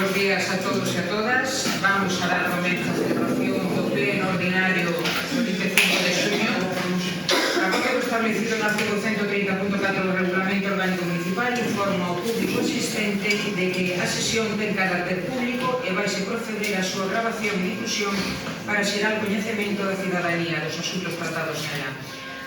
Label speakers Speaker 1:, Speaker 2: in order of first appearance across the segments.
Speaker 1: Bos días a todos e a todas. Vamos a dar comezo a celebración do pleno ordinario do 25 de xuño. Agora o establecido no artigo 130.4 do Regulamento Orgánico Municipal informa ao público existente de que a sesión ten carácter público e vaise proceder a súa grabación e difusión para xerar coñecemento da cidadanía dos asuntos tratados nela.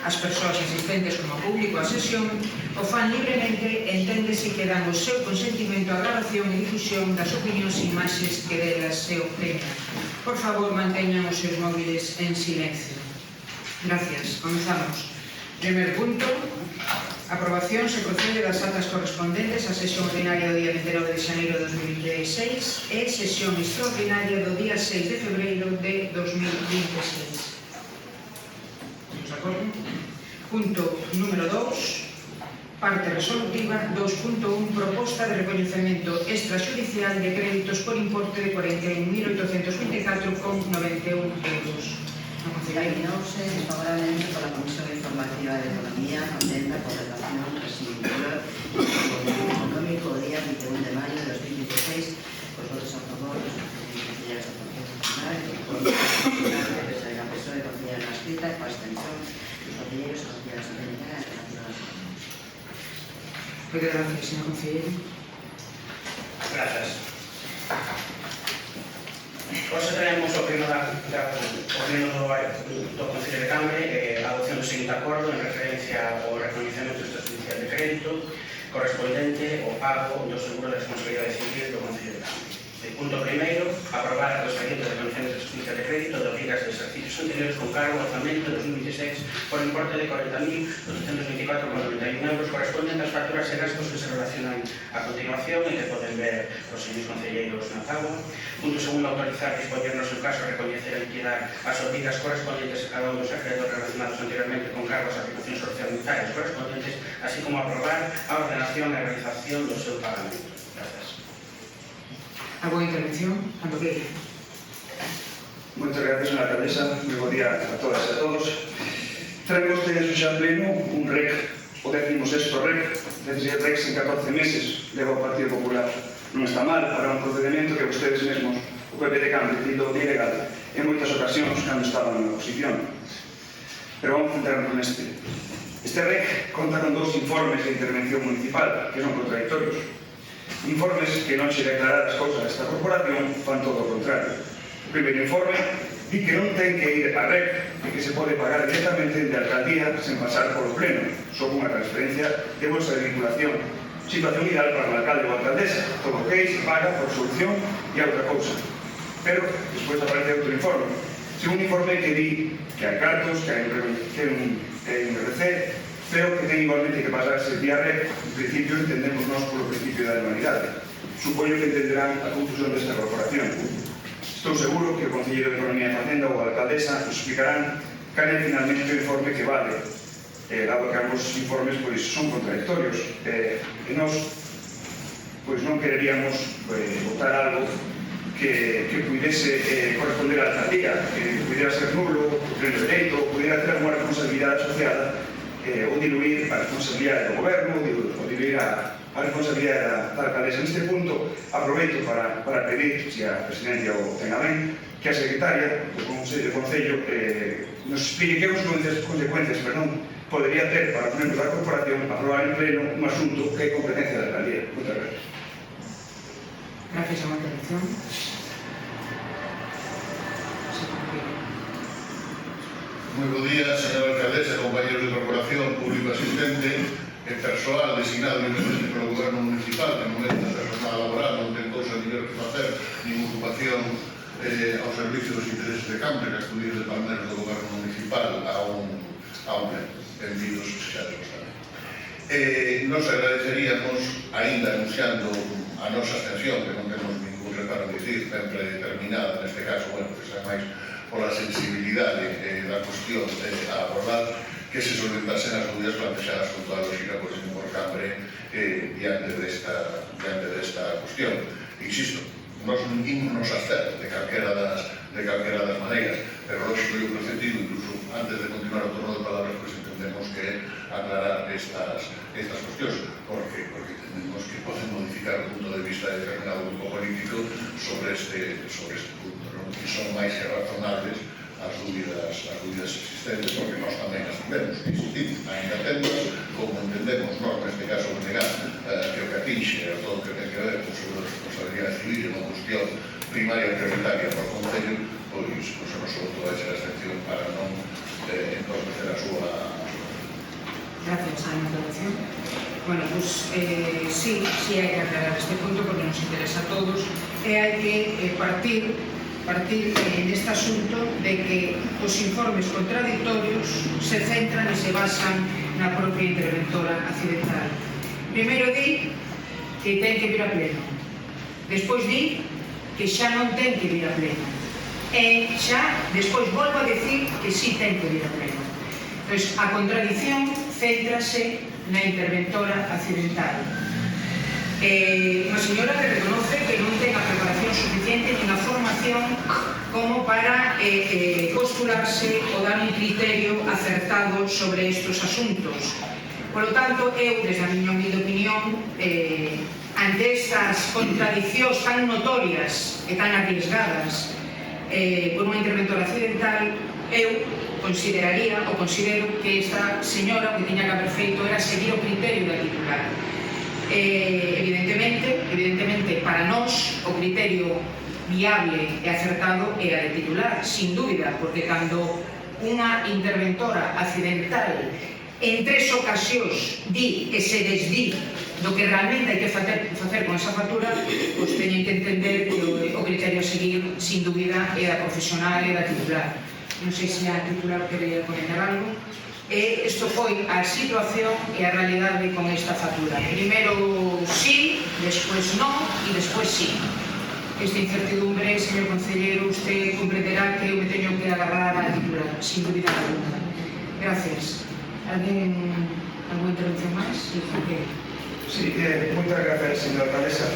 Speaker 1: As persoas asistentes como público á sesión o fan libremente, enténdese que dan o seu consentimento á grabación e difusión das opinións e imaxes que delas se obteñan. Por favor, manteñan os seus móviles en silencio. Gracias. Comenzamos. Primer punto. Aprobación se procede das actas correspondentes á sesión ordinaria do día 29 de xaneiro de 2016 e sesión extraordinaria do día 6 de febreiro de 2026. Punto número 2, parte resolutiva 2.1, proposta de recoñecemento extrajudicial de créditos por importe de 41.824,91 euros.
Speaker 2: Examinóse desfavorablemente por la Comisión Informativa de Economía, Hacienda, Gobernación, Presidencia y Económico o día 21 de mayo de 2016, los votos a favor, los consejeros de Nacional, el PSOE, el consejero de la escrita, con abstención, los consejeros y consejeras de Nacional, el Nacional.
Speaker 1: Muchas gracias, señor consejero.
Speaker 3: Gracias. Hoxe tenemos o pleno do Concello de Cambre a adopción do seguinte acordo en referencia ao recoñecemento extrajudicial de crédito correspondente ao pago do seguro de responsabilidade civil do Concello de Cambre. El punto primeiro, aprobar os expedientes de recoñecemento extrajudicial de crédito de obrigas de exercicios anteriores con cargo ao orzamento de 2016 por importe de 40.224,91 euros correspondentes ás facturas e gastos que se relacionan a continuación e que poden ver os señores concelleiros na tabla. Punto segundo, autorizar e dispoñer no seu caso a recoñecer e liquidar as obrigas correspondentes a cada un dos acreedores relacionados anteriormente con cargos a aplicacións orçamentarias correspondentes, así como aprobar a ordenación e a realización do seu pagamento. Gracias.
Speaker 1: ¿Alguna intervención? Cuando quiera.
Speaker 4: Muchas gracias, señora alcaldesa. Muy buen día a todas y a todos. Traemos ustedes hoxe al pleno un REC, o 16º REC, 16 RECs en 14 meses, leva o Partido Popular. Non está mal para un procedimento que ustedes mesmos, o PP de Cambre, tildou de ilegal en moitas ocasións cando estaban na oposición. Pero vamos a centrarnos con este. Este REC conta con 2 informes de intervención municipal que son contradictorios. Informes que non se declarar as cousas desta corporación fan todo o contrario. O primeiro informe di que non ten que ir a REC e que se pode pagar directamente de alcaldía sen pasar polo pleno, só unha transferencia de bolsa de vinculación. Situación ideal para o alcalde ou alcaldesa, todo o que se paga por solución e outra cousa. Pero despois aparece outro informe. Un informe que di que hai cartos, que hai un RC, pero que ten igualmente que pasarse vía REC. En principio entendemos nós polo principio da humanidade. Supoño que entenderán a conclusión desta corporación. Estou seguro que o Concelleiro de Economía e Facenda ou a alcaldesa nos explicarán cal é finalmente o informe que vale, dado que ambos informes son contradictorios. E nós non quereríamos votar algo que pudese corresponder á alcaldía, que pudera ser nulo, pleno dereito, ou pudera ter unha responsabilidade asociada ou diluir a responsabilidade do goberno, ou diluir a responsabilidade da alcaldesa. Neste punto, aproveito para pedir, se a presidencia o tenga ben, que a secretaria do Concello nos explique que consecuencias podería ter para os membros da corporación aprobar en pleno un asunto que é competencia da alcaldía. Moitas gracias.
Speaker 1: Gracias a la intervención.
Speaker 5: Muy buen día, señora alcaldesa, compañeros de corporación, público asistente, el persoal designado libremente polo goberno municipal, que non é da personal laboral, non ten cousa ni ver que facer, nin ocupación ao servicio dos intereses de Cambre, que acudidos de palmeros do goberno municipal a un pleno. Benvidos, xa de saben. Nos agradeceríamos, ainda anunciando a nosa abstención, que non temos ningún reparo en dicir, sempre determinada, neste caso, que xa máis pola sensibilidade da cuestión a abordar, que se solventasen as dúbidas plantexadas con toda a lógica por el señor Cambre diante desta cuestión. Insisto, nós non imos hacer de calquera das maneiras, pero lógico e o procedido, incluso antes de continuar o turno de palabras, pues entendemos que aclarar estas cuestións, porque entendemos que poden modificar o punto de vista de determinado grupo político político sobre este punto, non? E son máis que razonables as dúbidas existentes, porque nós tamén as temos, insistimos, ainda temos, como entendemos nós, neste caso, negar que o que atinxe a todo o que ten que ver con sobre a responsabilidade civil e unha cuestión primaria e prioritaria para o Concello, pois a nosa voto vai ser a excepción para non entorpecer a súa.
Speaker 1: Gracias a la intervención. Bueno, pues sí hay que aclarar este punto porque nos interesa a todos e hai que partir neste asunto de que os informes contradictorios se centran e se basan na propia interventora accidental. Primeiro di que ten que vir a pleno, despois di que xa non ten que vir a pleno e xa despois volvo a decir que sí ten que vir a pleno. Pois a contradición céntrase na interventora accidental. Unha señora que reconoce que non ten a preparación suficiente nin a formación como para postularse ou dar un criterio acertado sobre estes asuntos. Por lo tanto, eu, desde a miña humilde opinión, ante estas contradicións tan notorias e tan arriesgadas por unha interventora accidental, eu considero que esta señora o que tiña que haber feito era seguir o criterio da titular. Evidentemente, para nós, o criterio viable e acertado era de titular, sin dúbida, porque cando unha interventora accidental en 3 ocasións di e se desdí do que realmente hai que facer con esa factura, pois teñen que entender que o criterio a seguir, sin dúbida, é da profesional e da titular. Non sei se a titular quería comentar algo. Isto foi a situación e a realidade con esta factura. Primeiro sí, despois non e despois sí. Esta incertidumbre, señor concelleiro, usted comprenderá que eu me teño que agarrar a titular, sin dúbida alguna. Gracias. ¿Alguna intervención máis?
Speaker 4: Sí, muchas gracias, señora alcaldesa.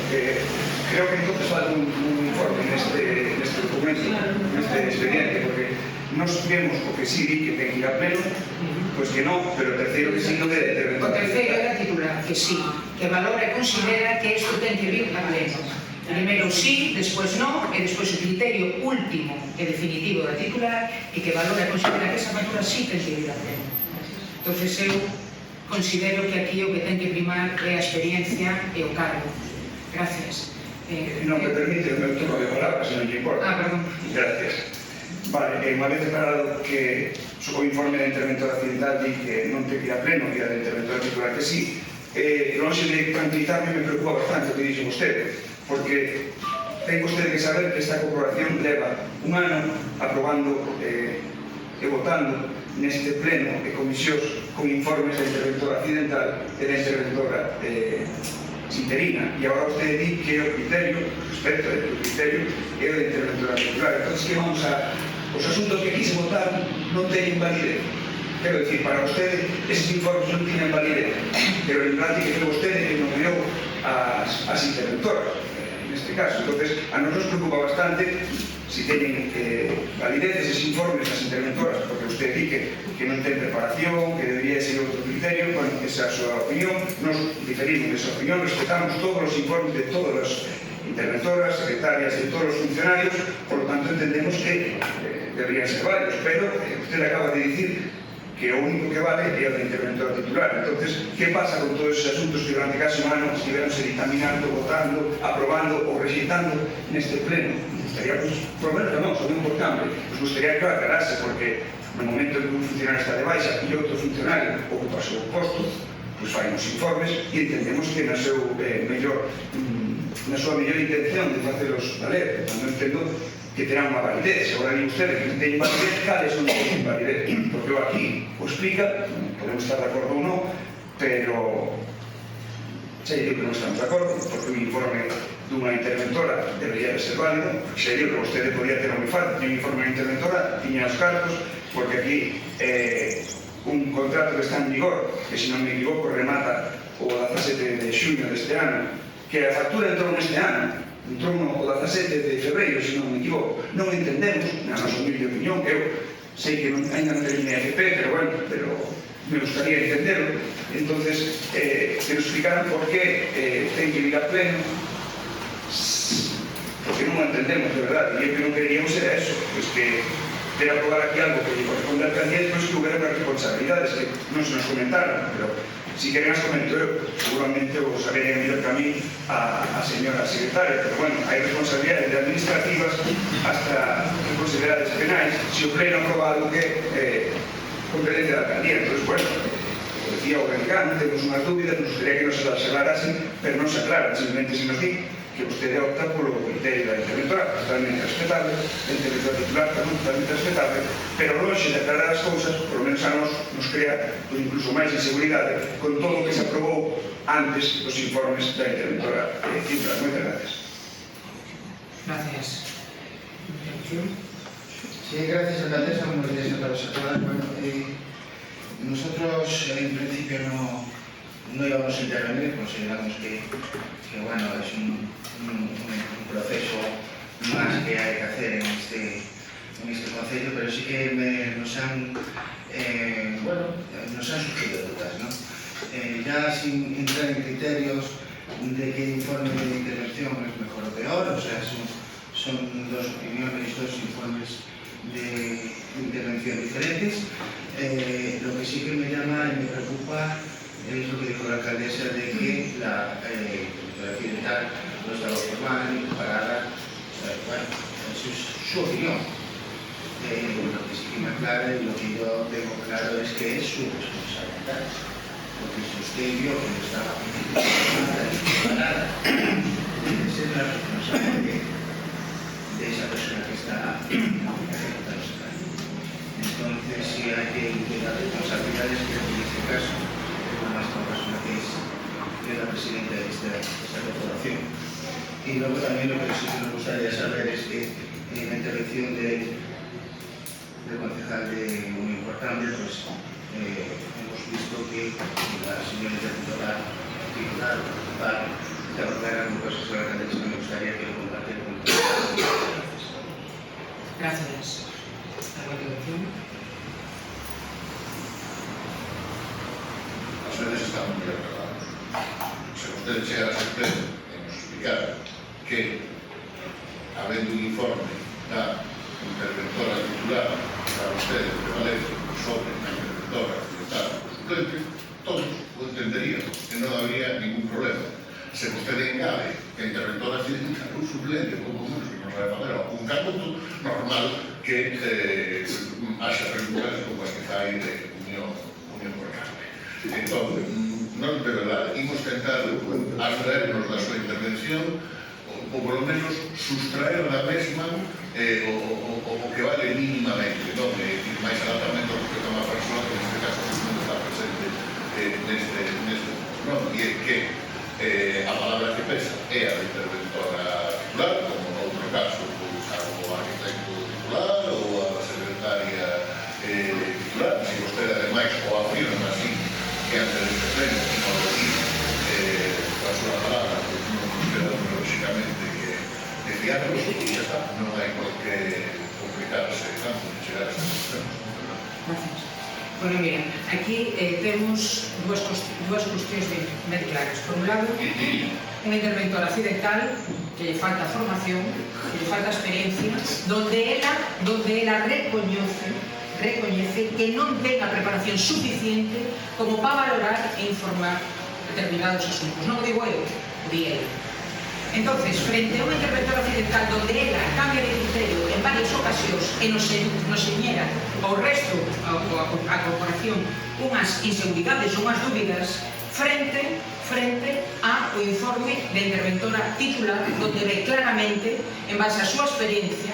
Speaker 4: Creo que entonces falta un informe neste documento, neste expediente, porque nos vemos o que sí di que ten que ir a pleno, pois que non, pero o terceiro que sí non é de interventor.
Speaker 1: O terceiro é da titular, que sí, que valora e considera que isto ten que vir a pleno. Primeiro sí, despois non, e despois o criterio último e definitivo da titular e que valora e considera que esa factura sí ten que vir a pleno. Entón, eu considero que aquí o que ten que primar é a experiencia e o cargo. Gracias.
Speaker 4: Non me permite o meu turno de palabra, se non lle importa.
Speaker 1: Perdón.
Speaker 4: Gracias. Vale, unha vez declarado que o informe da interventora accidental di que non ten que ir a pleno, que a da interventora titular que sí, longe de tranquilizarme, me preocupa bastante o que dixe vostede, porque ten vostede que saber que esta corporación leva un ano aprobando e votando neste pleno de comisións con informes da interventora accidental e da interventora interina, e agora vostede di que o criterio, respecto ao criterio, é o da interventora titular. Entón, que vamos a... Os asuntos que aquí se votaron non teñen validez. Quero dicir, para vostede, eses informes non tiñan validez, pero en práctica foi vostede que nomeou as interventoras, neste caso. Entón, a nos preocupa bastante si teñen validez eses informes das interventoras, porque usted di que non ten preparación, que debería ser outro criterio. Bueno, esa é a súa opinión, nos diferimos desa opinión, respetamos todos os informes de todas as interventoras, secretarias e todos os funcionarios, por lo tanto entendemos que deberían ser válidos, pero usted acaba de dicir que o único que vale é o da interventora titular. Entonces, que pasa con todos esos asuntos que durante casi un ano estiveronse dictaminando, votando, aprobando ou rexeitando neste pleno? Gustaría, pues, por lo menos non, son importante, pues gustaría que aclarase, porque no momento en que un funcionario está de baixa e outro funcionario ocupa o seu posto, pues fai uns informes e entendemos que na súa mellor intención de facelos valer. Non entendo que terá unha validez. Agora, digo usted que teñen validez, cales son os que teñen validez? Porque eu aquí o explica, podemos estar de acordo ou non, pero xa digo que non estamos de acordo, porque un informe dunha interventora debería de ser válido, porque xa digo que vostede podría ter moi falta, un informe da interventora, tiña os cargos, porque aquí un contrato que está en vigor, que se non me equivoco remata o 17 de xuño deste ano, que a factura entrou neste ano, entrou o 17 de febreiro, se non me equivoco. Non entendemos, na nosa humilde opinión, que eu sei que ainda non terminé FP, pero bueno, pero me gustaría entenderlo. Entonces, que nos explicaran por qué ten que ir a pleno. porque non o entendemos, de verdade, e o que non queríamos era eso, pois que ter aprobar aquí algo que lle corresponde al alcaldía, pois que houbera unhas responsabilidades que non se nos comentaron, pero si queren as comento eu, seguramente o sabería mellor que a mí a señora secretaria, pero bueno, hai responsabilidades administrativas hasta responsabilidades penais se o pleno aproba algo que competencia da alcaldía. Entonces, bueno, como decía o Gancán, temos unhas dúbidas, nos gustaría que nos las aclarasen, pero non se aclaran, simplemente se nos di que vostede opta polo criterio da interventora, totalmente respetable, da interventora titular, totalmente respetable, pero longe de aclarar as cousas, por lo menos a nos crea incluso máis inseguridade con todo o que se aprobou antes dos informes da interventora titular. Moitas gracias.
Speaker 1: Gracias.
Speaker 6: Sí, gracias, alcaldesa. Buenos días a todos y a todas. Bueno, nosotros en principio no íbamos a intervenir, consideramos que bueno, es un proceso más que hay que hacer en este concello, pero sí que nos han surgido dudas, ¿no? Ya sin entrar en criterios de qué informe de intervención es mejor o peor, o sea, son dos opiniones, dos informes de intervención diferentes. Lo que sí que me llama y me preocupa es lo que dijo la alcaldesa de que la occidental no estaba formada ni preparada. Bueno, eso es su opinión. Lo que sí que me aclara y lo que yo tengo claro es que es su responsabilidad. Porque si usted vio que no estaba formada ni preparada, debe ser la responsabilidad de esa persona que está ejecutando ese plan. Entonces, si hay que implicar responsabilidades, creo que en este caso es la máxima persona que es la presidenta de esta corporación. Y luego también lo que sí que nos gustaría saber es que en la intervención del concejal de muy importante, pues hemos visto que la señora interventora titular de abordar algunas cosas de la alcaldesa, me gustaría que lo compartiera con todos.
Speaker 1: Gracias. ¿Alguna intervención?
Speaker 5: As veces estamos moi acordados. Se vostede chega a ser pleno e nos explicar que, habendo un informe da interventora titular para vostede que prevalece sobre a interventora titular do suplente, todos o entenderíamos, que non habría ningún problema. Se vostede engade que a interventora titular ou suplente, como menos que non sabe fazer algún canuto, normal que haxa preguntas como as que fai de unión por carne. Entón, non de verdade, imos tentar abstraernos da súa intervención ou polo menos sustraer da mesma o que vale mínimamente, non? Máis adaptamento respecto a unha persoa que neste caso non está presente neste non? E que a palabra que pesa é a interventora titular, como no outro caso o arquitecto titular ou a secretaria titular, se vostede ademais o afirma así que antes deste pleno non lo dice a súa palabra, pois non consideramos lógicamente que fiarnos e ya está, non hai por que complicarse tanto de chegar a esta cuestión.
Speaker 1: Gracias. Bueno, miren, aquí temos dúas cuestións ben claras. Por un lado, unha interventora accidental que lle falta formación, que lle falta experiencia, donde ela recoñece que non ten a preparación suficiente como para valorar e informar determinados asuntos. Non o digo eu, o di ela. Entonces, frente a unha interventora accidental donde ela cambia de criterio en varias ocasións e nos señera ao resto, a corporación, unhas inseguridades ou unhas dúbidas, frente ao informe da interventora titular, donde ve claramente, en base á súa experiencia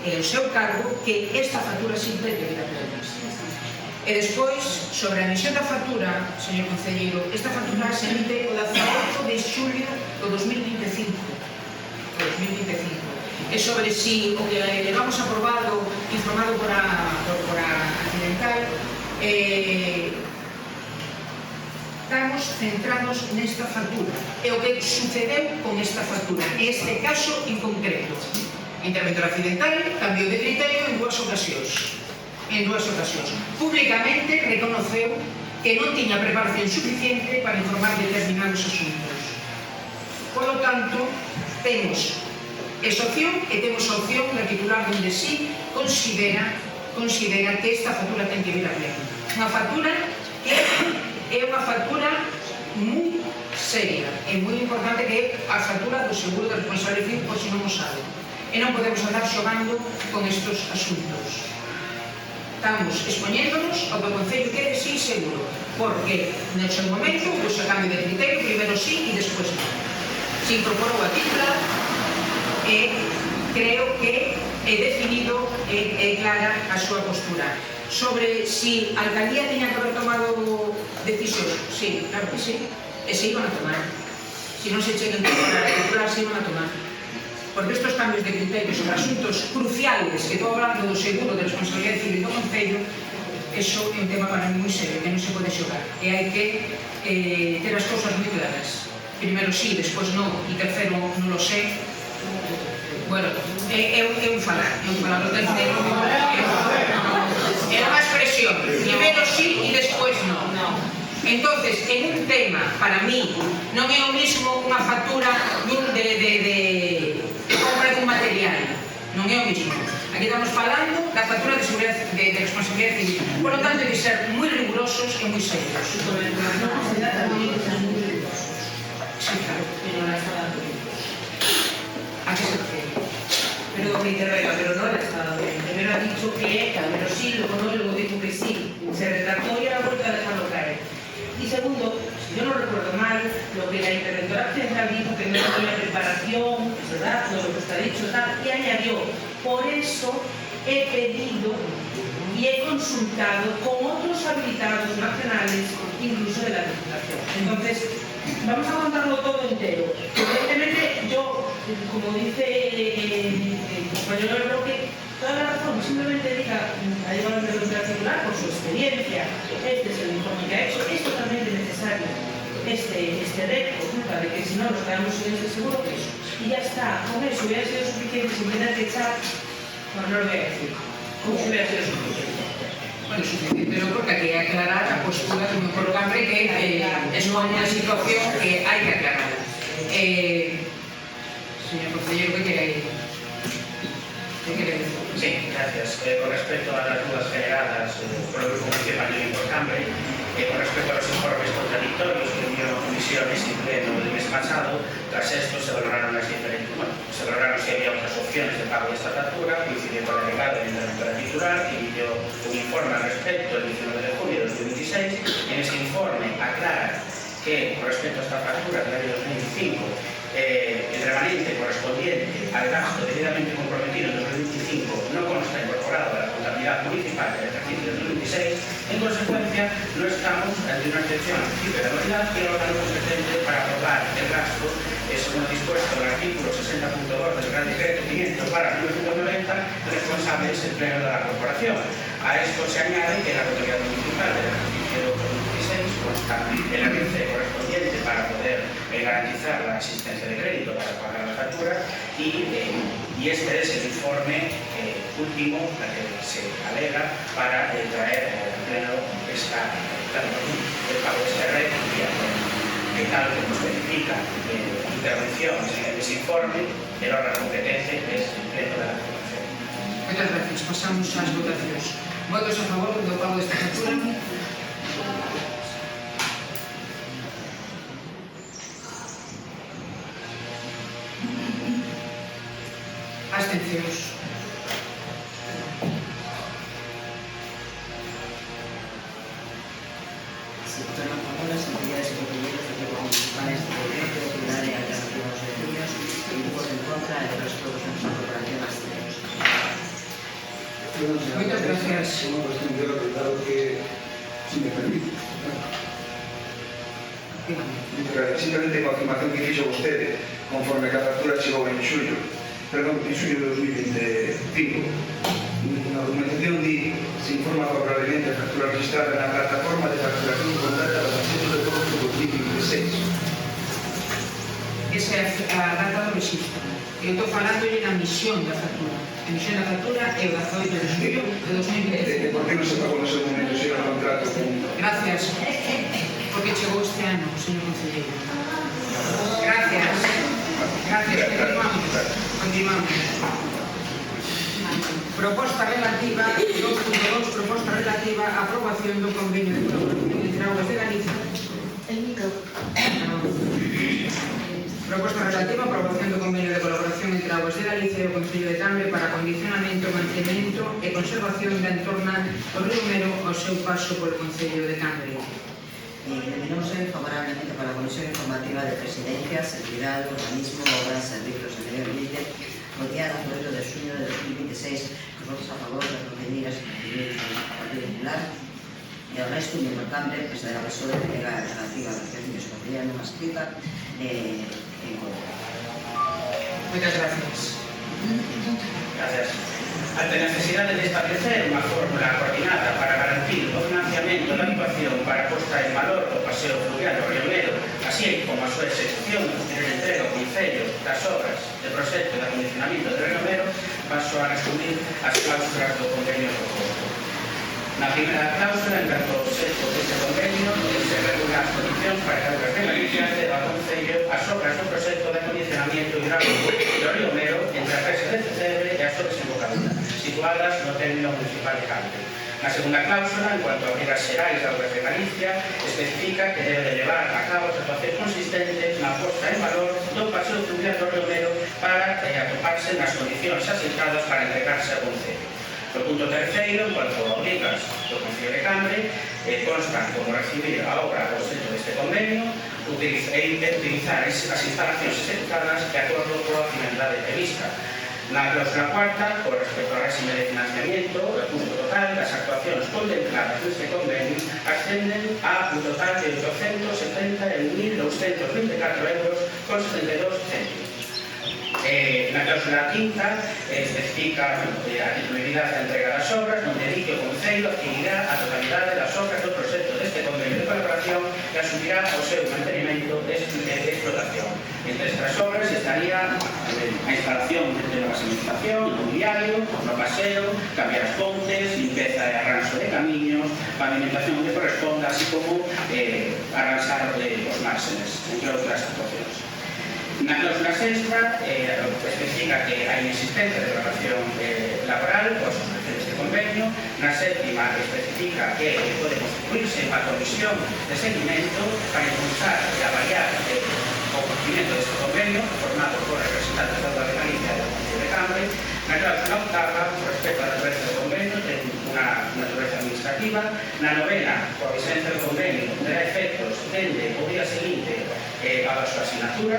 Speaker 1: e ao seu cargo, que esta factura simple debera perderse. E despois, sobre a emisión da factura, señor concelleiro, esta factura se emite o 18 de xulio do 2025. E sobre si o que levamos aprobado, informado por a accidental, estamos centrados nesta factura. E o que sucedeu con esta factura, este caso en concreto. A interventora accidental cambiou de criterio en dúas ocasións. Públicamente reconoceu que non tiña preparación suficiente para informar de determinados asuntos. Por lo tanto, temos esa opción e temos a opción de titular onde sí considera que esta factura ten que vir a pleno. Unha factura que é unha factura moi seria e moi importante, que é a factura do seguro de responsabilidade civil, por se non o sabe. E non podemos andar xogando con estes asuntos. Estamos expoñéndonos ao que o Concello quere sí seguro, porque no seu momento pois a cambio de criterio, primeiro sí e despois non. Se incorporou a titular e creo que é definido e clara a súa postura. Sobre si a alcaldía tiña que haber tomado decisións, sí, claro que sí, e se iban a tomar. Si non se chegan a incorporar a titular, se iban a tomar. Porque estes cambios de criterios sobre asuntos cruciales, que estou hablando do seguro de responsabilidade civil do Concello, eso é un tema para mí moi serio, que non se pode xogar. E hai que ter as cousas moi claras. Primeiro sí, despois non, e terceiro non lo sé. Bueno, é un falar, o terceiro é unha expresión. Primeiro sí e despois non. Entonces, en un tema, para mí, non é o mismo unha factura de compra dun material. Non é o mismo. Aquí estamos falando da factura de responsabilidade civil. Por lo tanto, hai que ser moi rigurosos e moi serios. Sí, claro. ¿A qué se refiere?
Speaker 7: Pero me interroga, pero no la estado bien. Primero ha dicho que al menos sí, luego no, luego dijo que sí. Se retractó y ahora ha vuelto a dejarlo caer. Y segundo, si yo no recuerdo mal, lo que la interventora central dijo que no tenía preparación, es verdad, todo lo que está dicho, tal, y añadió, por eso he pedido y he consultado con otros habilitados nacionales, incluso de la Diputación. Entonces, vamos a contarlo todo entero. Evidentemente, yo, como dice el compañero del bloque, toda la razón, simplemente diga, ha llevado el pregunta titular por su experiencia, este es el informe que ha hecho, es totalmente necesario este REC, por culpa de que si no nos quedamos sin este seguro, que eso. Y ya está, con eso hubiera sido suficiente, sin tener que echar, bueno, no lo voy a decir, con eso hubiera sido suficiente.
Speaker 1: Bueno, suficiente, pero porque hay que aclarar a postura do meu cambre que es unha situación que hai que aclarar. Señor Concelleiro, que quere decir?
Speaker 3: Sí, gracias. Con respecto a las dudas generadas por el grupo municipal de Cambre, con respecto a los informes contradictorios que dio la comisión en pleno del mes pasado, tras esto se valoraron las diferentes, se valoraron si había otras opciones de pago de esta factura, coincidió con la delegada de la titular, que emitió un informe al respecto el 19 de junio de 2016. En ese informe aclara que con respecto a esta factura del año 2005, el remanente correspondiente al gasto debidamente comprometido en 2025 no consta incorporado a la contabilidad municipal del ejercicio de 2016. En consecuencia, no estamos ante una excepción al principio de anualidad que el órgano competente para aprobar el gasto, según lo dispuesto en el artículo 60.2 del Real Decreto 500/1990, el responsable es el Pleno de la Corporación. A esto se añade que la contabilidad municipal del ejercicio 2016 consta el RC correspondiente para poder garantizar la asistencia de crédito para pagar las facturas y este es el informe último que se alega para traer al Pleno el pago de este REC que tal como especifica intervención en ese informe, el órgano competente es el Pleno de la Corporación.
Speaker 1: Muchas gracias. Pasamos ás votacións. Votos a favor do pago desta factura? Abstencións.
Speaker 2: Se votan a favor las autoridades y compañeros de los municipales de Derecho, Ciudad y Alternativos de Niños y grupos en contra de los grupos de nuestra corporación abstenidos.
Speaker 1: Muchas gracias.
Speaker 4: Una cuestión de orden, dado que, si me permite. Simplemente con a afirmación que fixo vostede, conforme que a factura chegou en xullo de 2025. Na documentación di se informa favorablemente a factura registrada na plataforma de facturación contrata do 7 de agosto de 2026.
Speaker 1: Esa é a data do registro. Eu estou falando da emisión da factura. A emisión da factura é o 18 de xullo de 2025.
Speaker 4: Por que non se pagou no seu momento se era contrato con...
Speaker 1: Gracias. Porque chegou este ano, señor concelleiro. Gracias. Gracias. Continuamos. Continuamos. Proposta relativa, 2.2, proposta relativa á aprobación do convenio de colaboración entre Augas de Galicia. Proposta relativa á aprobación do convenio de colaboración entre Augas de Galicia e o Concello de Cambre para condicionamento, mantemento e conservación da entorna do río Mero ao seu paso polo Concello de Cambre.
Speaker 2: Determinóse favorablemente para la Comisión Informativa de Presidencia, Seguridad, Urbanismo, Obras, Servicios de Medio Ambiente, rodeada por el de junio de 2026, los votos a favor de las medidas del Partido Popular, y el resto muy importante, pues de la persona que tenga relativa a la que se podría no escrita, en contra.
Speaker 1: Muchas gracias.
Speaker 3: Gracias. Ante a necesidade de establecer unha fórmula coordinada para garantir o financiamento da actuación para a posta en valor do paseo fluvial do Río Mero, así como a súa execución e posterior entrega ao Concello das obras de proxecto de acondicionamento do Río Mero, paso a resumir as cláusulas do convenio proposto. Na primeira cláusula, en tanto ao obxecto deste convenio, se regula as condicións para que Augas de Galicia ceda ao Concello as obras do proxecto de acondicionamento hidráulico do Río Mero entre a presa de Cebre e a súa desembocadura, situadas no término municipal de Cambre. Na segunda cláusula, en cuanto a obrigas xerais de Augas de Galicia, especifica que debe de levar a cabo as actuacións consistentes na posta en valor do paseo fluvial do Río Mero para atoparse nas condicións asentadas para entregarse ao Concello. No punto terceiro, en cuanto a obrigas do Concello de Cambre, constan como recibir a obra ao centro deste convenio e utilizar as instalacións executadas de acordo coa finalidade prevista. Na cláusula cuarta, con respecto ao réxime de financiamento, o custo total das actuacións contempladas neste convenio ascenden a un total de 871.224 euros con 72 céntimos. Na cláusula quinta especifica a titularidade da entrega das obras, onde di que o Concello adquirirá a totalidade das obras do proxecto deste convenio de colaboración e asumirá o seu mantenimento e explotación. Entre estas obras estaría a instalación de nova señalización, mobiliario, no paseo, cambiar as pontes, limpeza e arranxo de camiños, pavimentación onde corresponda, así como arranxar os márgenes, entre outras actuacións. Na cláusula sexta especifica que hai existencia de relación laboral coas suscripciones deste convenio. Na séptima especifica que pode constituirse unha comisión de seguimento para impulsar e avaliar o cumprimento deste convenio formado por representantes da Augas de Galicia e do Concello de Cambre. Na cláusula octava, respecto á natureza do convenio, ten unha natureza administrativa. Na novena, coa vigencia do convenio, terá efectos dende o día seguinte a súa asignatura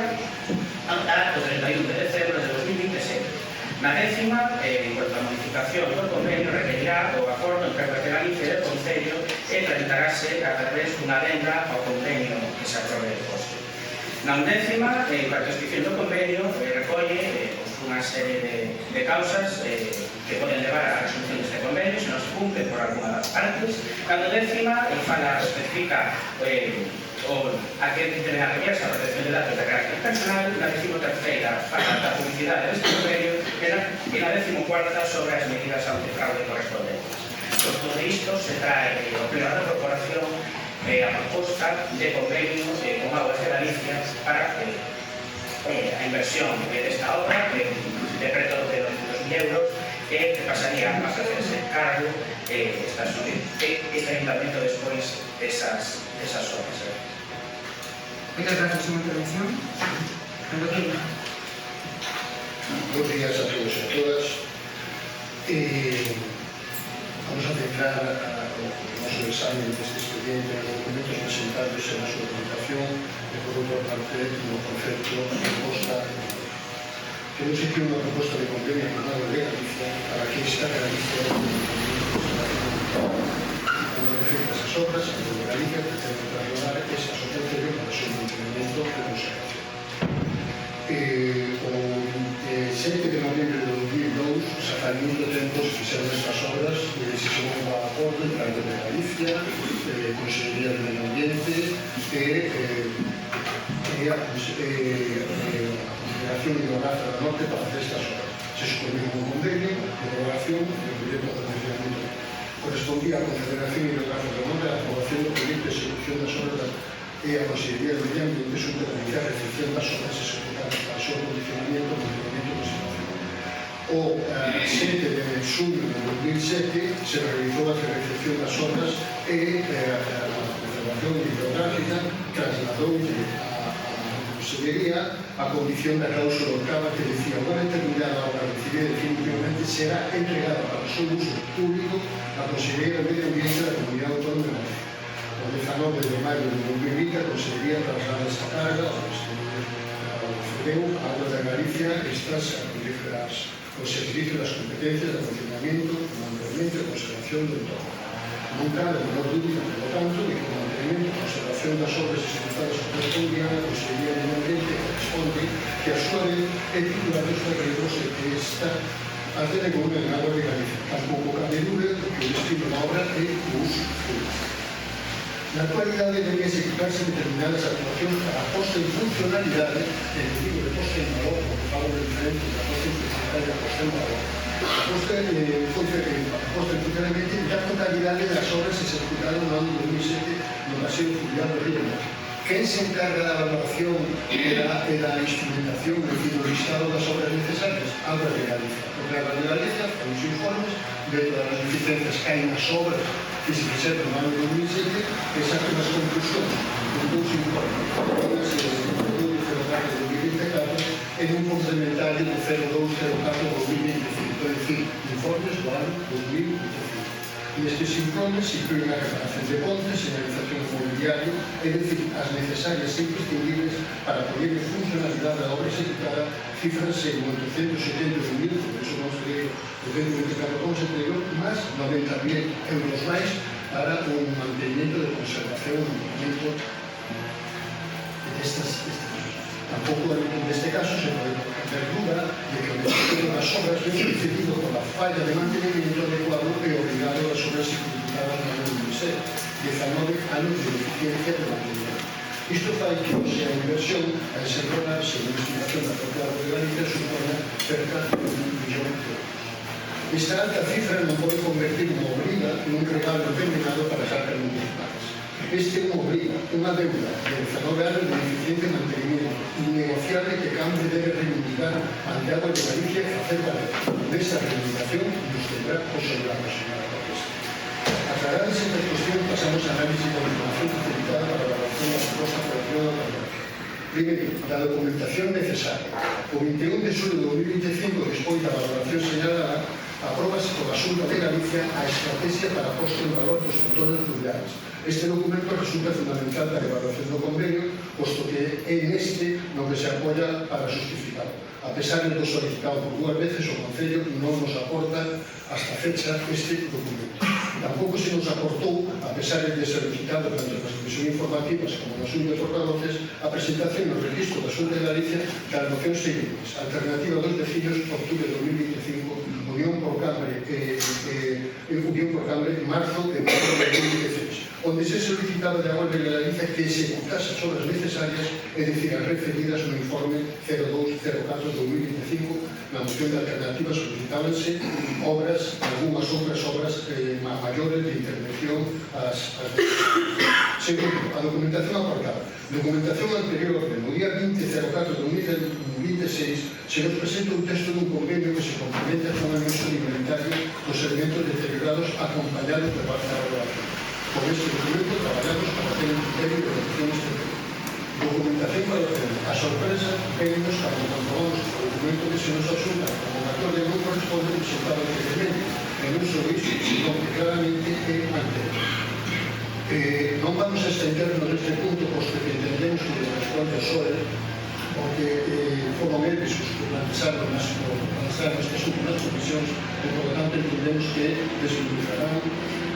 Speaker 3: ata o 31 de dezembro de 2027. Na décima, en cuanto a modificación do convenio, requerirá o acordo entre Augas de Galicia e o Concello e tramitarase a través dunha adenda ao convenio que se aprobe de posto. Na undécima, en cuanto a inscripción do convenio, recolle unha serie de causas que poden levar a resolución deste convenio se non se cumpre por alguna das partes. Na décima, especifica a que deben apoyarse a protección de datos de carácter personal. Na 13ª, para a publicidade deste convenio, e na 14ª, sobre as medidas antifraude correspondentes. Por todo isto, se trae ao pleno da corporación a proposta de convenio con Augas de Galicia para a inversión desta obra de preto de 200.000 euros que pasaría a hacerse cargo este ayuntamiento despois desas obras.
Speaker 1: Muchas gracias por su intervención.
Speaker 5: Buenos días a todos y a todas. Vamos a centrar nuestro examen de este expediente en los documentos presentados en la su documentación y por otra parte no concepto proposta. Tenemos aquí una proposta de convenio con Augas de Galicia para que esta realice como defecto esas obras, a Augas de Galicia pretende trasladar esa asociación para su mantenimiento de conservación. O 7 de noviembre de 2002, sacando tempos que fixeron estas obras, se chegou a un acordo entre Augas de Galicia, Consellería de Medio Ambiente e a Confederación Hidrográfica do Norte para facer estas obras. Se suscribiu un convenio de colaboración e o proyecto de acondicionamiento correspondía á Confederación Hidrográfica do Norte a aprobación do proyecto de execución das obras e a Consellería de Medio Ambiente supervisar a recepción das obras executadas para o seu acondicionamiento e mantenimiento e conservación.
Speaker 8: O 7 de xullo de 2007 se realizou a recepción das obras e a Confederación Hidrográfica trasladou a Consellería a condición da cláusula octava que decía unha determinada obra recibida definitivamente será entregada para o seu uso público a Consellería de Medio Ambiente da Comunidade Autónoma de Madrid. O 19 de maio de 2020 a Consellería traslada esta carga ao FEDEU, a Auga de Galicia, o servicio das competencias de funcionamiento, mantenimiento e conservación do entorno. Non cabe a menor dúbida, por lo tanto, de que o mantenimiento e conservación das obras executadas correspondían a Consellería de Medio Ambiente e corresponde que a súa vez é titular dos arreglos e que esta as delegou en Auga de Galicia. Tampouco cabe dúbida de que o destino da obra é o uso público. Na actualidade deben executarse determinadas actuacións para a posta en funcionalidade, el digo de posta en valor, porque fago de diferente da posta en funcionalidade e da posta en valor. A posta en funcionamento da totalidade das obras executadas no ano 2007 no Paseo Fluvial do Río Nor. Quen se encarga da valoración e da instrumentación do listado das obras necesarias? Auga de Galicia. Porque Auga de Galicia, con os informes, de todas as deficiencias que hai nas obras que se fixeron no ano 2007, e sacan as conclusións con dous informes, do 0204 de 2024 e un complementario do 0204 de 2025, é dicir, informes do ano 2025. Nestes informes se incluen a reparación de pontes, señalización mobiliario, é dicir, as necesarias e imprescindibles para poner en funcionalidade a obra executada, cifranse en 870.000, por eso vamos a ver o 224,71, más 90.000 euros máis para un mantenimiento de conservación e mantenimiento destas Tampouco neste caso se pode ter duda de que o desempeño das obras ven precedido por a falla de mantenimiento adecuado e obrigado das obras ejecutadas no ano 2007, 19 anos de deficiencia de mantenimiento. Isto fai que hoxe a inversión a desenrolar, según a estimación da propia Auga de Galicia, supone cerca de 1 millón de euros. Esta alta cifra non pode convertir unha obriga nun regalo envenenado para as arcas municipais. Este é unha obriga, unha deuda de 19 anos de deficiente mantenimiento innegociable que Cambre debe reivindicar ante Auga de Galicia e facer valer. Desa reivindicación nos tendrá os soldados, señora López. Aclaradas estas cuestións, pasamos a análisis da información facilitada para a valoración da proposta por el Pleno da Cámara. Primeiro, da documentación necesaria. O 21 de xullo de 2025, despois da valoración señalada, apróbase por a Xunta de Galicia a estrategia para a posta en valor dos contornos fluviais. Este documento resulta fundamental para a evaluación do convenio, posto que é neste no que se apoia para justificarlo. A pesar de solicitado por 2 veces, o Concello non nos aporta hasta fecha este documento. Tampouco se nos aportou, a pesar de ser solicitado tanto nas comisións informativas como nas unhas portavoces, a presentación no registro da Xunta de Galicia das nocións seguintes: Alternativa dos vecinos, octubre de 2025, Unión por Cambre, marzo de 2016, onde se solicitaba de Auga de Galicia que executase as obras necesarias, é dicir, as referidas no informe 0204-2025. Na moción de alternativa solicitábanse obras, algunhas outras obras maiores de intervención ás segundo, a documentación apartada. Documentación anterior, no día 20.04.2026, se nos presenta un texto dun convenio que se complementa con un anexo de inventario dos elementos deteriorados acompañados de parte da evaluación. Con este documento traballamos para ter un criterio de evaluación exterior. Documentación para obter a sorpresa, venimos cando comprobamos que o documento que se nos asunta a convocatoria non corresponde presentado anteriormente, en un servicio, sino que claramente é anterior. Non vamos a extendernos neste punto, posto que entendemos que corresponde ao SOE, porque foron eles os que plantearon nas últimas comisións, e, por lo tanto, entendemos que explicarán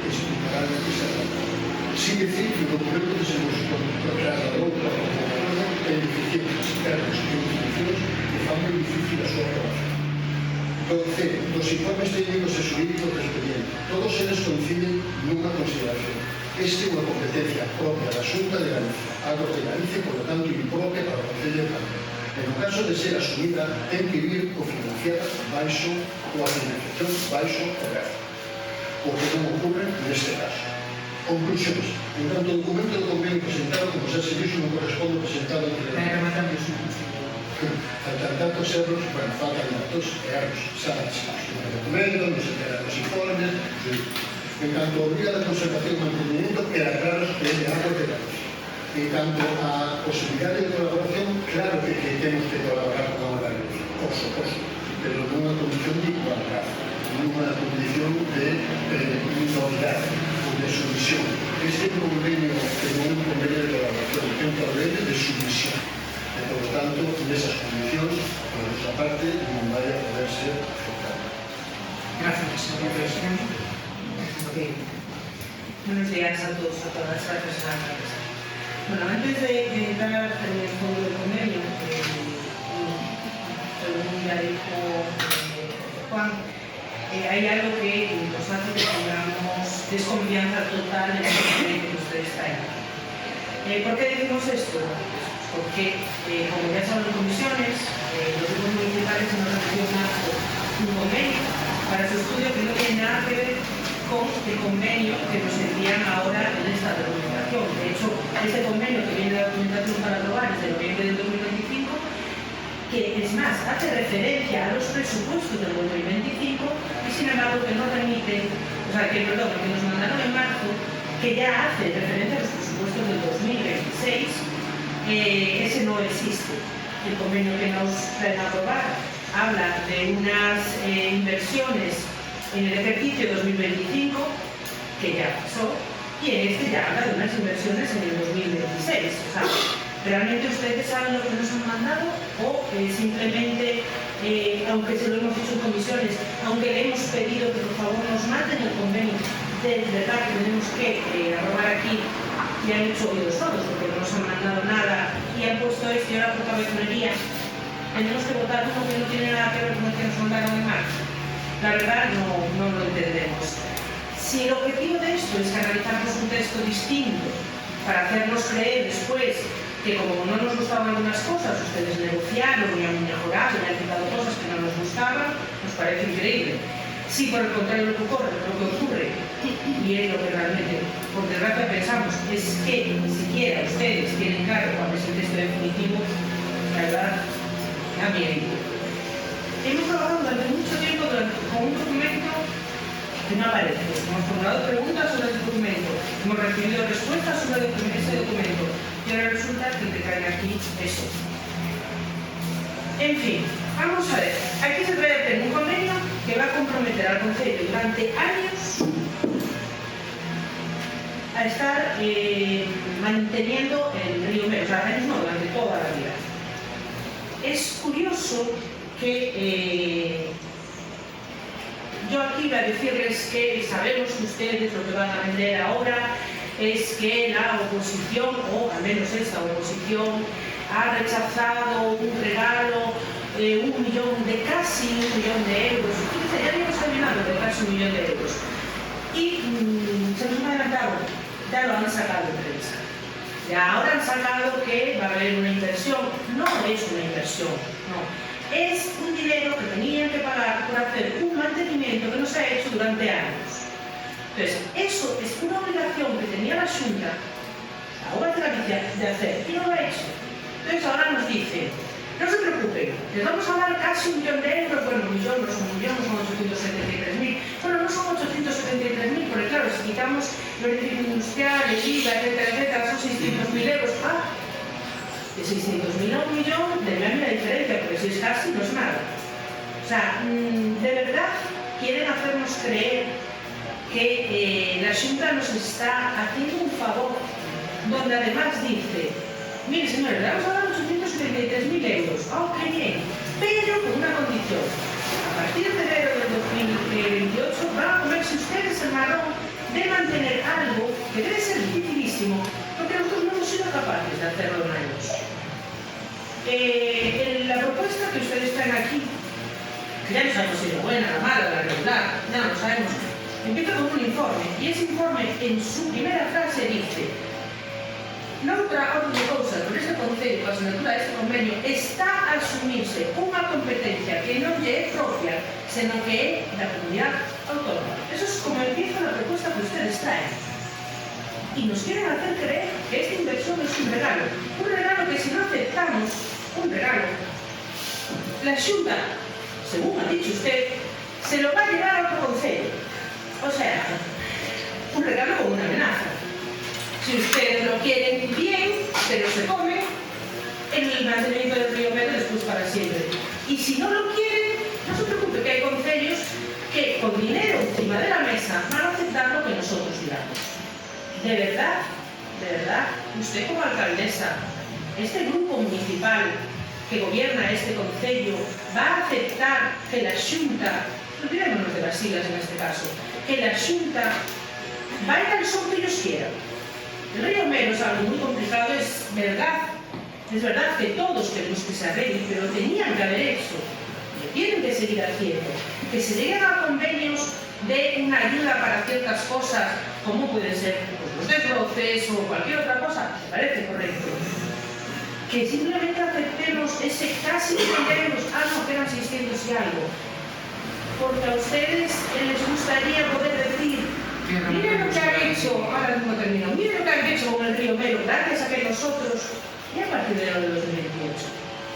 Speaker 8: esa razón. Sin decir que o documento que se nos trasladou para a convocatoria ten deficiencias internas e definicións que fan moi difícil a súa aprobación. Dos informes técnicos e xurídicos do expediente, todos eles coinciden nunha consideración. Esta é unha competencia propia da Xunta de Galicia, Auga de Galicia, por lo tanto, impropia para o Concello de Cambre. En o caso de ser asumida, ten que vir o financiada baixo ou a financiación baixo o real, o que non ocurre neste caso. Conclusións. En tanto, o documento do convenio presentado, como xa se dixo, non corresponde presentado anteriormente. Faltan datos erros, bueno, faltan datos erros, sabes, os documentos, nos enteran los informes, en cuanto a vía de conservación y mantenimiento, queda claro que é de algo de datos. En cuanto a posibilidade de colaboración, claro que temos que colaborar con organismos, por suposto, pero nunha condición de igualdade, nunha condición de novidade ou de sumisión. Este convenio que non é un convenio de colaboración, é un convenio de sumisión. E, por lo tanto, nesas condicións, por nosa parte, non vai a poder ser afectado.
Speaker 1: Gracias, señor presidente.
Speaker 7: Buenos días a todos, a todas las personas. Bueno, antes de entrar en el fondo del convenio, según ya dijo Juan, hay algo que nos hace que tengamos desconfianza total en el convenio que ustedes traen. ¿Por qué decimos esto? Porque, como ya saben las comisiones, los grupos municipales se nos recibió un convenio para su estudio que no tiene nada que ver con el convenio que nos envían ahora en esta documentación. De hecho, este convenio que viene de la documentación para aprobar es de noviembre del 2025, que es más, hace referencia a los presupuestos del 2025 y sin embargo que no remite, o sea, que nos mandaron en marzo, que ya hace referencia a los presupuestos del 2026, ese no existe. El convenio que nos traen a aprobar habla de unas inversiones en el ejercicio 2025, que ya pasó, y en este ya habla de unas inversiones en el 2026. O sea, ¿realmente ustedes saben lo que nos han mandado? ¿O simplemente, aunque se lo hemos dicho en comisiones, aunque le hemos pedido que por favor nos manden el convenio de verdad que tenemos que aprobar aquí, y han hecho oídos sordos porque no nos han mandado nada y han puesto esto y ahora por cabezonería tenemos que votar uno que no tiene nada que ver con el que nos mandaron en marzo? La verdad no lo entendemos. Si el objetivo de esto es canalizarnos un texto distinto para hacernos creer después que como no nos gustaban algunas cosas, ustedes negociaron y han mejorado y han quitado cosas que no nos gustaban, nos parece increíble. Si por el contrario lo que ocurre, y es lo que realmente, por desgracia pensamos, es que ni siquiera ustedes tienen claro cuál es el texto definitivo, la verdad, da miedo. Hemos trabajado durante mucho tiempo con un documento que no aparece. Hemos formulado preguntas sobre ese documento, hemos recibido respuestas sobre ese documento y ahora resulta que te caen aquí eso. En fin, vamos a ver. Aquí se trata de un convenio que va a comprometer al Concello durante años a estar manteniendo el río Meros, o sea, años no, durante toda la vida. Es curioso que yo aquí voy a decirles que sabemos que ustedes lo que van a vender ahora es que la oposición, o al menos esta oposición, ha rechazado un regalo de casi un millón de euros. Fíjense, ya habíamos terminado de casi 1 millón de euros. Y se nos ha adelantado, ya lo han sacado de prensa. Ya ahora han sacado que va a haber una inversión. No es una inversión, no. Es un dinero que tenían que pagar por hacer un mantenimiento que no se ha hecho durante años. Entonces, eso es una obligación que tenía la Xunta, la obra de Galicia, de hacer, y no lo ha hecho. Entonces ahora nos dice, no se preocupen, les vamos a dar casi 1 millón de euros, bueno, un millón, no son 1 millón, son 873.000. Bueno, no son 873.000, porque claro, si quitamos el edificio industrial, el IVA, etcétera, son 600.000 euros. Ah, de 600.000 a 1 millón, debe haber la diferencia, porque si es casi, no es nada. O sea, de verdad quieren hacernos creer que la Xunta nos está haciendo un favor, donde además dice, mire señores, le vamos a dar 873.000 euros, qué bien, pero con una condición. A partir de enero del 2028 van a comerse ustedes el marrón de mantener algo que debe ser dificilísimo, porque nosotros no hemos sido capaces de hacerlo en años. La propuesta que ustedes traen aquí, que ya no sabemos si es la buena, la mala, la regular, ya no lo sabemos, empieza con un informe, y ese informe en su primera frase dice: noutra orden de cousas, por este Concello, a asignatura deste convenio, está a asumirse unha competencia que non lle é propia, senón que é da comunidade autónoma. Eso es como empieza la propuesta que ustedes traen. Y nos quieren hacer creer que esta inversión es un regalo que si no aceptamos, un regalo, la Xunta, según ha dicho usted, se lo va a llevar a otro concello. O sea, un regalo con una amenaza. Si ustedes lo quieren, bien, pero se come el mantenimiento del río Mero después para siempre. Y si no lo quieren, no se preocupe, que hay concellos que con dinero encima de la mesa van a aceptar lo que nosotros digamos. De verdad, usted como alcaldesa, este grupo municipal que gobierna este concello, va a aceptar que la Xunta, olvidémonos de las siglas en este caso, que la Xunta vaya al son que ellos quieran. El río Mero es algo muy complicado, es verdad que todos queremos que se arregle, pero tenían que haber hecho, y tienen que seguir haciendo, que se lleguen a convenios de una ayuda para ciertas cosas, como pueden ser pues, los desbroces o cualquier otra cosa, me parece correcto. Que simplemente aceptemos ese casi 100 euros, algo que eran 600 y algo, porque a ustedes les gustaría poder decir, miren lo que han hecho, ahora mismo termino, miren lo que han hecho con el río Mero, gracias a que nosotros, y a partir de 2028,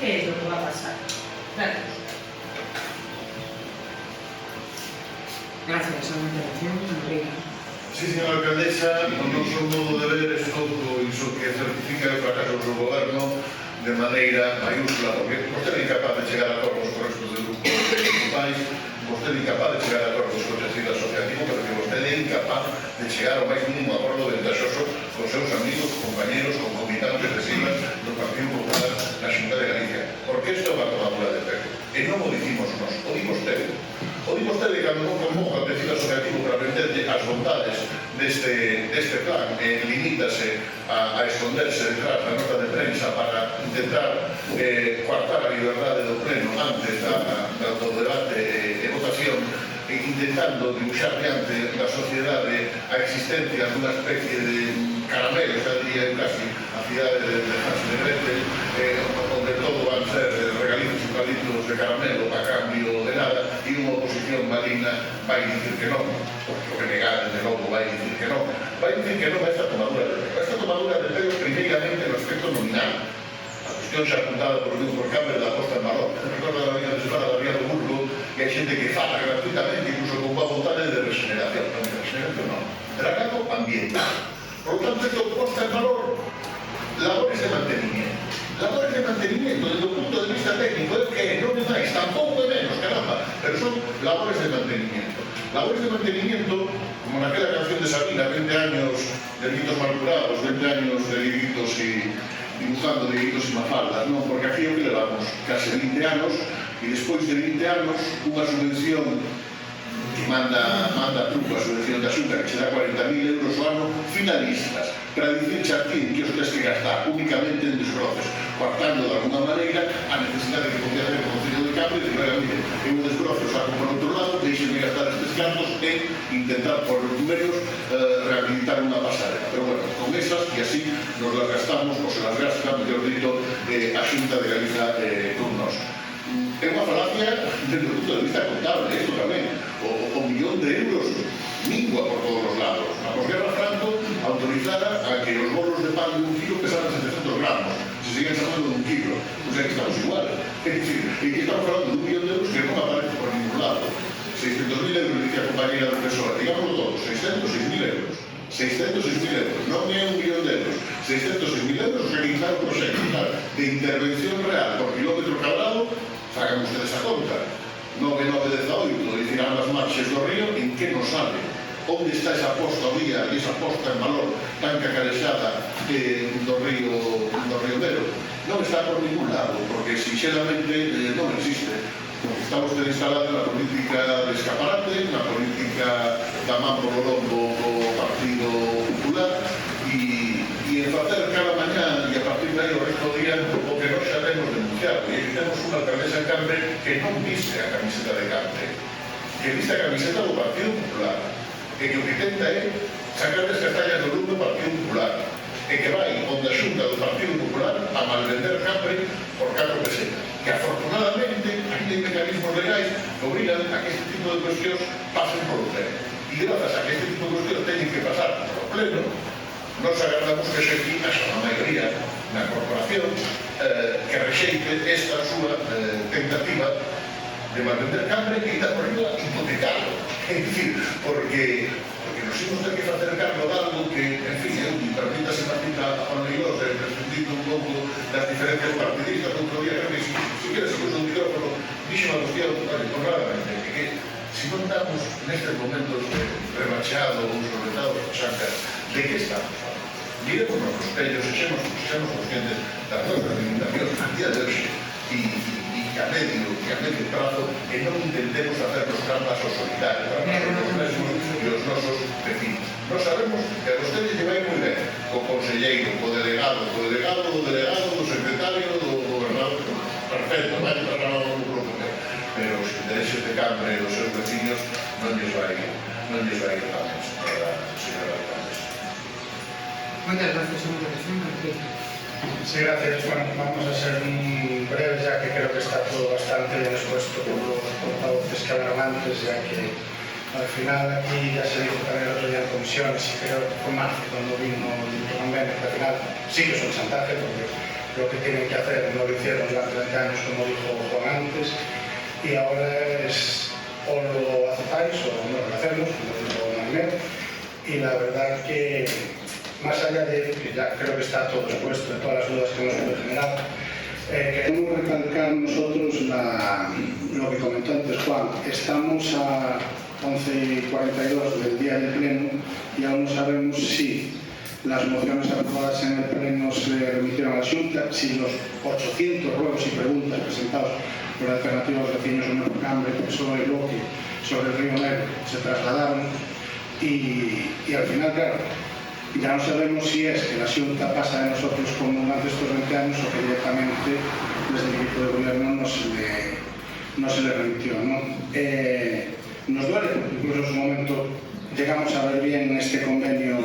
Speaker 7: ¿qué es lo que va a pasar? Gracias.
Speaker 1: Gracias, a la intervención, Enrique.
Speaker 5: Sí, señora alcaldesa, no noso modo de ver es todo iso que certifica o fracaso do seu goberno de maneira maiúscula, porque vostede é incapaz de chegar a acordos con o resto de grupos municipais, vostede é incapaz de chegar a acordos co tecido asociativo, pero que vostede é incapaz de chegar ao máis mínimo acordo ventaxoso con seus amigos, compañeros, con comitantes de siglas do Partido Popular na Xunta de Galicia. Porque isto é unha tomadura de pelo. E non o dicimos nós, o digo vostede. O digo vostede cando non convoca o tecido asociativo para venderlle as bondades deste plan e limítase a esconderse detrás da nota de prensa para intentar coartar a liberdade do pleno antes do debate e votación, intentando dibuixar diante da sociedade a existencia dunha especie de caramelo, xa diría eu casi, a cidade de Hansel e Gretel, onde todo van ser regalitos e palitos de caramelo a cambio de nada, e unha oposición maligna vai dicir que non, porque o que negar de novo vai dicir que non a esta tomadura de pelo. Esta tomadura de pelo, primeiramente, no aspecto nominal. A cuestión xa apuntada por Luis Porcamber da posta en valor. Recordo a vida de semana da Ría do Burgo, que hai xente que fala gratuitamente, incluso con boa vontade de regeneración. Non, de regeneración non. Dragado ambiental. Por lo tanto, esto posta en valor labores de mantenimiento. Labores de mantenimiento, desde o punto de vista técnico, é que non é máis, tampouco é menos, caramba, pero son labores de mantenimiento. Labores de mantenimiento, como naquela canción de Sabina, 20 años de gritos malcurados, 20 años de gritos y dibujando de gritos y mafaldas, non? Porque aquí é o que levamos case 20 anos, e despois de 20 anos, unha subvención que manda truco a subvención da Xunta, que se dá 40.000 euros ao ano, finalistas, para dicirche a ti que os tens que gastar únicamente en desbroces, coartando de alguna maneira a necesidade que podía haber o Concello de Cambre de que, mire, eu un desbroce o saco por outro lado, deixenme gastar estes cartos e intentar por números rehabilitar unha pasarela. Pero bueno, con esas, e así nos las gastamos, ou se las gasta, mellor dito, a Xunta de Galiza con nós. É unha falacia desde o punto de vista contable, isto tamén. O millón de euros mingua por todos os lados. A posguerra Franco autorizara a que os bolos de pan de un kilo pesaran 700 gramos. Se siguen chamando de un kilo. O sea, que estamos igual. É dicir, que estamos falando de un millón de euros que non aparece por ningún lado. 600.000 euros, dice a compañera profesora. Digámoslo todos, 606.000 euros. 606.000 euros, non é un millón de euros. 606.000 euros realizar o proxecto de intervención real por kilómetro cadrado. Fagan ustedes a conta. 9,918, dicir, ambas marxes do río, en que nos sale? Onde está esa posta ao día e esa posta en valor tan cacarexada do río Mero? Non está por ningún lado, porque sinxelamente non existe. Está usted instalado na política de escaparate, na política da man polo lombo do Partido Popular, e en facer cada mañá e a partir de aí o resto do día o que nós xa temos denunciado. E aquí temos unha alcaldesa en Cambre que non viste a camiseta de Cambre, que viste a camiseta do Partido Popular, e que o que tenta é sacar as castañas do lume do Partido Popular, e que vai onde a Xunta do Partido Popular a malvender Cambre por 4 pesetas. Que afortunadamente aquí hai mecanismos legais que obrigan a que este tipo de cuestións pasen por o pleno. E grazas a que este tipo de cuestións teñen que pasar por o pleno, nos agardamos que se aquí a maioría na corporación que rexeite esta súa tentativa de manter Cambre e ir por arriba hipotecarlo. É dicir, porque nos imos ter que facer cargo de algo que, en fin, permítase Martita Paneirosa, prescindindo un pouco das diferencias partidistas. Outro día, creo que si quieres, se puso un micrófono, dixo a Lucía honradamente que se non estamos nestes momentos rebacheados ou sobretados, Xanca, de que estamos falando? Miremos nos espellos e sexamos conscientes das nosas limitacións a día de hoxe e a medio prazo e non intentemos hacernos trampas ao solitario, trampas aos mesmos e aos nosos vecinos. Nós sabemos que a vostedes lle vai moi ben co conselleiro, co delegado, do secretario, do gobernador, perfecto, vai para o grupo, pero os intereses de Cambre e os seus vecinos non lles vai tamén, señora alcaldesa.
Speaker 1: Muchas gracias, señor presidente.
Speaker 3: Sí, gracias. Bueno, vamos a ser breves, ya que creo que está todo bastante bien expuesto por los portavoces que hablaron antes, ya que al final aquí ya se dijo también el otro día en comisiones, y creo que fue marzo cuando vino el convenio, que al final sí que es un chantaje, porque lo que tienen que hacer no lo hicieron durante 20 años, como dijo Juan antes, y ahora es o lo aceptáis o no lo hacemos, como dijo Manuel, y la verdad que más allá de que ya creo que está todo expuesto, de todas las dudas que nos puede generar, queremos recalcar nosotros lo que comentó antes Juan. Estamos a 11:42 del día del pleno y aún no sabemos si las mociones aprobadas en el pleno se remitieron a la Xunta, si los 800 ruegos y preguntas presentados por Alternativos Vecinos Unión por Cambre, PSOE, Bloque, sobre el río Negro se trasladaron y al final, claro, ya no sabemos si es que la Xunta pasa de nosotros como durante estos 20 años o que directamente desde el equipo de gobierno no se le remitió, ¿no? Nos duele, porque incluso en su momento llegamos a ver bien en este convenio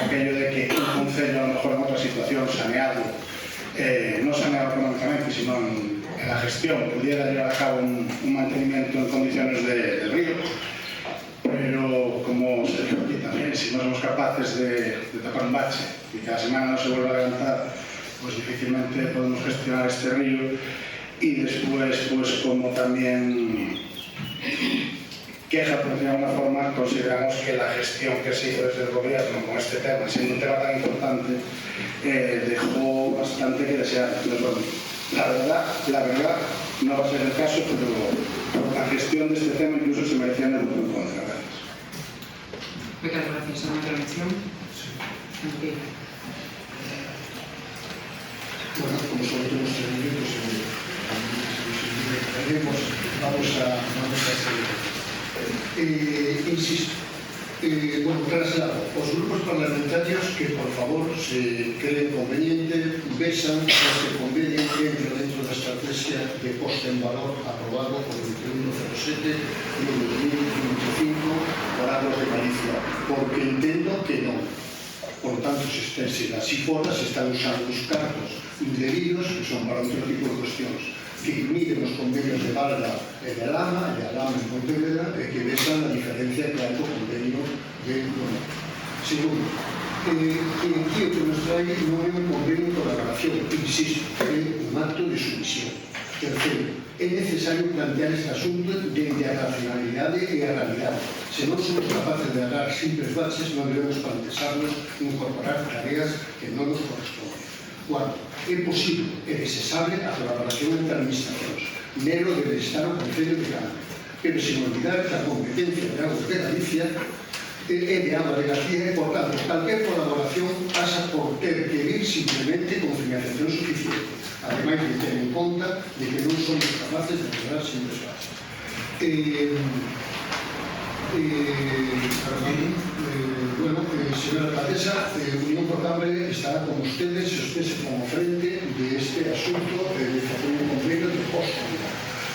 Speaker 3: aquello de que un concello, a lo mejor en otra situación, saneado, no saneado económicamente, sino en la gestión, pudiera llevar a cabo un mantenimiento en condiciones del río. Pero, como se dijo aquí también, si no somos capaces de tapar un bache y cada semana no se vuelve a levantar, pues difícilmente podemos gestionar este río. Y después, pues como también queja, por decirlo de alguna forma, consideramos que la gestión que se hizo desde el gobierno con este tema, siendo un tema tan importante, dejó bastante que desear. Entonces, bueno, la verdad, no va a ser el caso, pero la gestión de este tema incluso se merecía en el voto en contra.
Speaker 1: Muchas gracias. ¿Una intervención? Sí.
Speaker 8: Bueno, como sobre todo los 3 minutos, vamos a seguir. Insisto, bueno, traslado os grupos parlamentarios que por favor se creen conveniente besan este convenio que entra dentro da estrategia de posta en valor aprobado por el 2107 de 2025 por Aguas de Galicia, porque entendo que non. Por tanto, se así fora, se están usando os cartos indebidos que son para outro tipo de cuestións que miden os convenios de Valga e de Alama en Pontevedra e que besan a diferencia que hai co convenio de Luna. Segundo, que o que nos trae non é un convenio de colaboración, insisto, é un acto de sumisión. Terceiro, é necesario plantear este asunto desde a racionalidade e a realidade. Se non somos capaces de agarrar simples baches, non debemos plantearnos incorporar tareas que non nos corresponden. Cuarto, é posible e desexable a colaboración entre administracións. Nero debe estar o Concello de Cambre, pero sin olvidar que a competencia de Aguas de Galicia é de Aguas de Galicia e, por tanto, calquer colaboración pasa por ter que vir simplemente con financiación suficiente. Ademais de ter en conta de que non somos capaces de lograr simples bases. Bueno, señora alcaldesa, Unión por Cambre estará con ustedes si ustedes se pongan frente de este asunto de hacer un convenio de posta.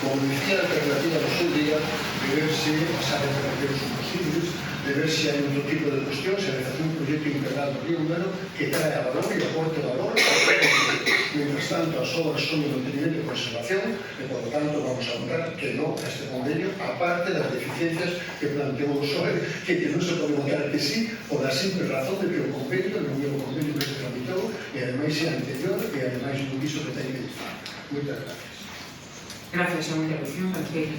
Speaker 8: Como decía, la alternativa de su día de verse a saber de los combustibles, de ver si hai outro tipo de cuestión, se hai un proxecto integral do Río Mero que trae a valor e aporte valor. Mientras tanto, as obras son de mantenimiento e conservación e, por lo tanto, vamos a votar que no a este convenio, aparte das deficiencias que planteou o PSOE, que non se pode votar que sí, por la simple razón de que o convenio non é o convenio que se tramitou e, ademais, é anterior e, ademais, non quiso que ten que disfar. Moitas gracias.
Speaker 1: Gracias a una intervención, Francisco.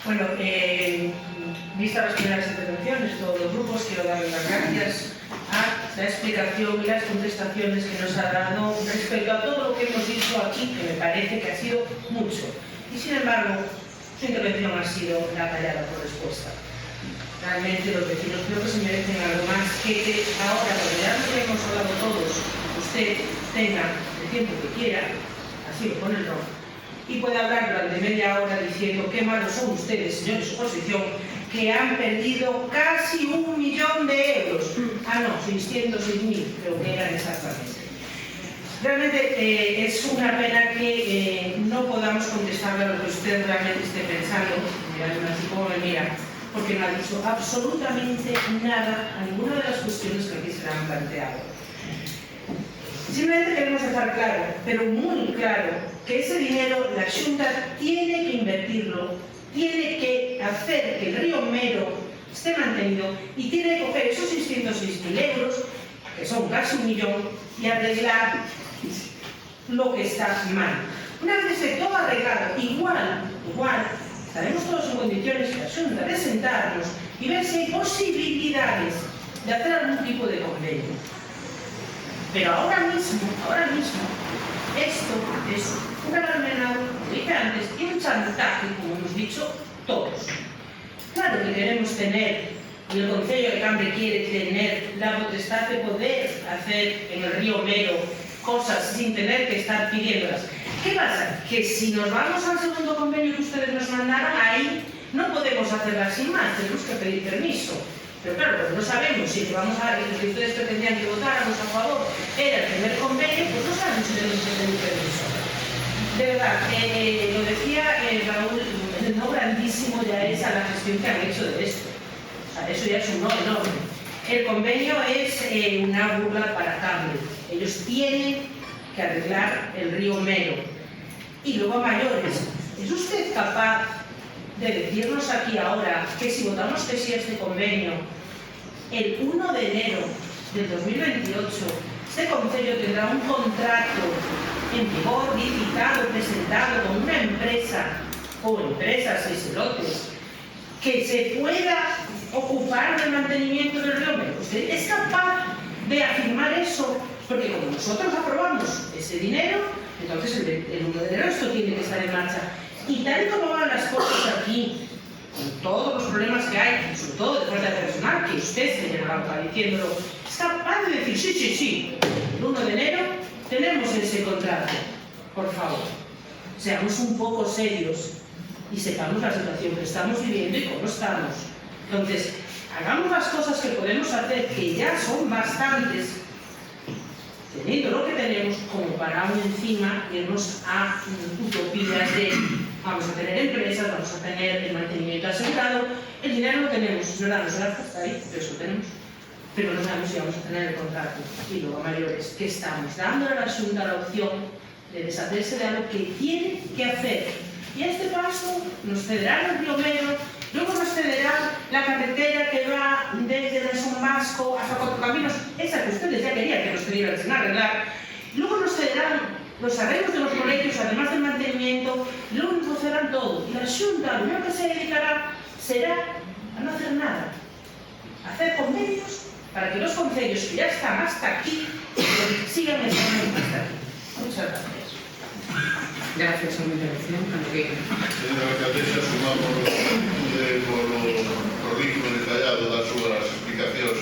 Speaker 7: Bueno, vistas las primeras intervenciones, todos los grupos, quiero darle las gracias a la explicación y las contestaciones que nos ha dado respecto a todo lo que hemos dicho aquí, que me parece que ha sido mucho. Y sin embargo, su intervención ha sido la callada por respuesta. Realmente los vecinos creo que se merecen algo más que ahora, porque ya lo hemos hablado todos, usted tenga el tiempo que quiera, así lo pone el rojo, y puede hablar durante media hora diciendo qué malos son ustedes, señores de oposición, que han perdido casi 1 millón de euros. Ah, no, 606.000 creo que eran exactamente. Realmente es una pena que no podamos contestarle a lo que usted realmente esté pensando, mirándome así como me mira, porque no ha dicho absolutamente nada a ninguna de las cuestiones que aquí se le han planteado. Simplemente queremos dejar claro, pero muy claro, que ese dinero la Xunta tiene que invertirlo, tiene que hacer que el río Mero esté mantenido y tiene que coger esos 606.000 euros, que son casi 1 millón, y arreglar lo que está mal. Una vez esté todo arreglado, igual, estaremos todos en condiciones, la Xunta, de sentarnos y ver si hay posibilidades de hacer algún tipo de convenio. Pero ahora mismo, esto es una mermelada, como dije antes, y un chantaje, como hemos dicho todos. Claro que queremos tener, y el Concello de Cambre quiere tener la potestad de poder hacer en el río Mero cosas sin tener que estar pidiéndolas. ¿Qué pasa? Que si nos vamos al segundo convenio que ustedes nos mandaron, ahí no podemos hacerlas sin más, tenemos que pedir permiso. Pero claro, pues no sabemos si vamos a que ustedes pretendían que votáramos a favor era el primer convenio, pues no sabemos si tenemos que pedir permiso. De verdad, lo decía Raúl, el no grandísimo ya es a la gestión que han hecho de esto. O sea, eso ya es un no enorme. El convenio es una burla para Cambre. Ellos tienen que arreglar el río Mero. Y luego a mayores, ¿es usted capaz de decirnos aquí ahora que si votamos que sí a este convenio, el 1 de enero del 2028, este Concello tendrá un contrato en vigor, licitado, presentado con una empresa o empresas, 6 lotes, que se pueda ocupar del mantenimiento del río Mero? ¿Usted es capaz de afirmar eso? Porque como nosotros aprobamos ese dinero, entonces el 1 de enero esto tiene que estar en marcha. Y tal y como van las cosas aquí, con todos los problemas que hay, sobre todo de falta de personal, que usted, señor Alba, diciéndolo, es capaz de decir, sí, el 1 de enero tenemos ese contrato. Por favor, seamos un poco serios y sepamos la situación que estamos viviendo y cómo estamos. Entonces, hagamos las cosas que podemos hacer, que ya son bastantes, teniendo lo que tenemos, como para aún encima irnos a utopías de vamos a tener empresas, vamos a tener el mantenimiento asegurado. El dinero lo tenemos, es verdad, no será hasta ahí, pero eso tenemos. Pero no sabemos si vamos a tener el contrato. Y luego, a mayores, que estamos dando a la Xunta la opción de deshacerse de algo que tiene que hacer. Y a este paso nos cederá el río Mero, luego nos cederá la carretera que va desde el Son Vasco hasta Cuatro Caminos, esa que ustedes ya querían que nos cedieran sin arreglar. Luego nos cederán los arreglos de los colegios, además del mantenimiento, y luego nos cederán todo. Y la Xunta, lo único que se dedicará será a no hacer nada, a hacer convenios para que los concellos que ya están hasta aquí sigan estando hasta aquí. Muchas gracias.
Speaker 1: Gracias a mi intervención, Francisco.
Speaker 5: Señora alcaldesa, sumamos por lo rico e detallado das súas explicacións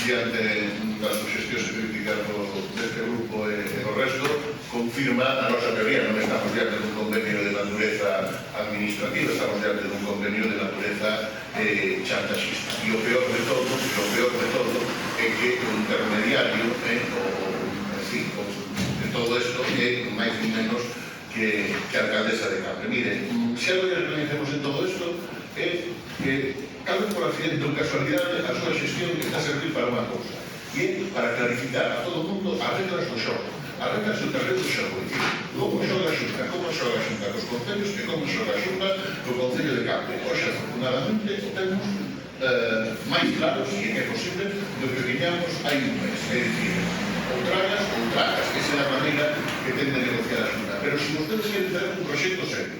Speaker 5: diante das suxestións e críticas deste grupo e o resto, confirma a nosa teoría. Non estamos diante dun convenio de natureza administrativa, estamos diante dun convenio de natureza chantaxista. E o peor de todo é que o intermediario de todo isto é máis ni menos que a alcaldesa de Cambre. Mire, se algo que reconhecemos en todo isto é que cal tal vez por accidente ou casualidade, a súa xestión está a servir para unha cousa, e é para clarificar a todo o mundo as reglas do xogo, as reglas do terreno do xogo, é dicir, como xoga a Xunta, como xoga a Xunta cos concellos e como xoga a Xunta co Concello de Cambre. Hoxe, afortunadamente, o temos máis claros, e que é posible, do que viñamos hai un mes, é dicir, ou tragas, que esa é a maneira que ten de negociar a Xunta. Pero se vostedes queren ter un proxecto serio,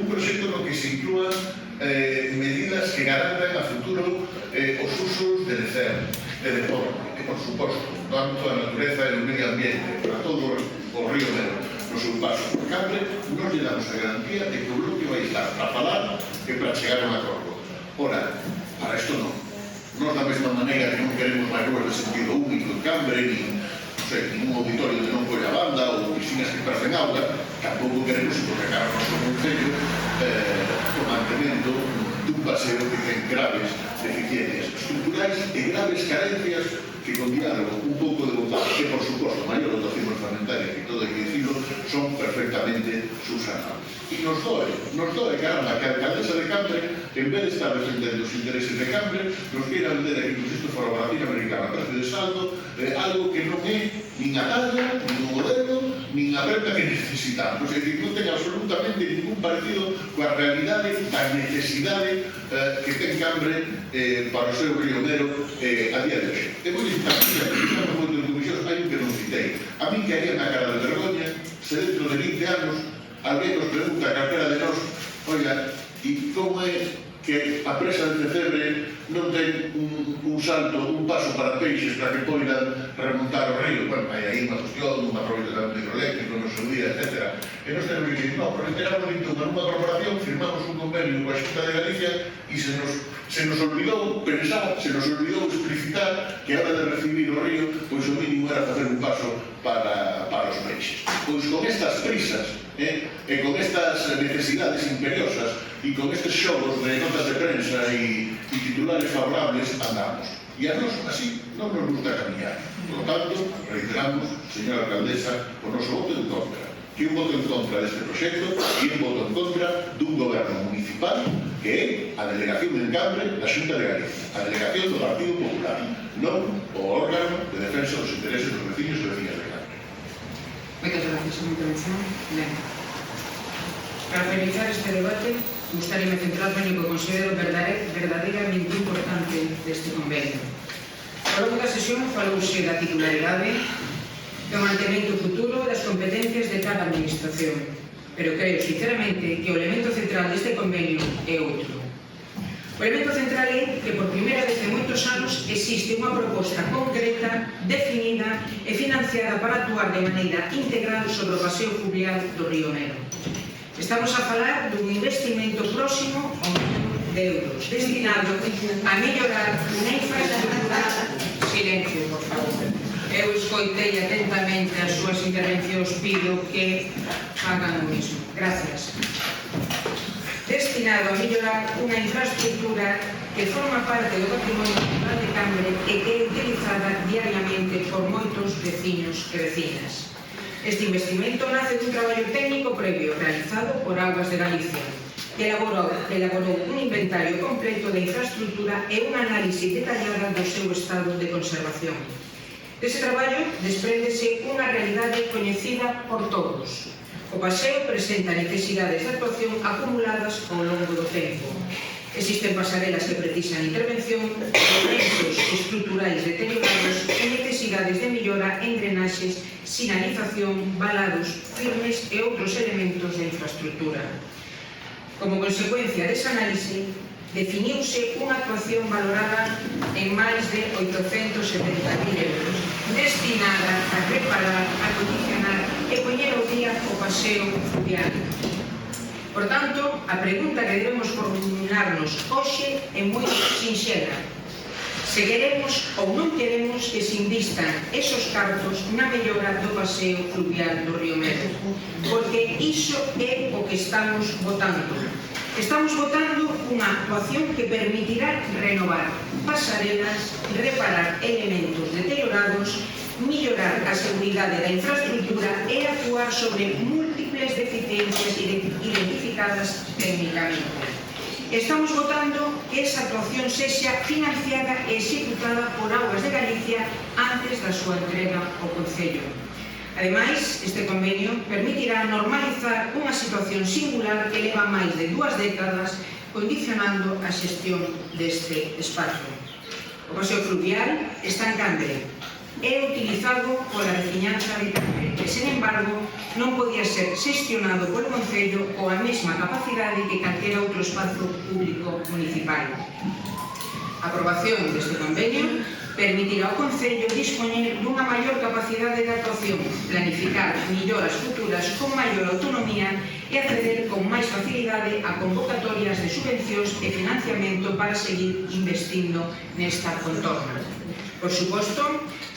Speaker 5: un proxecto no que se inclúan medidas que garantan a futuro os usos de lecer, de deporte, e, por suposto, no ámbito da natureza e do medio ambiente, para todo o río Mero, no seu paso por Cambre, nos lle damos a garantía de que o bloque vai estar para falar e para chegar a un acordo. Ora, para isto non. Nos da mesma maneira que non queremos máis ruas de sentido único en Cambre, nin un auditorio de non colla banda ou piscinas que perden auga, tampouco queremos hipotecar o noso concello o mantemento dun paseo que ten graves deficiencias estruturais e graves carencias que con diálogo un pouco de vontade, que por suposto maior dotación orzamentaria que todo hai que dicilo, son perfectamente subsanables. E nos doe, caramba, que a alcaldesa de Cambre, en vez de estar defendendo os intereses de Cambre, nos queira vender aquí un proxecto forografica americana a precio de saldo, algo que non é nin a talla, nin o modelo, nin a prenda que necesitamos. É dicir, non ten absolutamente ningún parecido coa realidade da necesidade que ten Cambre para o seu río Mero a día de hoxe. E vou dicir, estamos moito de comisións, hai un que non citei. A min que haría na cara de vergoña se dentro de 20 anos alguén nos pregunta a calquera de nós, oiga, e como é que a presa de Cebre non ten un salto, un paso para peixes para que poidan remontar o río? Bueno, hai aí unha cuestión, un aproveitamento hidroeléctrico, no seu día, etc. E nos tenemos que dicir, non, porque teramos nunha corporación, firmamos un convenio coa Xunta de Galicia e se nos olvidou pensar, se nos olvidou explicitar que a hora de recibir o río, pois o mínimo era facer un paso para os peixes. Pois con estas prisas e con estas necesidades imperiosas e con estes xogos de notas de prensa e titulares favorables andamos. E a nós, así, non nos gusta camiñar. Por lo tanto, reiteramos, señora alcaldesa, o noso voto en contra. Que un voto en contra deste proxecto e un voto en contra dun goberno municipal que é a delegación en Cambre da Xunta de Galicia, a delegación do Partido Popular, non o órgano de defensa dos intereses dos veciños e veciñas de Cambre.
Speaker 1: Moitas gracias, señor intervención. Ben. Para finalizar este debate, gustaríame centrarme no que considero verdadeiramente importante deste convenio. Ao longo da sesión falouse da titularidade, do mantemento futuro das competencias de cada administración, pero creo sinceramente que o elemento central deste convenio é outro. O elemento central é que por primeira vez en moitos anos existe unha proposta concreta, definida e financiada para actuar de maneira integral sobre o paseo fluvial do río Mero. Estamos a falar dun investimento próximo a 1 millón de euros destinado a mellorar unha infraestructura. Silencio, por favor. Eu escoitei atentamente as súas intervencións, pido que fagan o mismo. Gracias. Destinado a mellorar unha infraestructura que forma parte do patrimonio cultural de Cambre e que é utilizada diariamente por moitos veciños e vecinas. Este investimento nace dun traballo técnico previo realizado por Augas de Galicia, que elaborou un inventario completo de infraestructura e unha análise detallada do seu estado de conservación. Dese traballo despréndese unha realidade coñecida por todos. O paseo presenta necesidades de actuación acumuladas ao longo do tempo. Existen pasarelas que precisan intervención, elementos estruturais deteriorados e necesidades de mellora en drenaxes, sinalización, valados, firmes e outros elementos de infraestructura. Como consecuencia desa análise, definiuse unha actuación valorada en máis de 870.000 euros, destinada a reparar, acondicionar e poñer ao día o paseo fluvial. Por tanto, a pregunta que debemos formularnos hoxe é moi sinxela. Se queremos ou non queremos que se invistan esos cartos na mellora do paseo fluvial do río Mero, porque iso é o que estamos votando. Estamos votando unha actuación que permitirá renovar pasarelas, reparar elementos deteriorados, mellorar a seguridade da infraestructura e actuar sobre múltiples deficiencias identificadas técnicamente. Estamos votando que esa actuación sexa financiada e executada por Augas de Galicia antes da súa entrega ao Concello. Ademais, este convenio permitirá normalizar unha situación singular que leva máis de 2 décadas condicionando a xestión deste espazo. O paseo fluvial está en Cambre, é utilizado pola veciñanza de Cambre e, sen embargo, non podía ser xestionado polo Concello coa mesma capacidade que calquera outro espazo público municipal. A aprobación deste convenio permitirá ao Concello dispoñer dunha maior capacidade de actuación, planificar melloras futuras con maior autonomía e acceder con máis facilidade a convocatorias de subvencións e financiamento para seguir investindo nesta contorna. Por suposto,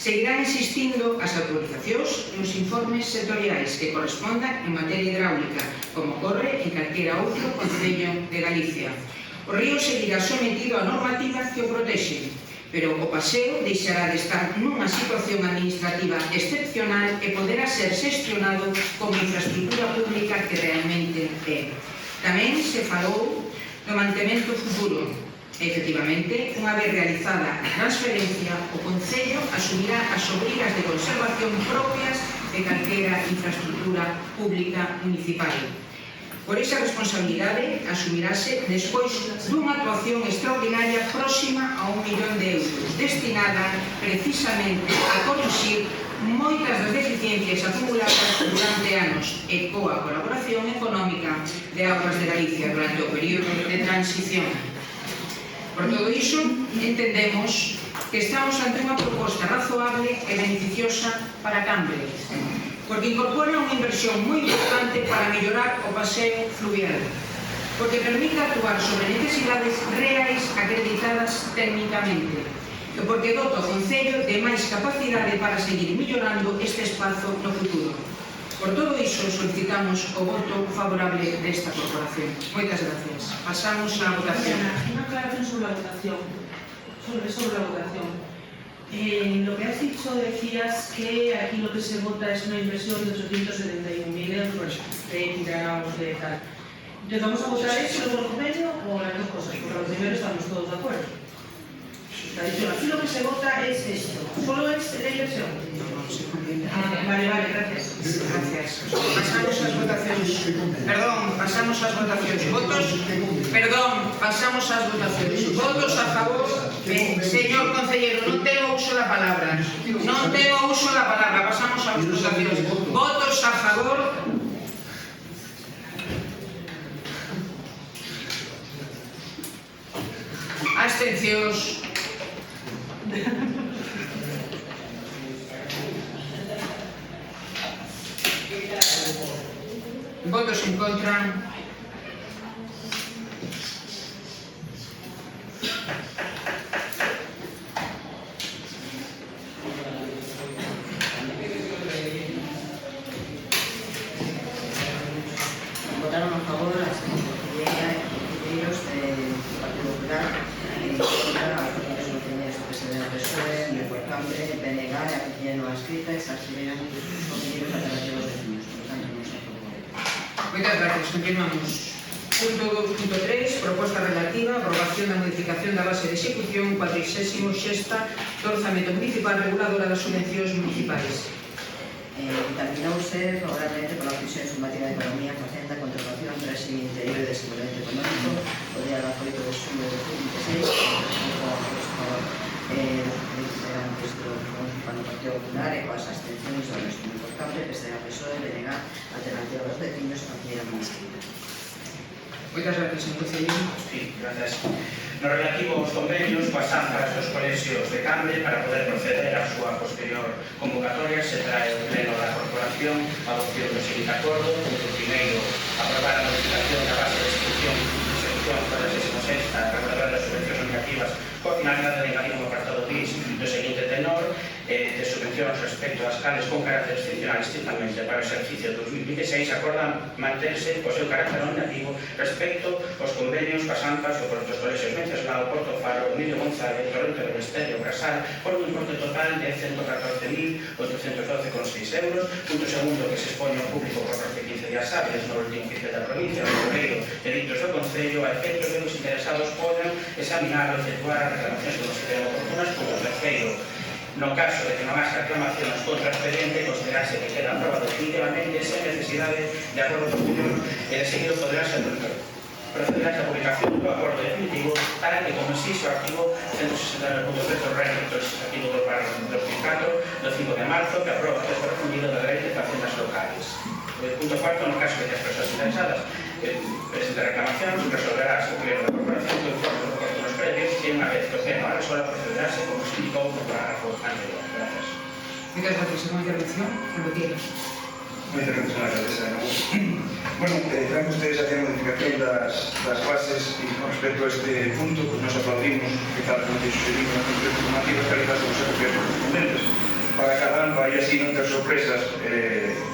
Speaker 1: seguirán existindo as autorizacións e os informes sectoriais que correspondan en materia hidráulica, como ocorre en calquera outro Concello de Galicia. O río seguirá sometido a normativa que o protexe, pero o paseo deixará de estar nunha situación administrativa excepcional e poderá ser xestionado como infraestructura pública que realmente é. Tamén se falou do mantemento futuro. Efectivamente, unha vez realizada a transferencia, o Concello asumirá as obrigas de conservación propias de calquera infraestructura pública municipal. Por esa responsabilidade, asumirase despois dunha actuación extraordinaria próxima a 1 millón de euros, destinada precisamente a corrixir moitas das deficiencias acumuladas durante anos e coa colaboración económica de Augas de Galicia durante o período de transición. Por todo iso, entendemos que estamos ante unha proposta razoable e beneficiosa para Cambre, porque incorpora unha inversión moi importante para mellorar o paseo fluvial, porque permite actuar sobre necesidades reais acreditadas técnicamente, e porque dota o Concello de máis capacidade para seguir mellorando este espazo no futuro. Por todo iso, solicitamos o voto favorable desta corporación. Moitas gracias. Pasamos á votación.
Speaker 7: Una aclaración sobre la votación. Sobre la votación. Lo que has dicho, decías que aquí lo que se vota es una inversión de 871.000 euros de itinerarios de tal. Entonces, ¿vamos a votar eso luego el convenio o las dos cosas? Porque lo primero estamos todos de acuerdo. Está dicho, aquí lo que se vota es esto. Solo es la inversión. Vale, gracias.
Speaker 1: Gracias. Pasamos ás votacións. Perdón, pasamos ás votacións. Votos? Perdón, pasamos ás votacións. Votos a favor? Ben, señor concelleiro, non ten o uso da palabra. Non ten o uso da palabra. Pasamos ás votacións. Votos a favor? Abstencións. Votos en contra.
Speaker 2: Votaron a favor las consejeros del Partido Popular en contra a los partidos conceñeros do PSOE da PSOE, de por Cambre, PNG, a pequeña nova escrita, e se abstiveran os consejeros alternativos vecinos. Por tanto, non se aprobou.
Speaker 1: Moitas gracias. Continuamos. Punto 2.3, proposta relativa a aprobación da modificación da base de execución 46ª do Orzamento Municipal Reguladora das Subvencións Municipais.
Speaker 2: Dictaminouse favorablemente pola Comisión Informativa de Economía, Facenda, Contratación, Réxime Interior e Desenvolvemento Económico o día 8 de xullo de 2016, eran texto municipal do Partido Popular e coas abstencións do resto do importante que será PSOE, BNG, Alternativa dos Vecinos e Facenda Municipal.
Speaker 1: Moitas gracias, señor concelleiro.
Speaker 3: Sí, gracias. No relativo aos convenios, coas AMPAs dos colexios de Cambre, para poder proceder á súa posterior convocatoria, se trae o pleno da corporación a adopción do seguinte acordo. Punto primeiro, aprobar a modificación da base de execución para a 16ª reguladora das subvencións negativas coa finalidade de engadir un apartado bis do seguinte tenor de subvención mocións respecto ás cales con carácter excepcional estrictamente para o exercicio 2016 acordan manterse o seu carácter nominativo respecto aos convenios coas AMPAs ou por outros colexios Venceslao, Porto Faro, Emilio González, Torrente do Besterio, Casal, por un importe total de 114.812,6 euros. Punto segundo, que se expone ao público por 15 días hábiles no último oficial da provincia, no correio de dictos do Concello, a efectos de que os interesados poden examinar ou efectuar as reclamacións que consideren oportunas. Como terceiro, no caso de que non haxa reclamacións contra o expediente, considerarse que queda aprobado definitivamente sen necesidade de acordo de opinión e de seguido poderase procederá a publicación do acordo definitivo para que, como exige o artigo 169.3 do Real Decreto Legislativo do Parlamento 2004 do 5 de marzo, que aproba o texto refundido da Lei de Haciendas Locales. Punto cuarto, no caso de que as persoas interesadas presenten reclamacións, resolverá o Pleno da Corporación que informe dos oportunos previos e unha vez que o Pleno a resolva procederase como se indicou no parágrafo anterior. Gracias.
Speaker 1: Muchas gracias. ¿Segunda intervención? Repetir.
Speaker 4: Muchas gracias, señora alcaldesa. Bueno, traen ustedes aquí la modificación das bases y con respecto a este punto, pues nos aplaudimos que cada uno de sus servicios en concreto normativas realizadas por secretarios correspondientes para cada AMPA y así non ter sorpresas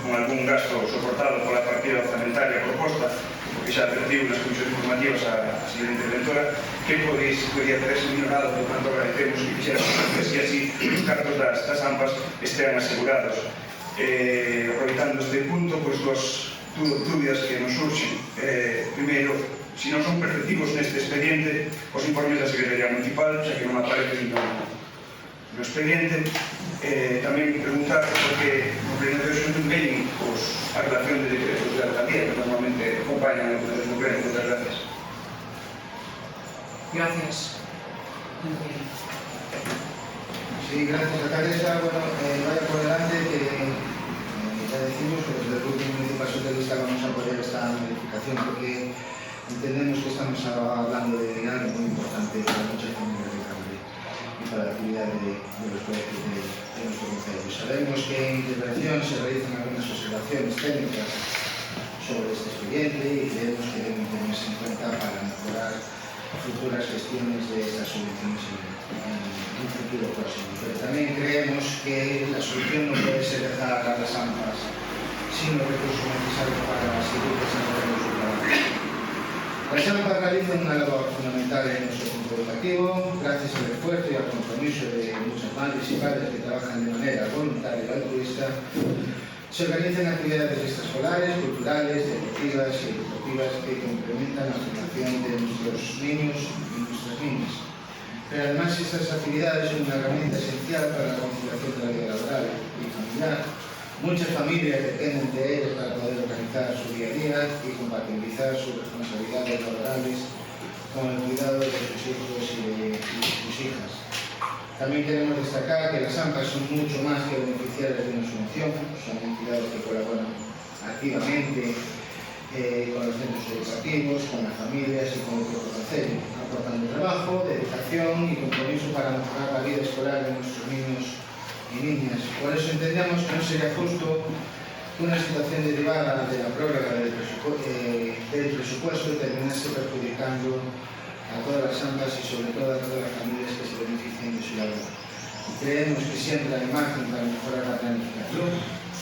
Speaker 4: con algún gasto soportado por la partida orzamentaria proposta, porque xa advertiu nas comisiones informativas a señora interventora que podía terse minorado, por tanto agradecemos que fixéramos que así os cartos das AMPAs estean asegurados. Aproveitando este punto, pues dos dúbidas que nos surgen. Primeiro, si non son perceptivos neste expediente os informes da Secretaría Municipal, xa que non aparecen no expediente. Tamén preguntar porque no pleno de hoxe non veñen a relación de decretos de alcaldía que normalmente acompañan no pleno. Muchas gracias.
Speaker 1: Gracias.
Speaker 6: Sí, gracias, alcaldesa. Bueno, vaya por delante que ya decimos que desde el Grupo Municipal Socialista vamos a apoyar esta modificación porque entendemos que estamos hablando de algo muy importante para muchas familias de Cambre y para la actividad de los colegios de nuestro concello. Sabemos que en intervención se realizan algunas observaciones técnicas sobre este expediente y creemos que deben tenerse en cuenta para mejorar futuras gestiones de estas subvenciones en un futuro próximo. Pero también creemos que la solución no puede ser dejar a las AMPAs sin los recursos necesarios para seguir desarrollando su trabajo. Las AMPAs realizan una labor fundamental en nuestro centro educativo, gracias al esfuerzo y al compromiso de muchas madres y padres que trabajan de manera voluntaria y altruista. Se organizan actividades extraescolares, culturales, deportivas y educativas que complementan la formación de nuestros niños y nuestras niñas. Pero además estas actividades son una herramienta esencial para la conciliación de la vida laboral y familiar. Muchas familias dependen de ellos para poder organizar su día a día y compatibilizar sus responsabilidades laborales con el cuidado de sus hijos y de sus hijas. También queremos destacar que las AMPAs son mucho más que beneficiarias de una subvención, son entidades que colaboran activamente con los centros educativos, con las familias y con el propio concello, aportando trabajo, dedicación y compromiso para mejorar la vida escolar de nuestros niños y niñas. Por eso entendemos que no sería justo que una situación derivada de la prórroga del presupuesto terminase perjudicando a todas las AMPAs y sobre todo a todas las familias que se benefician de su labor. Creemos que siempre hay margen para mejorar la planificación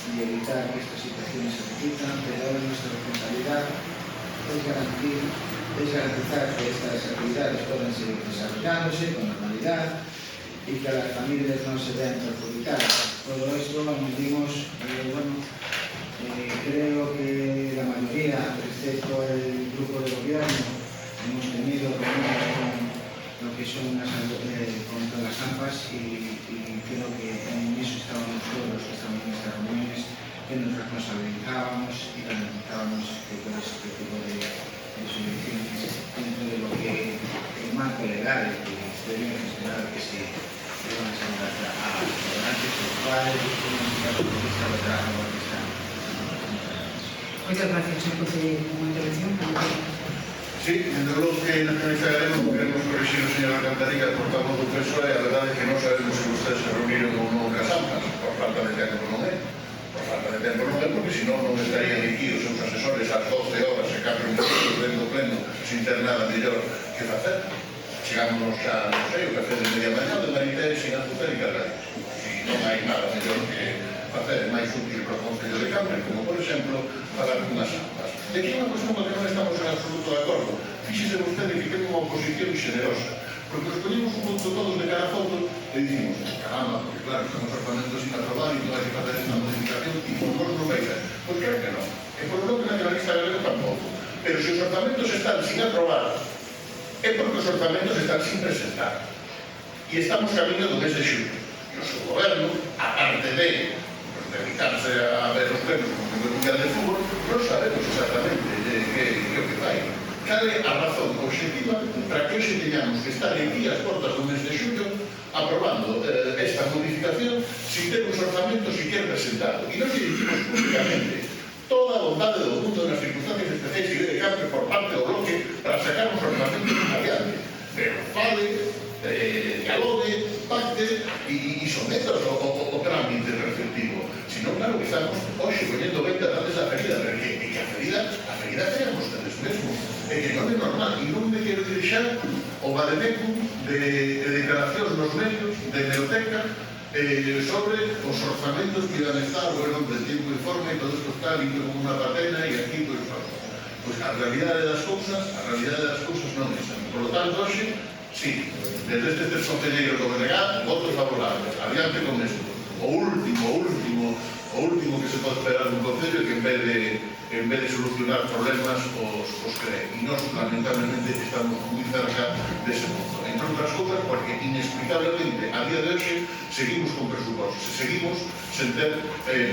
Speaker 6: y evitar que estas situaciones se repitan, pero nuestra responsabilidad es garantizar que estas actividades puedan seguir desarrollándose con normalidad y que las familias no se vean perjudicadas. Todo esto lo medimos, creo que la mayoría, excepto el grupo de gobierno, hemos tenido reuniones con lo que son contra las AMPAs y creo que en eso estábamos todos los que estábamos en estas reuniones, que nos responsabilizábamos y garantizábamos que todo este tipo de subvenciones dentro de lo que el marco legal que debemos gestionar que se deban asegurar a los gobernantes, los cuales
Speaker 1: Muchas gracias, señor consejero. ¿Una intervención?
Speaker 5: Sí, en lo que nacionalizaremos, queremos corregir o señor Alcantarilla, portavoz do PSOE, a verdade é que non sabemos se ustedes se reuniron ou non cas AMPAs, por falta de tempo non é. Por falta de tempo non é, porque senón non estarían aquí os seus asesores ás 12 horas e 4 minutos dentro do pleno sin ter nada mellor que facer. Chegámonos xa, non sei, o café de media mañá de Marité sin azúcar e cargaditos. non hai nada mellor que facer máis útil para o Concello de Cambre, como por exemplo pagar unhas ampas. E aquí unha cuestión que non estamos en absoluto de acordo. Fíxese vostede que ten unha oposición xenerosa, porque nos ponemos un punto todos de cada foto e dicimos, caramba, porque claro, estamos orzamentos sin aprobar e non hai que facer esta modificación e por vos non vai ser. Pois claro que non. E por lo que nacionalista galego tampouco. Pero se os orzamentos están sin aprobar, é porque os orzamentos están sin presentar. E estamos camiño do mes de xullo. E o seu goberno, aparte de dedicarse a ver os premios como o Mundial de Fútbol, non sabemos exactamente que o que fai. Cal é a razón obxectiva para que hoxe teñamos que estar aquí as portas do mes de xullo aprobando esta modificación sin ter uns orzamentos siquiera presentado. E non lle dicimos públicamente toda a vontade do mundo nas circunstancias especiais que de Cambre por parte do bloque para sacar uns orzamentos adiante. Pero fale, dialogue, pacte e sometas o trámite respectivo. Si non, claro que estamos hoxe poñendo ventas antes da ferida, pero que a ferida teñan vostedes mesmos. E que non é normal, e non me quero dirixar o vademecum de declaracións nos medios, de hemeroteca, sobre os orzamentos que iban a estar, bueno, del tiempo informe, todo isto está limpio como unha patena, e aquí, pois a realidade das cousas non é esa. Por lo tanto, hoxe, sí, desde estes tres concelleiros do BNG, votos favorables, adiante con esto. O último que se pode esperar dun concello é que en vez de solucionar problemas os cree. E nós, lamentablemente, estamos moi cerca dese punto. Entre outras cousas, porque inexplicablemente, a día de hoxe, seguimos con presupostos. Seguimos sen ter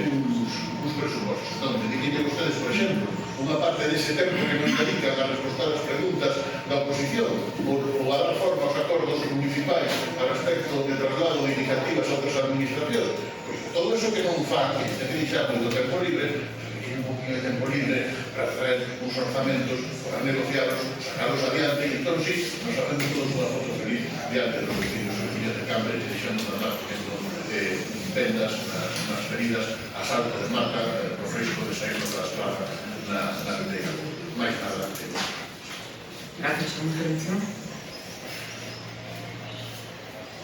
Speaker 5: uns presupostos. Donde dirían vostedes, por exemplo, unha parte dese tempo que nos dedican a responder as preguntas da oposición ou a dar forma aos acordos municipais a respecto de traslado de iniciativas a outras administracións. Pois todo eso que non fan, que se deixa do tempo libre, que un poquinho de tempo libre para traer uns orzamentos, para negociarlos, sacarlos adiante, e entón sí, nos hacemos todos unha foto feliz diante dos vecinos e vecinas de Cambre, que deixamos andar poniendo vendas nas feridas, asalto de mata, por risco de sair da estrada na aldea. Máis nada.
Speaker 1: Gracias, ¿alguna intervención?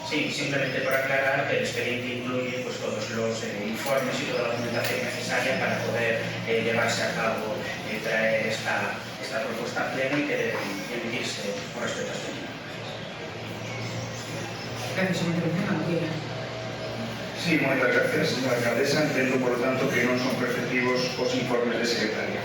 Speaker 3: Sí, simplemente por aclarar que el expediente incluye pues, todos los informes y toda la documentación necesaria para poder llevarse a cabo, traer esta propuesta a pleno y que debe emitirse con respecto a este tema.
Speaker 1: Gracias, ¿alguna intervención?
Speaker 4: Sí, moitas gracias, señora alcaldesa. Entendo, por lo tanto, que non son preceptivos os informes de secretaría.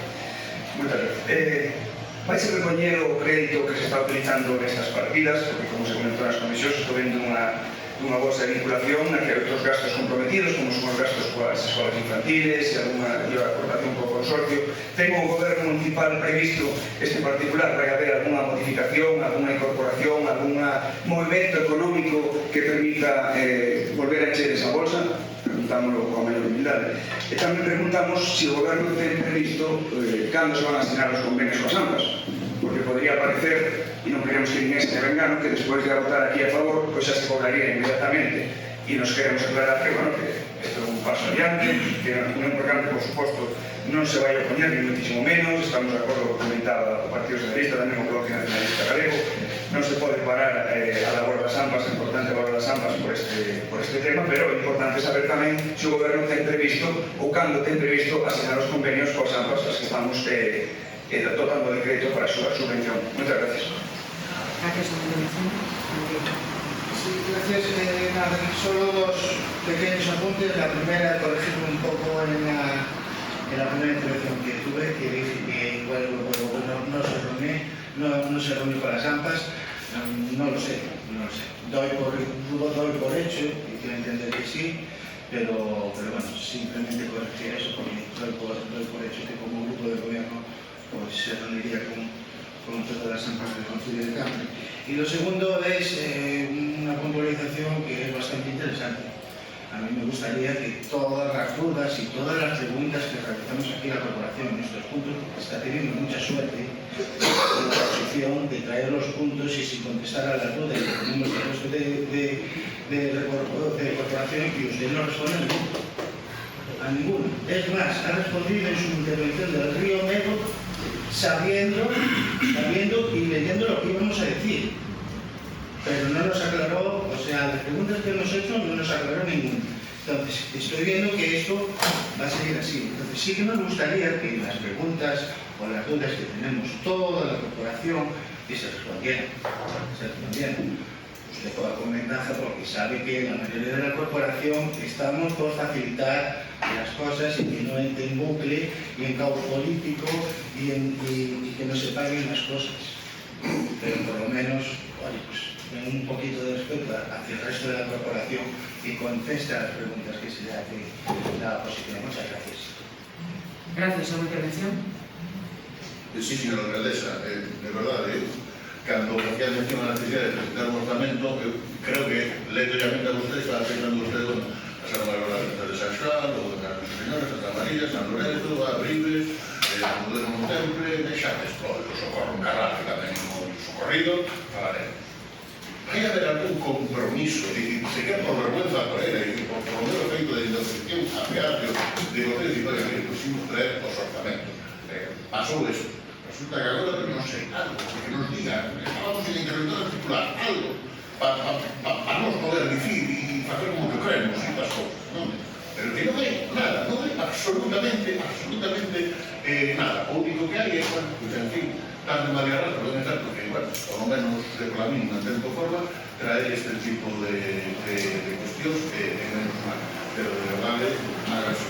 Speaker 4: Moitas gracias. Vais a recoñer o crédito que se está utilizando nestas partidas, porque, como se comentou nas comisións, estou vendo unha bolsa de vinculación na que hai outros gastos comprometidos, como son os gastos coas escolas infantiles e alguna aportación co consorcio. Ten o goberno municipal previsto este particular? Vai haber alguna modificación, alguna incorporación, algún movimento económico que permita volver a encher esa bolsa? Preguntámoslo con a maior humildade. E tamén preguntamos se o goberno ten previsto cando se van a asignar os convenios coas AMPAs, porque podría parecer, e non queremos que ninguén se vengano, que despois de votar aquí a favor, pois xa se cobraría inmediatamente. E nos queremos aclarar que, bueno, que isto é un paso adiante, que non importante, por suposto, non se vai a poñer, ni muitísimo menos. Estamos de acordo con comentaba o Partido Socialista, tamén o Bloque Nacionalista Galego. Non se pode parar a labor das AMPAs, a importante labor das AMPAs por este tema, pero é importante saber tamén se o goberno ten previsto ou cando ten previsto asignar os convenios coas AMPAs as que estamos dotando de crédito para a súa subvención. Moitas gracias.
Speaker 1: Gracias, ¿alguna intervención?
Speaker 6: Sí, gracias. Nada, solo dos pequeños apuntes. La primera, corregirme un poco en la primera intervención que tuve, que dije que igual el gobierno no se reunió con las AMPAs. No lo sé. Doy por hecho, y quiero entender que sí, pero bueno, simplemente corregir eso, porque doy por hecho que como grupo de gobierno pues se reuniría con todas las AMPAs del Concello de Cambre. Y lo segundo es una puntualización que es bastante interesante. A mí me gustaría que todas las dudas y todas las preguntas que realizamos aquí a la corporación en estos puntos, está teniendo mucha suerte la oposición de traer los puntos y sin contestar a las dudas que tenemos el resto de corporación, y usted no responde a ninguno. Es más, ha respondido en su intervención del Río Negro sabiendo y leyendo lo que íbamos a decir. Pero no nos aclaró, o sea, las preguntas que hemos hecho no nos aclaró ninguna. Entonces, estoy viendo que esto va a seguir así. Entonces, sí que nos gustaría que las preguntas o las dudas que tenemos toda la corporación, que se respondieran. Usted juega con ventaja porque sabe que la mayoría de la corporación estamos por facilitar las cosas y que no entre en bucle y en caos político y que no se paguen las cosas. Pero por lo menos, oye, pues un poquito de respeto hacia el resto de la corporación y contesta las preguntas que se le hace la oposición. Muchas gracias.
Speaker 1: Gracias. ¿Alguna intervención?
Speaker 5: Sí, señora alcaldesa, de verdad, cuando hacía mención a la necesidad de presentar un orçamento, creo que aleatoriamente a usted estaba pensando usted, bueno, a San Manuel de San Xoán, o de Nuestra Señora, Santa María, San Lorenzo, a Bribes, a Moderno Temple, deixades todo, o Socorro Carral, que tamén o socorrido, falaremos. Vai haber algún compromiso, se quer por vergüenza por ela, e por o meu efeito de intercepción a peario de vocês e vai haber pusimos traer os orzamentos. Pasou eso. Resulta que agora que non sei algo, que nos diga, estábamos en interventor articular, algo, para nos poder dicir e facer como que creemos e das cousas, non? Pero que non hai nada, non hai absolutamente nada. O único que hai é, bueno, pues en fin, tan de María Rata, podem estar, porque, bueno, por lo menos de por la mínima, en tempo forma, traer este tipo de cuestións que é menos mal. Pero de verdade, hágase.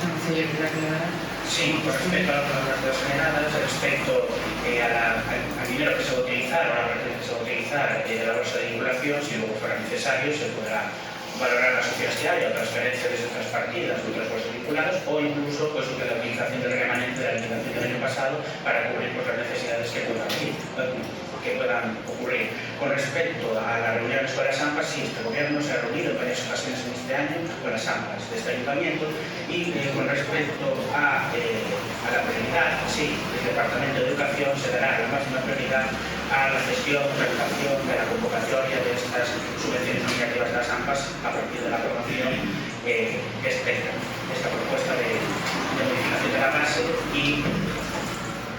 Speaker 1: Señor Concelleiro, ¿quiere aclarar?
Speaker 3: Sí, con respecto a las generadas, respecto al dinero que se va a utilizar, o a la parte que se va a utilizar de la bolsa de vinculación, si luego fuera necesario, se podrá valorar las sociedades que haya, o transferencias desde otras partidas, de otras bolsas vinculadas, o incluso pues, la utilización del remanente de la liquidación del año pasado para cubrir pues, las necesidades que puedan ocurrir. Con respecto a las reuniones con las AMPAs, sí, este gobierno se ha reunido en varias ocasiones en este año con las AMPAs de este ayuntamiento y con respecto a la prioridad, sí, el Departamento de Educación se dará la máxima prioridad a la gestión, regulación de la convocatoria de estas subvenciones nominativas de las AMPAs a partir de la aprobación que espera esta propuesta de modificación de la base y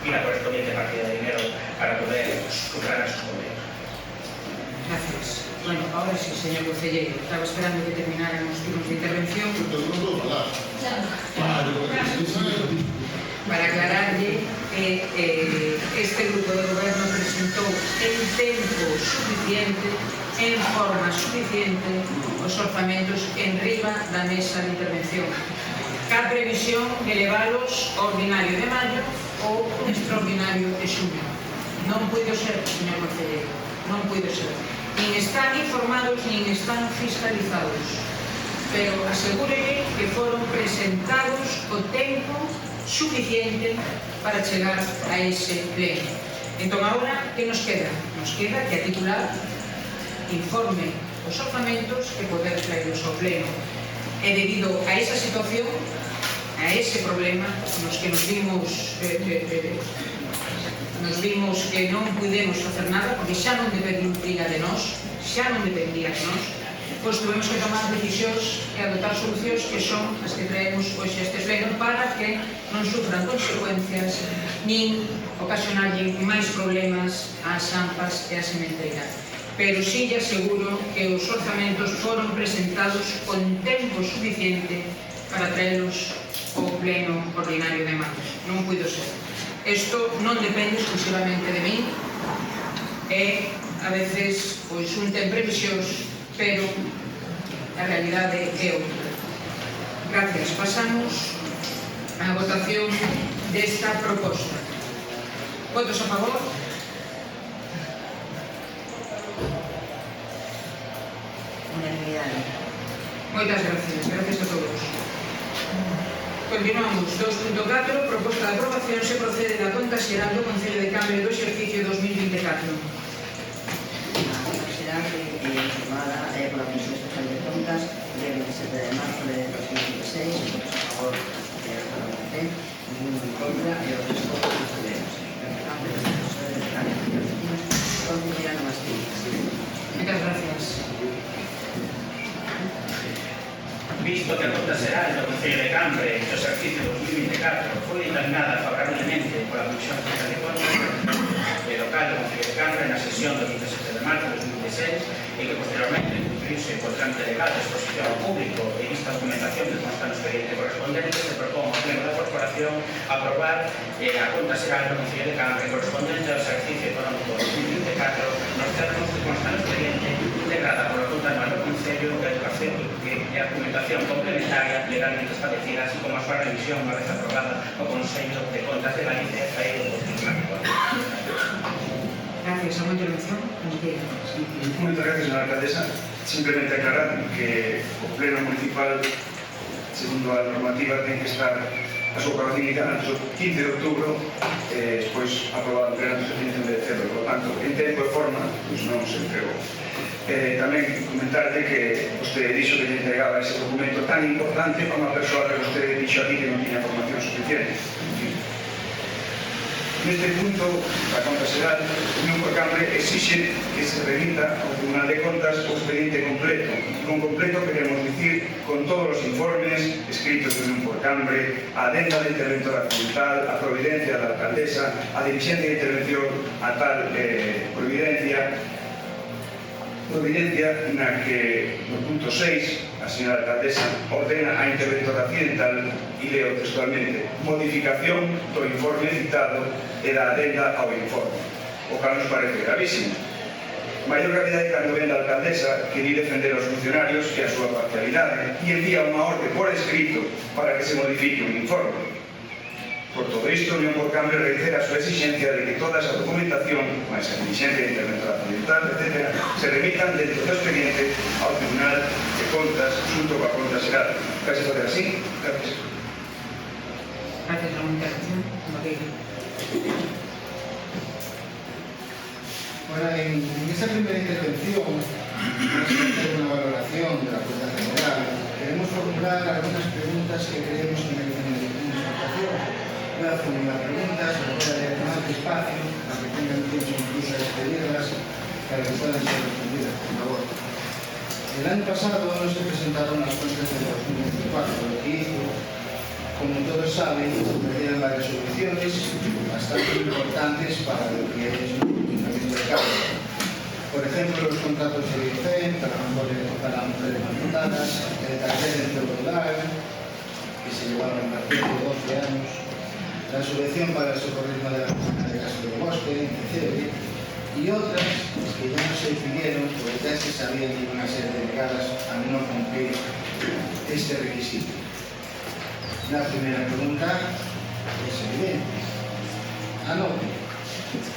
Speaker 3: la correspondiente partida de dinero para poder superar a sus convenios.
Speaker 1: Gracias. Bueno, ahora sí, señor Concelleiro. Estaba esperando que terminaran los turnos de intervención. Para aclararle que este grupo de gobierno presentó en tempo suficiente, en forma suficiente, os orzamentos en riba da mesa de intervención. Ca previsión de elevalos ao ordinario de maio ou un extraordinario de xuño. Non puido ser, señor Concelleiro, non puido ser. Nin están informados, nin están fiscalizados. Pero asegúrele que foron presentados o tempo suficiente para chegar a ese pleno. Entón, agora, que nos queda? Nos queda que a titular informe os orzamentos e poder traerlos ao pleno. E debido a esa situación, a ese problema, nos que nos vimos que non pudemos facer nada, porque xa non dependía de nós, pois tuvemos que tomar decisións e adoptar solucións que son as que traemos hoxe este pleno para que non sufran consecuencias nin ocasionarlle máis problemas ás AMPAs e á sementeira. Pero sí lle aseguro que os orzamentos foron presentados con tempo suficiente para traerlos ao pleno ordinario de maio. Non puido ser. Isto non depende exclusivamente de min, e a veces pois un ten previsións, pero a realidade é outra. Gracias. Pasamos á votación desta proposta. Votos a favor?
Speaker 2: Unanimidade.
Speaker 1: Moitas gracias. Gracias a todos. Continuamos. 2.4. Proposta de aprobación se procede da conta xeral do Concello de Cambre do exercicio 2024.
Speaker 2: A conta informada por la Comisión Especial de Contas del 27 de marzo de 2016, votos a favor de la Parlamento, ninguno en contra y los restos abstenemos. Empezamos con el Consejo de Planes y Objetivos, Concelleira Novas Críticas.
Speaker 1: Muchas gracias.
Speaker 3: Visto que a conta xeral do Concello de Cambre do exercicio 2024 foi dictaminada favorablemente pola Comisión Especial de Contas local do Concello de Cambre na sesión do 27 de marzo de 2016 e que posteriormente introducirse por trámite legal de exposición ao público e vista documentación que consta no expediente correspondente, se propón ao Pleno da Corporación aprobar a conta xeral do Concello de Cambre correspondente ao exercicio económico 2024 nos termos que consta no expediente, integrada pola conta anual do Concello de Educación e a documentación complementaria legalmente establecida, así como a súa revisión unha vez aprobada o Consello de Contas de Galicia e traído por Tribunal.
Speaker 1: Gracias. ¿Alguna intervención?
Speaker 4: Muchas gracias, señora alcaldesa. Simplemente aclarar que o Pleno Municipal, segundo a normativa, ten que estar a súa aprobación inicial antes do 15 de outubro, despois aprobado en pleno antes do 15 de decembro. Por tanto, en tempo e forma, pois non se entregou. Tamén comentarle que vostede dixo que lle entregaba ese documento tan importante para unha persoa que vostede dixo aquí que non tiña formación suficiente. Neste punto, a conta xeral, a Unión por Cambre exixe que se remita ao Tribunal de Contas o expediente completo. Con completo queremos dicir con todos os informes escritos de Unión por Cambre, a adenda de interventora ambiental, a providencia da alcaldesa, a diligencia de intervención a tal providencia na que no punto 6 a señora alcaldesa ordena a interventora accidental e leo textualmente modificación do informe citado e da adenda ao informe, o cal nos parece gravísimo. Maior gravidade cando ven a alcaldesa que vi defender aos funcionarios e a súa parcialidade e envía unha orde por escrito para que se modifique un informe. Por todo isto, a Unión por Cambre reitera a súa exigencia de que toda esa documentación, máis a diligencia de interventora ambiental, etc., se remitan dentro do expediente ao Tribunal de Contas xunto coa conta xeral. Case facer así. Gracias.
Speaker 1: Gracias. ¿Alguna intervención?
Speaker 6: Bueno, en esta primera intervención, después de hacer una valoración de la cuenta general, queremos formular algunas preguntas que creemos que merecen una explicación. Voy a formular preguntas, voy a leer más despacio, para que tengan tiempo incluso a expedirlas, para que puedan ser respondidas, por favor. El año pasado no se presentaron las cuentas de 2024, lo que hizo, como todos saben, perdieron varias soluciones bastante importantes para lo que es un ayuntamiento de Cambre. Por ejemplo, los contratos de IFE para mujeres emancipadas, el taller de rural, que se llevaron a partir de 12 años, la subvención para el socorrismo de la comunidad de Castro del Bosque, etc. Y otras que ya no se pidieron porque ya se sabía que iban a ser denegadas al no cumplir este requisito. La primera pregunta es evidente. Anote,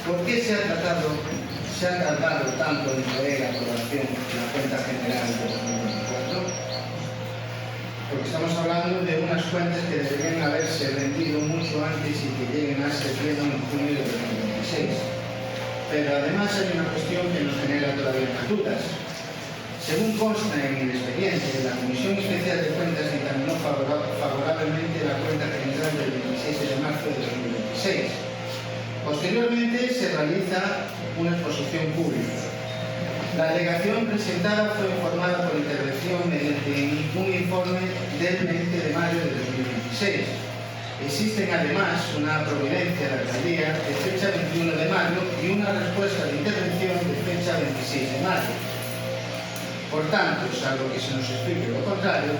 Speaker 6: ¿por qué se ha tardado tanto en traer a aprobación la cuenta general de 2024? Porque estamos hablando de unas cuentas que deberían haberse rendido mucho antes y que lleguen a ser pleno en junio de 2026. Pero además hay una cuestión que nos genera todavía más dudas. Según consta en el expediente, la Comisión Especial de Cuentas dictaminó favorablemente la cuenta general del 27 de marzo de 2026. Posteriormente se realiza una exposición pública. La alegación presentada fue informada por intervención mediante un informe del 20 de mayo de 2026. Existen además una providencia de la alcaldía de fecha 21 de mayo y una respuesta de intervención de fecha 26 de mayo. Por tanto, salvo que se nos explique lo contrario,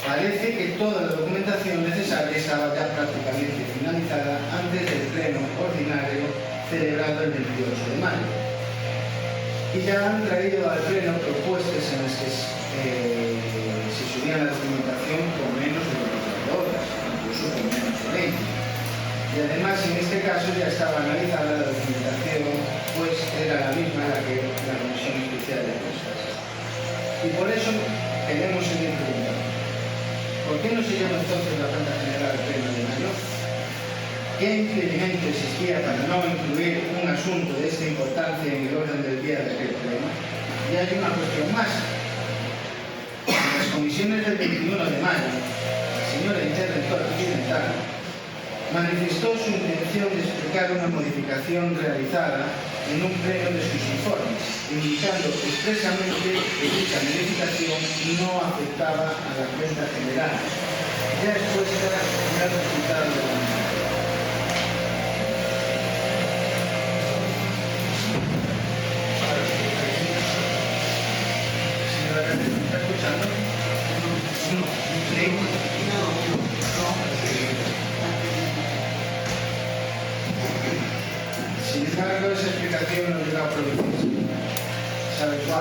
Speaker 6: parece que toda la documentación necesaria estaba ya prácticamente finalizada antes del pleno ordinario celebrado el 28 de mayo. Y ya han traído al pleno propuestas en las que se subía la documentación con menos de 24 horas, incluso con menos de 20. Y además, en este caso, ya estaba analizada la documentación, pues era la misma la que la Comisión Especial de Cuentas. Y por eso queremos seguir preguntando. ¿Por qué no se llama entonces la cuenta general del pleno de mayo? ¿Qué impedimento existía para no incluir un asunto de esta importancia en el orden del día de aquel pleno? Y hay una cuestión más. En las comisiones del 21 de mayo, la señora interventora occidental manifestó su intención de explicar una modificación realizada en un pleno de sus informes, indicando expresamente que dicha modificación no afectaba a la cuenta general, ya expuesta en el resultado de la misma. Señora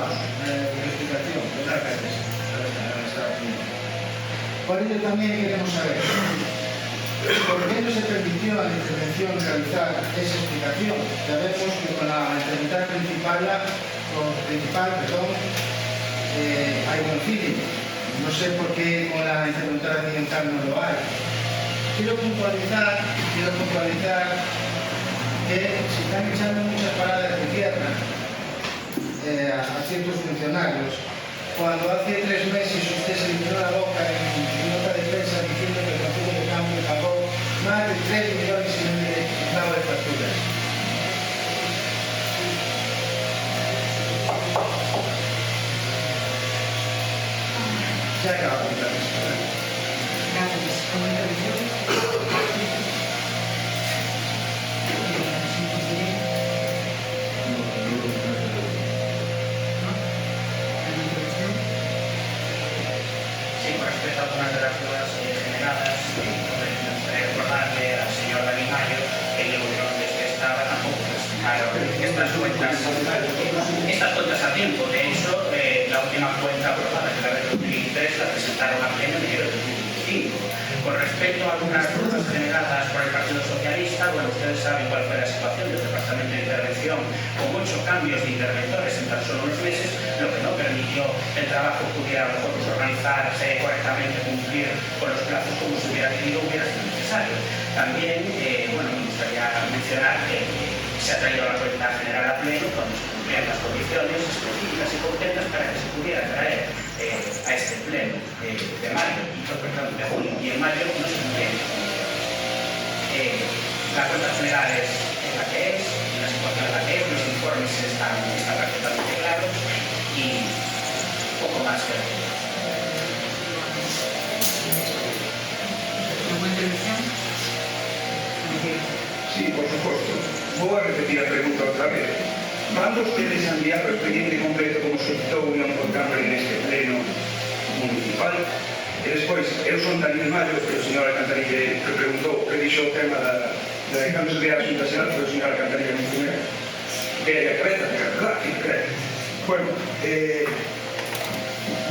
Speaker 6: Vamos, explicación, ¿verdad, alcaldesa? Por ello también queremos saber por qué no se permitió a la intervención realizar esa explicación. Ya vemos que con la interventora principal, hay buen feeling. No sé por qué con la interventora accidental no lo hay. Quiero puntualizar que se están echando muchas paradas de tierra a ciertos funcionarios, cuando hace 3 meses usted se llenó la boca en nota de prensa diciendo que el Partido de Cambio pagó más de 3 millones y medio de facturas. Se ha acabado la respuesta.
Speaker 1: Gracias. ¿Cómo
Speaker 3: Sí, con respecto a algunas de las dudas generadas, me gustaría recordarle al señor David Mayo que el gobierno desde que estaba tampoco presentaron estas cuentas a tiempo. De hecho, la última cuenta aprobada, que la del 2003, la presentaron a pleno en enero de 2005. Con respecto a algunas dudas generadas por el Partido Socialista, bueno, ustedes saben cuál fue la situación del Departamento de Intervención, con 8 cambios de interventores en tan solo unos meses, lo que no permitió el trabajo que pudiera a lo mejor organizarse correctamente, cumplir con los plazos como se hubiera querido, hubiera sido necesario. También, bueno, me gustaría mencionar que se ha traído la cuenta general a pleno cuando se cumplían las condiciones específicas y concretas para que se pudiera traer a este pleno de mayo, de junio, y en mayo no se cumplían. La cuenta general es la que es, la situación es la que es, los informes están perfectamente claros y poco más que decir.
Speaker 1: ¿Alguna intervención?
Speaker 4: Sí, por supuesto. Voy a repetir la pregunta otra vez. ¿Van ustedes a enviar el expediente completo como solicitó Unión por Cámara en este pleno municipal? E despois, eu son Daniel Mayo, que o señor Alcantarilla que preguntou, que dixo o tema de cambios de a Xunta Xeral, pero o señor Alcantarilla non primeiro, que é a cabeza, que é verdad, que cree. Bueno,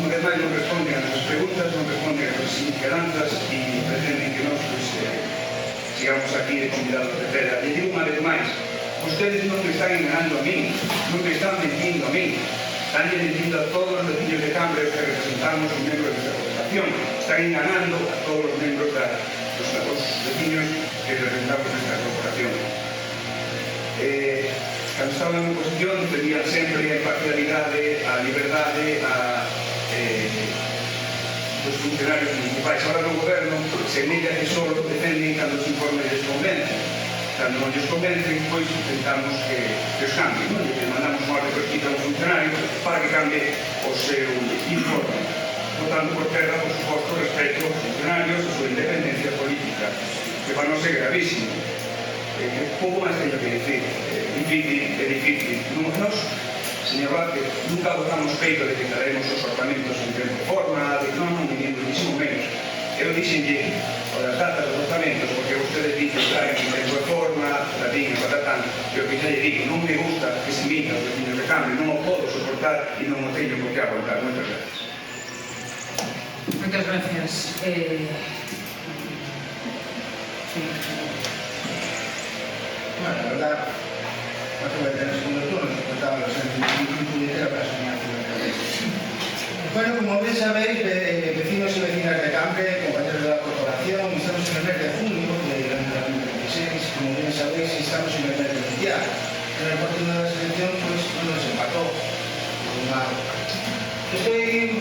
Speaker 4: unha vez máis non responden a nosas preguntas, non responden a nosas inquedanzas e pretenden que nós sigamos aquí de convidados de pedra. E digo unha vez máis, ustedes non me están enganando a mí, non me están mentindo a mí, están mentindo a todos los vecinos de Cambre que representamos os membros desta corporación, están enganando a todos os membros dos vecinos que representamos esta corporación. Cando estaban en oposición pedían sempre a imparcialidade, a liberdade, dos funcionarios municipais. Ahora no goberno se nega que só defenden cando os informes les convencen. Cando non lles convencen, pois intentamos que os cambien, non? E mandamos unha orde prescrita a un funcionario para que cambie o seu informe, botando por terra, por suposto, respecto aos funcionarios, a súa independencia política, que para non ser gravísimo. Pouco máis teño que decir. É difícil. Nos, señor Vázquez, nunca votamos feito de que traemos os orzamentos en tempo e forma, de que non, ni muchísimo menos. Eu dixenlle o das datas dos orzamentos, porque ustedes dicen traen en tempo e forma, latín e patatán, e o que xa lle digo, non me gusta que se minta os vecinos de Cambre, non o podo soportar e non o teño por que aguantar. Moitas gracias.
Speaker 1: Muchas gracias.
Speaker 6: Bueno, la verdad, no te voy a tener segundo turno, no contaba los puñetero para soñar con la cabeza. Bueno, como bien sabéis, vecinos y vecinas de Cambre, compañeros de la corporación, estamos en el mes de junio del año 2016, como bien sabéis, estamos en el mes de mundial. En el partido de la selección, pues, no nos empató. Estoy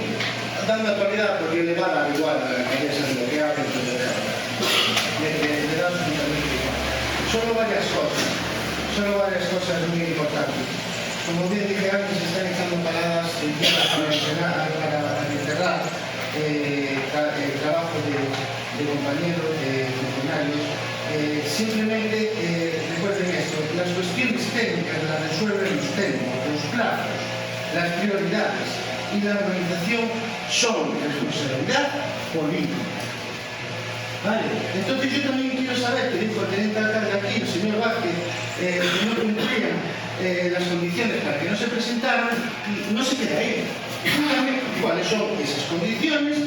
Speaker 6: dando actualidad porque le va a dar igual a la cabeza de lo que hace, le da absolutamente igual. Solo varias cosas muy importantes. Como bien dije antes, se están echando paradas en tierra para encerrar el trabajo de compañeros, de funcionarios. Simplemente recuerden esto, las cuestiones técnicas las resuelven los técnicos, los plazos, las prioridades y la organización son responsabilidad política. Vale, entonces yo también quiero saber, que dijo el teniente alcalde aquí, el señor Vázquez, que no cumplían las condiciones para que no se presentaran, no se queda ahí. Dígame cuáles son esas condiciones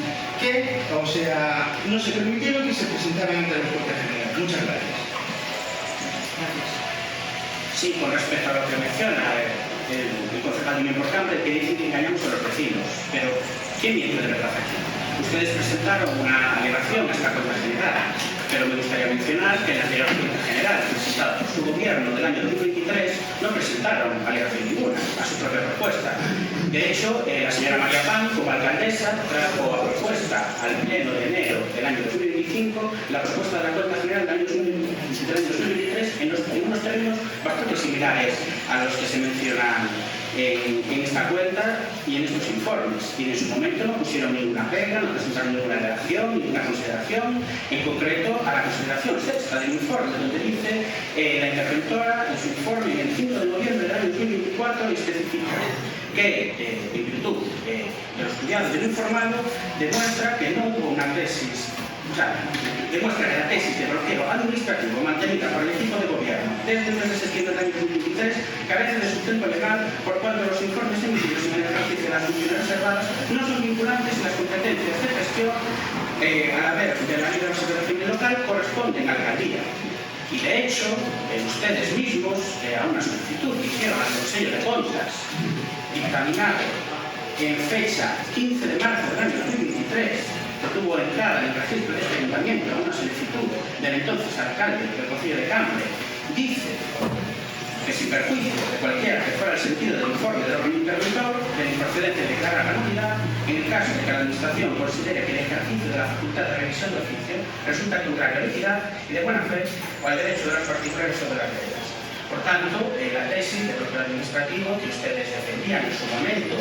Speaker 6: que, o sea, no se permitieron que se presentaran ante la Corte General. Muchas gracias.
Speaker 3: Sí, con respecto a lo que menciona el concejal muy importante, que dice que engañamos a los vecinos. Pero, ¿quién miente de verdad aquí? Ustedes presentaron una alegación a esta Cuenta General, pero me gustaría mencionar que en la anterior Cuenta General, presentada por su gobierno del año 2023, no presentaron alegación ninguna a su propia propuesta. De hecho, la señora María Pan, como alcaldesa, trajo a propuesta al pleno de enero del año 2025 la propuesta de la Cuenta General del año 2023 en unos términos bastante similares a los que se mencionan en esta cuenta y en estos informes. Y en su momento no pusieron ninguna pega, no presentaron ninguna alegación, ninguna consideración, en concreto a la consideración sexta del informe, donde dice la interventora en su informe en el 5 de noviembre del año 2024 especifica que, en virtud de los estudiados del informado, demuestra que no hubo una tesis, o sea, demuestra que la tesis de bloqueo administrativo mantenida por el equipo de gobierno desde el mes de septiembre del año 2023 carece de sustento legal, por cuanto los informes emitidos en el ejercicio de las funciones reservadas no son vinculantes y las competencias de gestión a la vez de la ley de organización local corresponden a la alcaldía. Y de hecho, ustedes mismos, a una solicitud que hicieron al Consejo de Contas, dictaminado en fecha 15 de marzo del año 2023, que tuvo entrada en el registro de este ayuntamiento a una solicitud del entonces alcalde del Concello de Cambre, dice que sin perjuicio de cualquiera que fuera el sentido del informe del órgano interventor, de la improcedencia declarar la nulidad, en el caso de que la Administración considere que el ejercicio de la facultad de revisión de oficio resulta contrario a la equidad y de buena fe o al derecho de los particulares sobre las reglas. Por tanto, la tesis de bloqueo administrativo que ustedes defendían en su momento,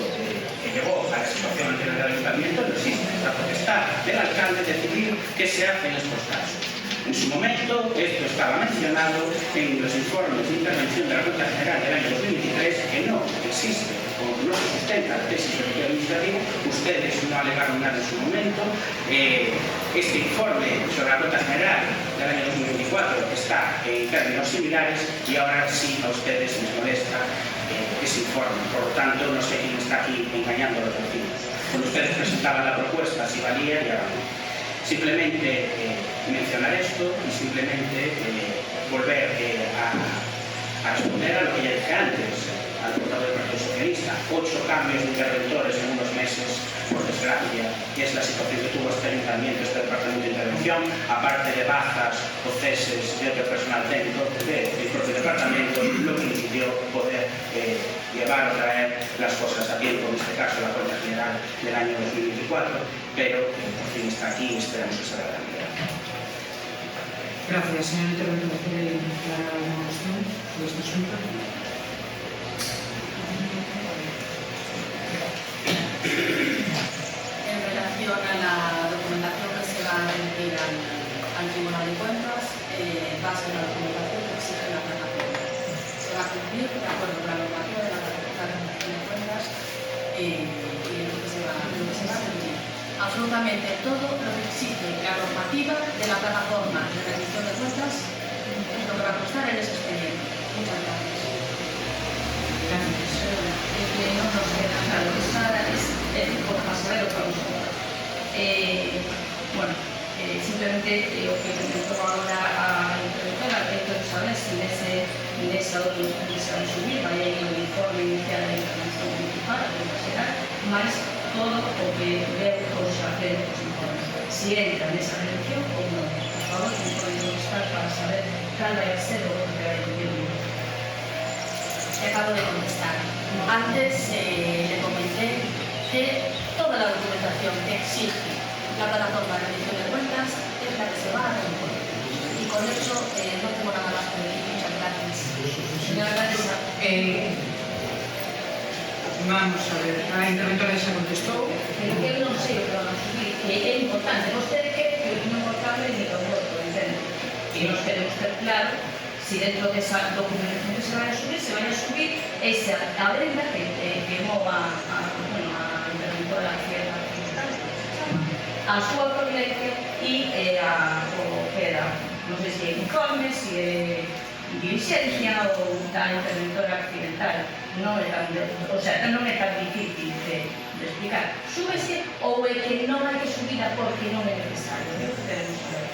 Speaker 3: que llevó a la situación anterior del ayuntamiento, no existe. La potestad del alcalde de decidir qué se hace en estos casos. En su momento, esto estaba mencionado en los informes de intervención de la Cuenta General del año 2023, que no existe, como no se sustenta la tesis de bloqueo administrativo. Ustedes no alegaron nada en su momento. Este informe sobre la Cuenta General del año 2024 está en términos similares y ahora sí a ustedes les molesta ese informe. Por lo tanto, no sé quién está aquí engañando a los vecinos. Cuando ustedes presentaban la propuesta, si valía y ahora no. Simplemente mencionar esto y simplemente volver a responder a lo que ya dije antes al portavoz del Partido Socialista. 8 cambios de interventores en unos meses, por desgracia, y es la situación que tuvo este ayuntamiento, este departamento de intervención, aparte de bajas o ceses de otro personal técnico del propio departamento, lo que impidió poder llevar o traer las cosas a tiempo, en este caso la Cuenta General del año 2024, pero por fin está aquí y esperamos que sea la realidad.
Speaker 1: Gracias, señor interventor. ¿Quiere aclarar alguna cuestión sobre este asunto?
Speaker 9: En relación a la documentación que se va a remitir al Tribunal de Cuentas, va a ser la documentación que exige la plataforma. Se va a cumplir de acuerdo con la normativa de la Administración de Cuentas y lo que se va a remitir. Absolutamente todo lo que exige la normativa de la plataforma de rendición de cuentas es lo que va a constar en ese expediente. Muchas gracias.
Speaker 7: No nos queda claro, es por pasar otra cosa. Bueno, simplemente lo que intento ahora a interventora, intento saber si nesa outra que se vai subir, vai aí o informe inicial da intervención municipal, que será, máis todo o que veu os hacer os informes. Si entra nesa reducción ou non. Por favor, que me poden contestar para saber cal vai ser o que vai recibir.
Speaker 9: Te acabo de contestar. Antes le comenté que toda la documentación que exige la plataforma de rendición de cuentas es la que se va a remitir. Y con eso no tengo nada más que decir. Muchas gracias.
Speaker 1: Señora alcaldesa, vamos a ver, a interventora se contestó.
Speaker 7: Pero que eu non sei o que van a subir, que é importante. Vostede que non votable ni o voto, entende? E nos queremos ter claro si dentro desa documentación que se vai a subir esa adenda que mova a interventora a súa providencia e o que era, non sei se é informe, se é
Speaker 10: diligencia ou da interventora accidental. Non é tan, o sea, non é tan difícil de explicar. Súbese ou é que non hai que subida porque non é necesario. Queremos saber.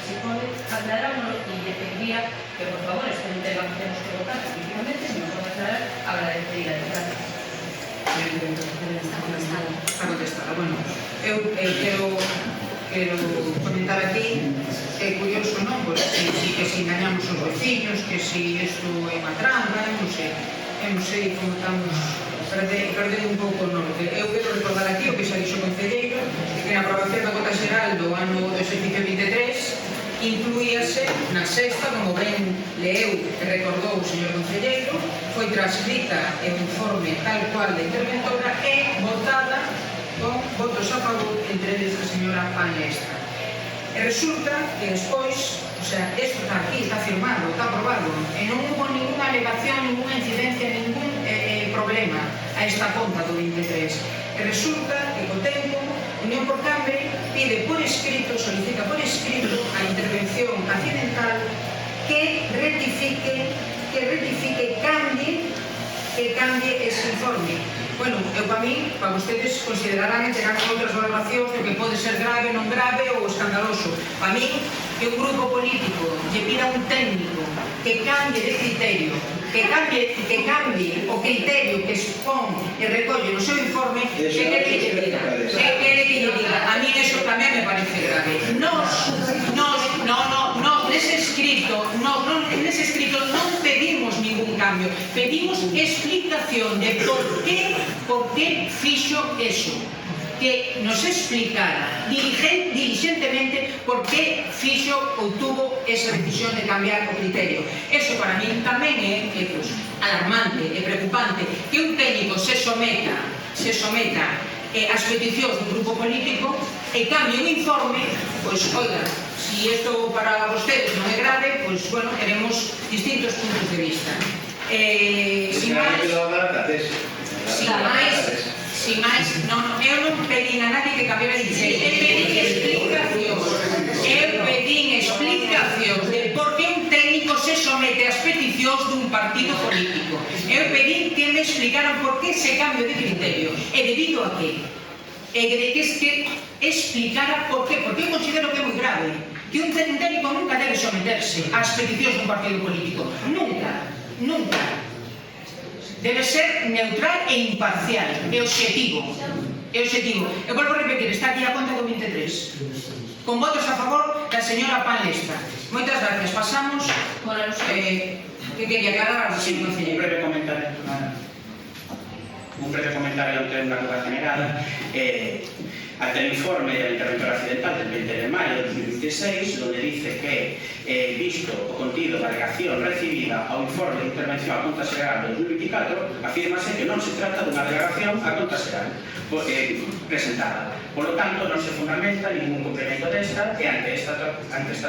Speaker 10: Si pode aclarármoslo e lle pediría que, por favor, este é un tema que temos que votar efectivamente, se non pode aclarar, agradecería. Gracias.
Speaker 1: Está contestada. Bueno, eu quero comentar aquí que é curioso, non? Pois que se engañamos os veciños, que se isto é unha trampa, non sei como estamos perdendo un pouco o norte. Eu quero recordar aquí o que xa dixo o concelleiro, que na aprobación da cota xeral do ano do exercicio 23 incluíase na sexta, como ben leeu e recordou o señor concelleiro, foi transcrita en informe tal cual da interventora e votada con votos a favor, entre eles a señora Palestra. E resulta que despois, o sea, isto está aquí, está firmado, está aprobado, e non hubo ninguna alegación, ninguna incidencia, ningún problema a esta conta do 23. E resulta que co tempo, Unión por Cambre pide por escrito, solicita por escrito a intervención accidental que rectifique, cambie ese informe. Bueno, eu para mí, para vostedes considerarán e terán outras valoracións do que pode ser grave, non grave ou escandaloso. Para mí, que un grupo político lle pida a un técnico que cambie de criterio, que cambie o criterio que expón e recolle no seu informe, que quere que lle diga. A mí eso tamén me parece grave. Nese escrito non pedimos ningún cambio, pedimos explicación de por qué fixo eso, que nos explicara diligentemente por qué fixo ou tuvo esa decisión de cambiar o criterio. Eso para mí tamén é alarmante e preocupante, que un técnico se someta ás peticións do grupo político e cambie un informe, pois, oiga, si isto para vostedes non é grave, pois, bueno, teremos distintos puntos de vista. Sin máis, eu non pedín a nadie que cambiara de criterio, eu pedín explicacións de por que un técnico se somete ás peticións dun partido político. Eu pedín que me explicaran por que ese cambio de criterio e debido a que explicara por qué, porque eu considero que é moi grave que un técnico nunca debe someterse ás peticións dun partido político, nunca. Debe ser neutral e imparcial, e objetivo. Eu volvo a repetir, está aquí a conta do 23, con votos a favor da señora Palestra. Moitas gracias. Pasamos que quería aclarar a señora concelleira.
Speaker 3: Un breve comentario ante unha duda generada. Ante el informe del interventor accidental del 20 de mayo de 2016, donde dice que, visto o contido da alegación recibida ao informe de intervención a conta xeral de 2024, afírmase que non se trata dunha alegación a conta xeral presentada. Por lo tanto, non se fundamenta ningún cumprimento desta e ante esta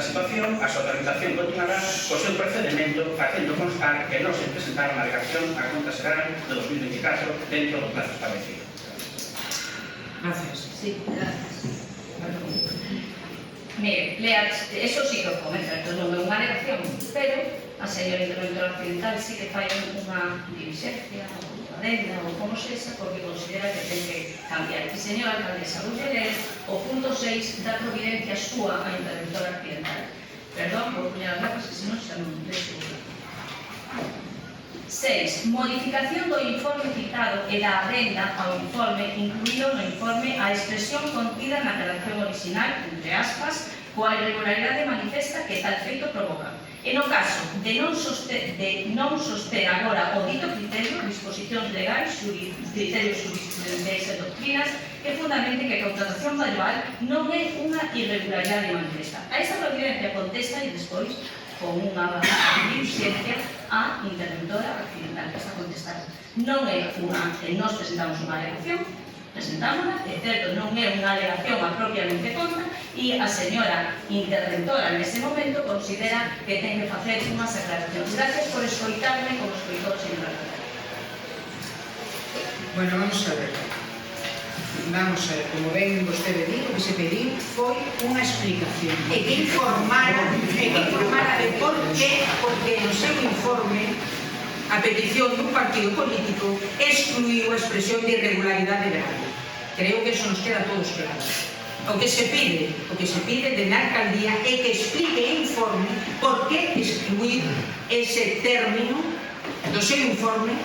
Speaker 3: situación, a súa tramitación continuará co seu procedimento facendo constar que non se presentaron a alegación a conta xeral de 2024 dentro do plazo establecido.
Speaker 1: Gracias.
Speaker 10: Sí, gracias. Mire, eso sí que o comenta, entón non é unha alegación, pero a señora interventora accidental sí que fai unha diligencia, unha adenda ou como sexa, porque considera que ten que cambiar. E señora alcaldesa, vou ler o punto 6 da providencia súa a interventora accidental. Perdón, vou poñer as gafas, que senón xa non deixo. 6. Modificación do informe citado e da adenda ao informe incluído no informe a expresión contida na redacción original, entre aspas, coa irregularidade manifesta que tal feito provoca. E no caso de non soster agora o dito criterio, disposicións legais, criterios jurisprudenciais e doctrinas, que fundamente que a contratación manual non é unha irregularidade manifesta. A esta providencia contesta e despois con unha diligencia a interventora accidental que está contestada. Non é unha, nós presentamos unha alegación, presentámola, é certo, non é unha alegación a propiamente conta, e a señora interventora nese momento considera que ten que facer unhas aclaracións. Gracias por escoitarme como escoitou o señor alcalde.
Speaker 1: Bueno, vamos a ver. Vamos a ver, como ven vostede di, o que se pediu foi unha explicación e que informara de por qué, porque no seu informe a petición dun partido político excluiu a expresión de irregularidade legal. Creo que eso nos queda a todos claro. O que se pide de na alcaldía é que explique e informe por que excluir ese término do seu informe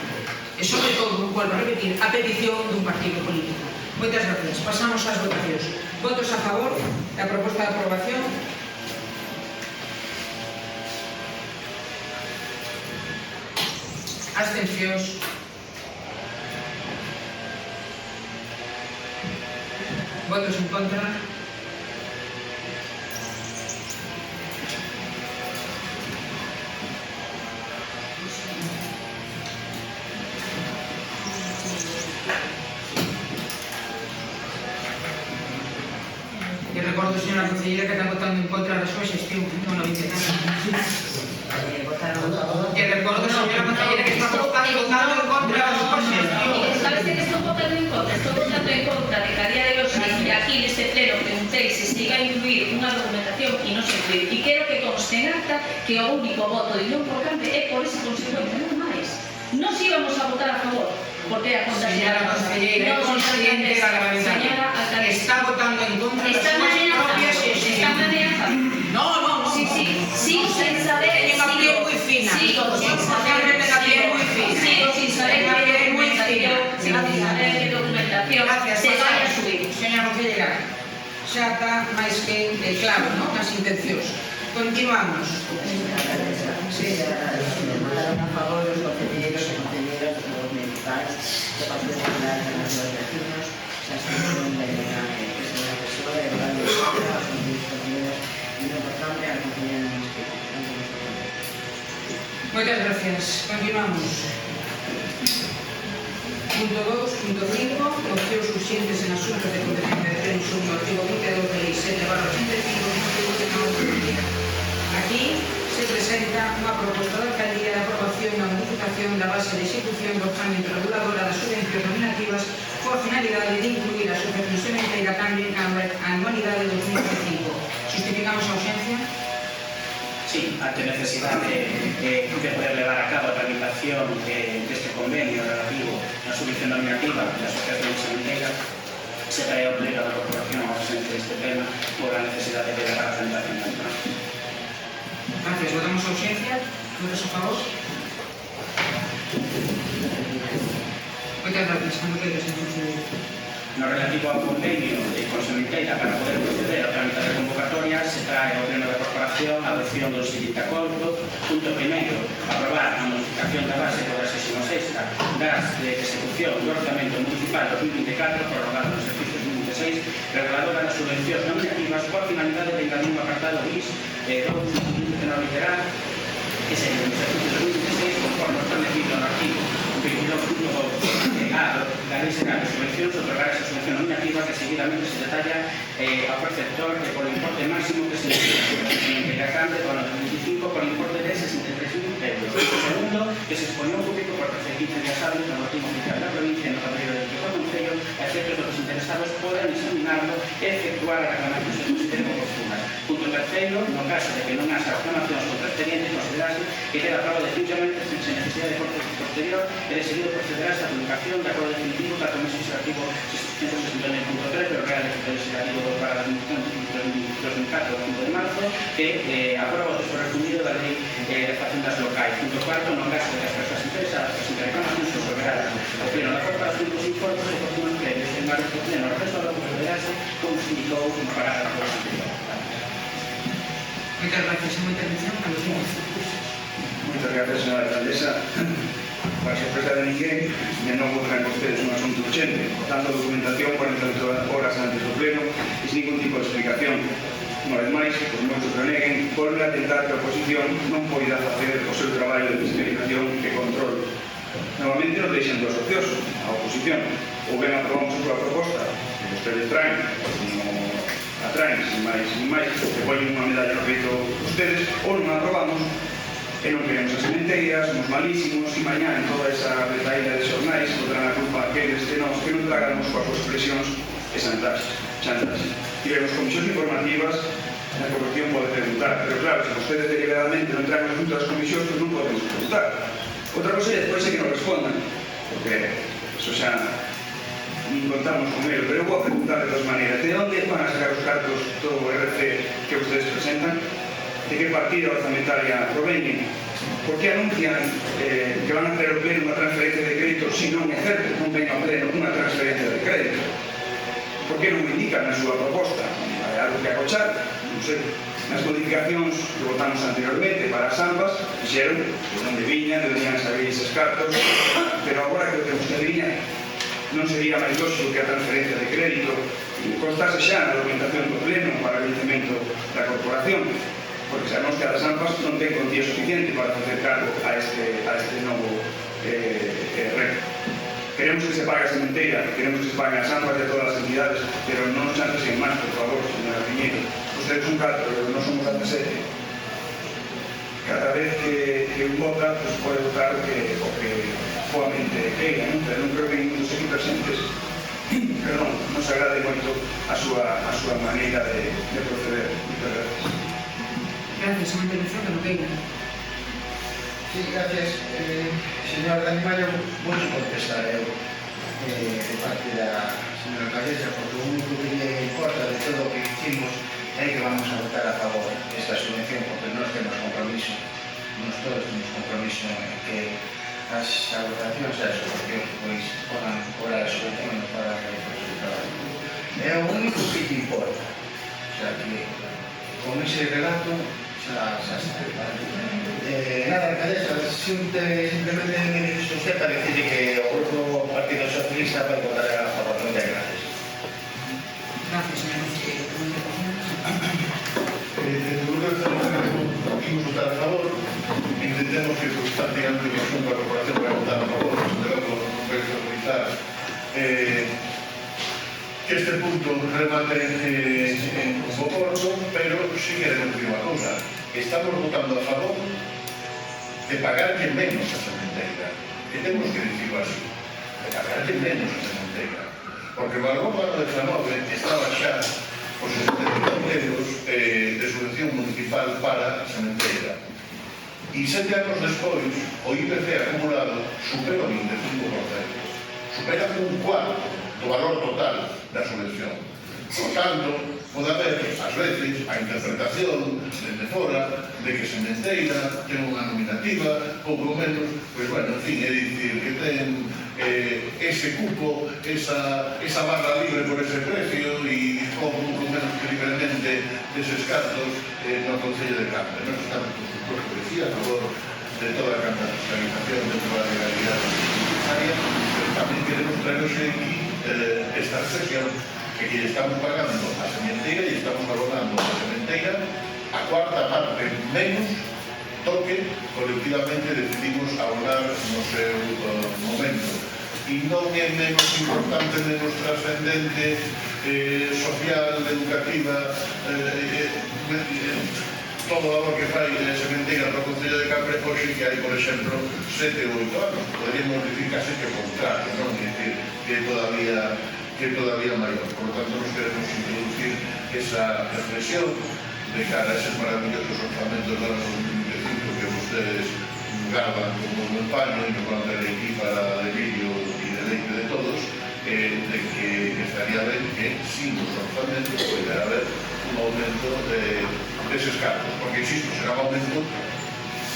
Speaker 1: e, sobre todo, vuelvo a repetir, a petición dun partido político. Moitas gracias. Pasamos ás votacións. Votos a favor da proposta de aprobación. Abstencións. Votos en contra. E recordo, señora conselleira, que está votando en contra da súa xestión, non o vinte nada. E recordo, señora conselleira, que está votando en contra da súa xestión.
Speaker 10: ¿Sabes que estou votando en contra? Estou votando en contra de que a día de hoxe aquí neste pleno preguntei se se iba a incluir unha documentación e non se incluir. E quero que conste en acta que o único voto de non votante é por ese consecuencia, non máis. Nos íbamos a votar a favor, porque a
Speaker 1: Señora conselleira, é consciente da gravedade. Está votando en contra das súas propias xestións. No.
Speaker 10: Sí, sin saber.
Speaker 1: Teñen a piel moi fina.
Speaker 10: Sigo sin saber.
Speaker 1: A piel moi fina.
Speaker 10: Sigo sin saber que documentación se vai a subir.
Speaker 1: Señora conselleira, xa está máis que claro, non? As intencións. Continuamos.
Speaker 2: Votaron a favor los concelleros e concelleras dos grupos municipais do Partido Popular de los Vecinos, se abstuvieron de que se la persona de la concelleras y no votante al consellero municipal.
Speaker 1: Moitas gracias. Continuamos. Punto 2, punto 5, mocións urxentes en asuntos de competencia de pleno sobre o artigo 22 de lei 7/85. Aquí se presenta unha proposta de alcaldía de aprobación da modificación da base de execución do trámite reguladora das subvencións nominativas coa finalidade de incluir a subvención sementeira cambio en a anualidade de 2025. Justificamos a ausencia?
Speaker 3: Sí, ante necesidade de poder levar a cabo a tramitación deste convenio relativo á subvención nominativa da Asociación Sementeira, se trae ao pleno da corporación a ausencia deste tema por a necesidade de levar a tramitación da misma.
Speaker 1: Gracias. Votamos a ausencia. ¿Votos a favor? Moitas gracias. Cando queres, señor conselleiro.
Speaker 3: No relativo ao convenio con Sementeira para poder proceder ao trámite de convocatoria, se trae ao pleno da corporación a adopción do seguinte acordo. Punto primeiro, aprobar a modificación da base por a 66ª das de execución do Orzamento Municipal 2024 prorrogado no exercicio 2016, reguladora das subvencións nominativas coa finalidade de engadir un apartado bis 2 no literal que se en o exercicio 2016 conforme establecido no artigo 22.2 da Lei Xeral de Subvencións otorgar esa subvención nominativa que seguidamente se detalla ao perceptor por importe máximo que se necesita cambio con el 25 por importe de 63.000 euros. Segundo, que se expoñó público por 13 días hábiles no motivo oficial da provincia no tablero del Concello, a efectos dos interesados poden examinarlo e efectuar a reclamación se consideren oportunas. Punto terceiro, no caso de que non haxa reclamacións contra expedientes, considerase que queda prova definitivamente sen necesidade de corte posterior e de seguido procederá a publicación de acordo definitivo tanto no legislativo 669.3 do Real Decreto Legislativo para 2004 de marzo que aproba o texto refundido da Lei de Facendas Locais. Punto cuarto, no caso de que as persoas interesadas presenten reclamacións se resolverá o pleno da corporación dos informes e oportunos previos en marzo do pleno resolverá procederase como se indicou en parágrafo anterior.
Speaker 1: Moitas gracias. Unha intervención a los señores.
Speaker 4: Moitas gracias, señora alcaldesa. Para sorpresa de ninguén, non votarán vostedes un asunto urgente, votando documentación 48 horas antes do pleno e sin ningún tipo de explicación. Unha vez máis, por moito que o neguen, volve a tentar que a oposición non poida facer o seu traballo de fiscalización e control. Novamente nos deixan dos ociosos, a oposición. Ou ben aprobamos a súa proposta, que vostedes traen, non a traen, sin máis, que poñen unha medalla no peito vostedes, ou non a aprobamos, e non queremos as sementeiras, somos malísimos, e mañá en toda esa retaíla de xornais botarán a culpa aqueles de nós que non tragamos coas súas presións e chantaxe. Tivemos comisións informativas, a corrupción pode preguntar, pero claro, se vostedes deliberadamente non traen as juntas das comisións, pues non podemos preguntar. Outra cosa é despois é que nos respondan, porque eso xa contamos con él, pero eu vou a preguntar de todas maneiras, de onde van a sacar os cartos do RC que ustedes presentan? De que partida orzamentaria proveñen? Por que anuncian que van a traer ao pleno unha transferencia de crédito se non é certo, non ven ao pleno unha transferencia de crédito? Por que non indican na súa proposta? Hai algo que acochar? Non sei. Nas modificacións que votamos anteriormente para as AMPAs, dixeron de onde viñan saber eses cartos, pero agora que o temos que adiviñar, non sería máis lógico que a transferencia de crédito constase xa na documentación do pleno para o vencemento da corporación, porque sabemos que a das AMPAs non ten contía suficiente para facer cargo a este novo REC. Queremos que se pague a sementeira, queremos que se paguen as AMPAs de todas as entidades, pero non nos chanten máis, por favor, señora Piñeiro. Ustedes son 4, pero non somos 17. Cada vez que un vota, pues pode votar o que foamente queira, non? Pero non creo que ninguén dos aquí presentes nos agrade moito a súa maneira de proceder. Muchas gracias.
Speaker 1: Gracias, unha intervención que non queira.
Speaker 6: Sí, gracias. Señor Dani Mayo, vou contestar eu de parte da señora alcaldesa, porque o único que lle importa de todo o que hicimos é que vamos a votar a favor desta subvención, porque nós temos compromiso, nós todos temos compromiso en que as votacións e as subvencións pois podan cobrar a subvención e non para realizar o seu traballo. É o único que lle importa. O sea que con ese relato xa está. Nada, alcaldesa, simplemente usted para decirle que o Grupo Partido Socialista vai votar a favor. Moitas gracias.
Speaker 1: Gracias, señor conselleiro.
Speaker 5: En o Grupo de imos votar a favor, entendemos que prácticamente a Xunta da Corporación vai votar a favor, pero vai autorizar que este punto remate en bo porto, pero sí queremos decir unha cousa. Estamos votando a favor de pagarlle menos a sementeira. Que temos que dicirlo así. De pagarlle menos a sementeira. Porque o ano 19 estaba xa os 75 euros de subvención municipal para a sementeira. E 7 anos despois, o IPC acumulado supera o 25%. Supera un cuarto do valor total da subvención. Por tanto, pode haber, ás veces, a interpretación desde fora de que sementeira ten unha nominativa, pouco menos, pois, bueno, en fin, é dicir que ten ese cupo, esa barra libre por ese precio e dispón pouco menos que libremente deses cartos no Concello de Cambre. Nós estamos, por suposto, que sí, a favor de toda a capitalización, de toda a legalidade necesaria, pero tamén queremos traeros aquí esta expresión que estamos pagando a sementeira e estamos abonando a sementeira a cuarta parte menos do que colectivamente decidimos abonar no seu momento. E non é menos importante, menos trascendente, social, educativa, todo o valor que fai de sementeira para o Concello de Cambre hoxe que hai, por exemplo, 7 ou 8 anos. Poderíamos dicir case que o contrario, non? É dicir, que é todavía maior. Por lo tanto, nos queremos introducir esa reflexión de cara a esos maravillosos orzamentos do ano 2025 que vostedes gaban como un paño e nos van a dar aquí para delirio e deleite de todos, de que estaría ben que, sin os orzamentos, pode haber un aumento deses cargos, porque, insisto, será un aumento